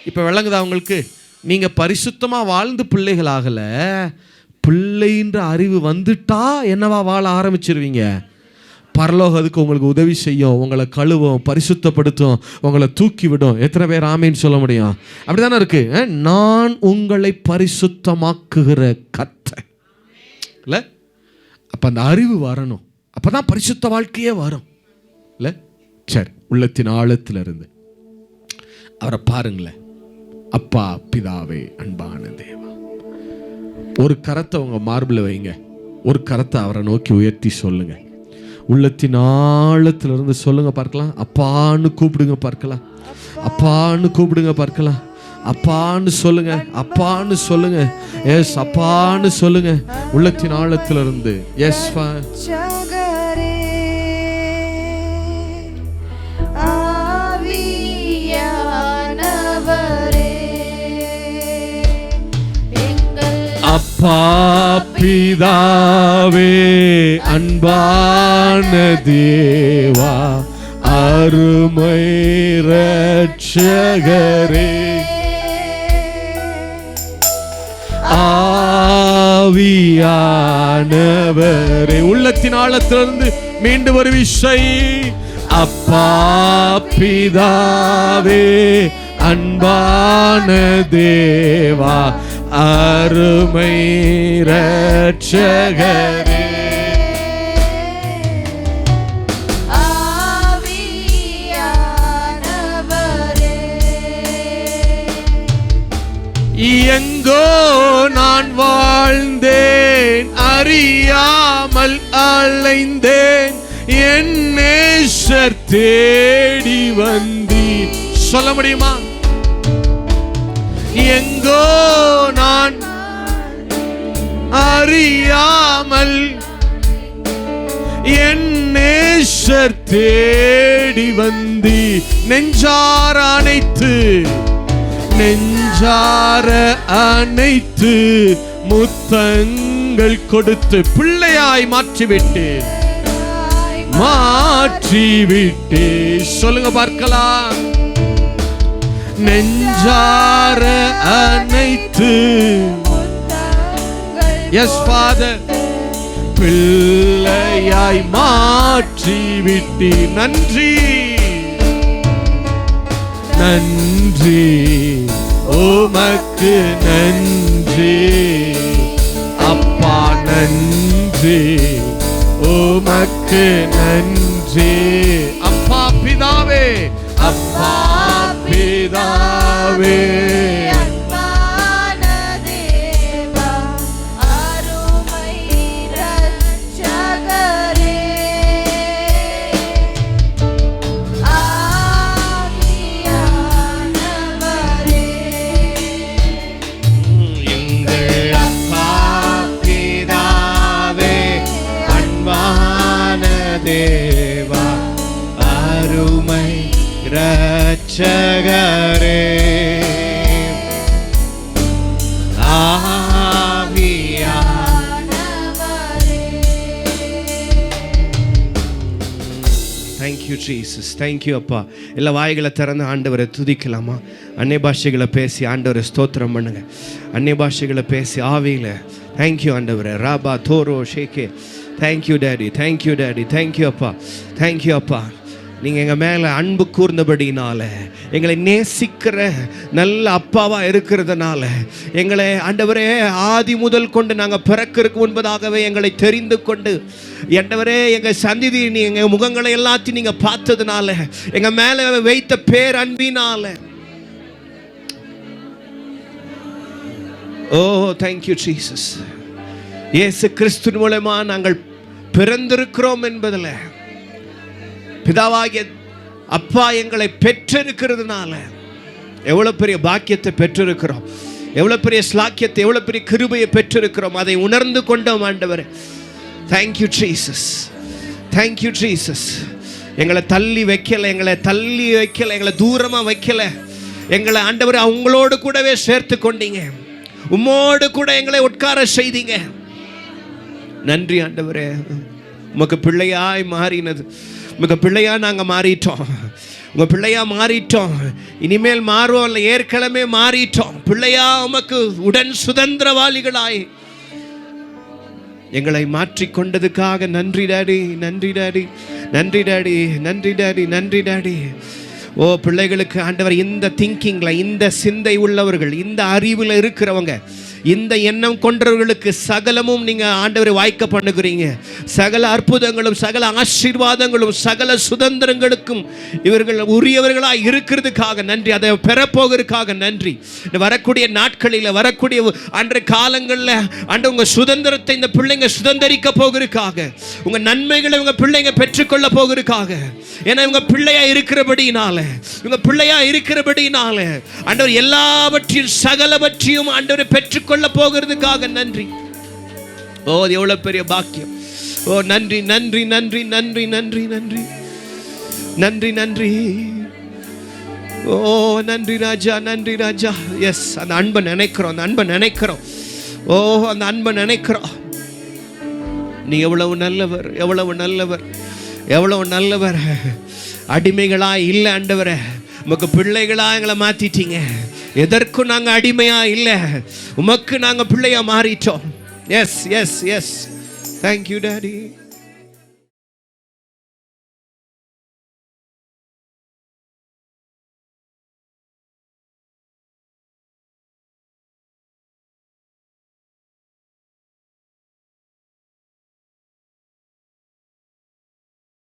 இப்போ விளங்குதா உங்களுக்கு? நீங்க பரிசுத்தமா வாழ்ந்து பிள்ளைகளாகல, பிள்ளைன்ற அறிவு வந்துட்டா என்னவா வாழ ஆரம்பிச்சிருவீங்க. பரலோகம் அதுக்கு உங்களுக்கு உதவி செய்யும், உங்களை கழுவும், பரிசுத்தப்படுத்தும், உங்களை தூக்கி விடும். எத்தனை பேர் ஆமேன்னு சொல்ல முடியும்? அப்படிதானே இருக்கு. நான் உங்களை பரிசுத்தமாக்குகிற கர்த்தர் இல்லை? அப்போ அந்த அறிவு வரணும், அப்போதான் பரிசுத்த வாழ்க்கையே வரும் இல்லை? சரி, உள்ளத்தின் ஆழத்தில் இருந்து அவரை பாருங்களேன். அப்பா பிதாவே அன்பான தேவா, ஒரு கரத்தை உங்க மார்பில் வைங்க, ஒரு கரத்தை அவரை நோக்கி உயர்த்தி சொல்லுங்க. உள்ளத்தின் ஆழத்திலிருந்து சொல்லுங்க பார்க்கலாம். அப்பான்னு கூப்பிடுங்க பார்க்கலாம், அப்பான்னு கூப்பிடுங்க பார்க்கலாம். அப்பான்னு சொல்லுங்க, அப்பான்னு சொல்லுங்க. எஸ், அப்பான்னு சொல்லுங்க உள்ளத்தின் ஆழத்திலிருந்து. எஸ் அப்பா பிதாவே அன்பான தேவா அருமை இரட்சகரே ஆவியானவரே. உள்ளத்தின் ஆழத்திலிருந்து மீண்டும் ஒரு விசை. அப்பா பிதாவே அன்பான தேவா அருமை இரட்சகரே
ஆவியானவரே
எங்கோ நான் வாழ்ந்தேன், அறியாமல் அலைந்தேன், என் நேசர் தேடி வந்தீர். சொல்ல முடியுமா? எங்கோ நான் அறியாமல் என் நேசர் தேடி வந்தி, நெஞ்சார அணைத்து முத்தங்கள் கொடுத்து பிள்ளையாய் மாற்றிவிட்டேன். சொல்லுங்க பார்க்கலாம். நெஞ்சார அணைத்து, எஸ் ஃபாதர், பிள்ளையாய் மாற்றிவிட்டு. நன்றி நன்றி உமக்கு நன்றி அப்பா, நன்றி உமக்கு நன்றி அப்பா பிதாவே, அப்பா பிதாவே. தேவா அருமை இரட்சகரே, ஆவியானவரே. தேங்க்யூ ஜீசஸ், தேங்க்யூ அப்பா. எல்லா வாய்களை திறந்து ஆண்டவரை துதிக்கலாமா? அந்நிய பாஷைகளை பேசி ஆண்டவரை ஸ்தோத்திரம் பண்ணுங்க. அந்நிய பாஷைகளை பேசி ஆவியில தேங்க்யூ ஆண்டவரே. ராபா தோரோ ஷேகே. Thank you daddy, thank you daddy, thank you அப்பா, தேங்க்யூ அப்பா. நீங்கள் எங்கள் மேலே அன்பு கூர்ந்தபடினால, எங்களை நேசிக்கிற நல்ல அப்பாவாக இருக்கிறதுனால, எங்களை ஆண்டவரே ஆதி முதல் கொண்டு நாங்கள் பிறக்கிறதுக்கு முன்பதாகவே எங்களை தெரிந்து கொண்டு, ஆண்டவரே எங்கள் சந்திதி எங்கள் முகங்களை எல்லாத்தையும் நீங்கள் பார்த்ததுனால, எங்கள் மேலே வைத்த பேர் அன்பினால, ஓ தேங்க்யூ ஜீசஸ். இயேசு கிறிஸ்து மூலமா நாங்கள் பிறந்திருக்கிறோம் என்பதில் பிதாவாகிய அப்பா எங்களை பெற்றிருக்கிறதுனால எவ்வளவு பெரிய பாக்கியத்தை பெற்றிருக்கிறோம், எவ்வளவு பெரிய ஸ்லாக்கியத்தை, எவ்வளவு பெரிய கிருபையை பெற்றிருக்கிறோம். அதை உணர்ந்து கொண்டோம் ஆண்டவரே. Thank you Jesus, thank you Jesus. எங்களை தள்ளி வைக்கல, எங்களை தள்ளி வைக்கல, எங்களை தூரமா வைக்கல. எங்களை ஆண்டவரே அவங்களோடு கூடவே சேர்த்து கொண்டீங்க, உம்மோடு கூட எங்களை உட்கார செய்தீங்க. நன்றி ஆண்டவரே. உமக்கு பிள்ளையாய் மாறினது, உமக்கு பிள்ளையா நாங்கள் மாறிட்டோம், உங்கள் பிள்ளையா மாறிட்டோம். இனிமேல் மாறுவோம் இல்லை, ஏற்கனவே மாறிட்டோம். பிள்ளையா உமக்கு உடன் சுதந்திரவாளிகளாய் எங்களை மாற்றிக்கொண்டதுக்காக நன்றி டாடி, நன்றி டாடி, நன்றி டாடி, நன்றி டாடி, நன்றி டாடி. ஓ பிள்ளைகளுக்கு ஆண்டவர் இந்த திங்கிங்கில், இந்த சிந்தை உள்ளவர்கள், இந்த அறிவில் இருக்கிறவங்க, இந்த எண்ணம் கொண்டவர்களுக்கு சகலமும் நீங்கள் ஆண்டவரை வாய்க்க பண்ணுகிறீங்க. சகல அற்புதங்களும், சகல ஆசீர்வாதங்களும், சகல சுதந்திரங்களுக்கும் இவர்கள் உரியவர்களாக இருக்கிறதுக்காக நன்றி. அதை பெறப்போகிறதுக்காக நன்றி. வரக்கூடிய நாட்களில், வரக்கூடிய அன்றைய காலங்களில் ஆண்டு உங்கள் சுதந்திரத்தை இந்த பிள்ளைங்க சுதந்திரிக்க போகிறதுக்காக, உங்கள் நன்மைகளை உங்கள் பிள்ளைங்க பெற்றுக்கொள்ள போகிறதுக்காக, ஏன்னா இவங்க பிள்ளையா இருக்கிறபடினால, இவங்க பிள்ளையா இருக்கிறபடினால ஆண்டவர் எல்லாவற்றையும் சகலவற்றையும் ஆண்டவரை பெற்றுக்கொள்ள போகிறதுக்காக நன்றி. ஓ எவ்வளவு பெரிய பாக்கியம். ஓ நன்றி நன்றி நன்றி நன்றி நன்றி நன்றி நன்றி நன்றி. ஓ நன்றி ராஜா, நன்றி ராஜா. எஸ், அந்த அன்பை நினைக்கிறோம், அந்த அன்பை நினைக்கிறோம். ஓ அந்த அன்பை நினைக்கிறோம். நீ எவ்வளவு நல்லவர், எவ்வளவு நல்லவர், எவ்வளவு நல்லவர். அடிமைகளா இல்லை ஆண்டவரே, உமக்கு பிள்ளைகளா எங்களை மாத்திட்டீங்க. எதற்கும் நாங்கள் அடிமையா இல்லை, உமக்கு நாங்கள் பிள்ளையா மாறிட்டோம். Yes yes yes, thank you daddy.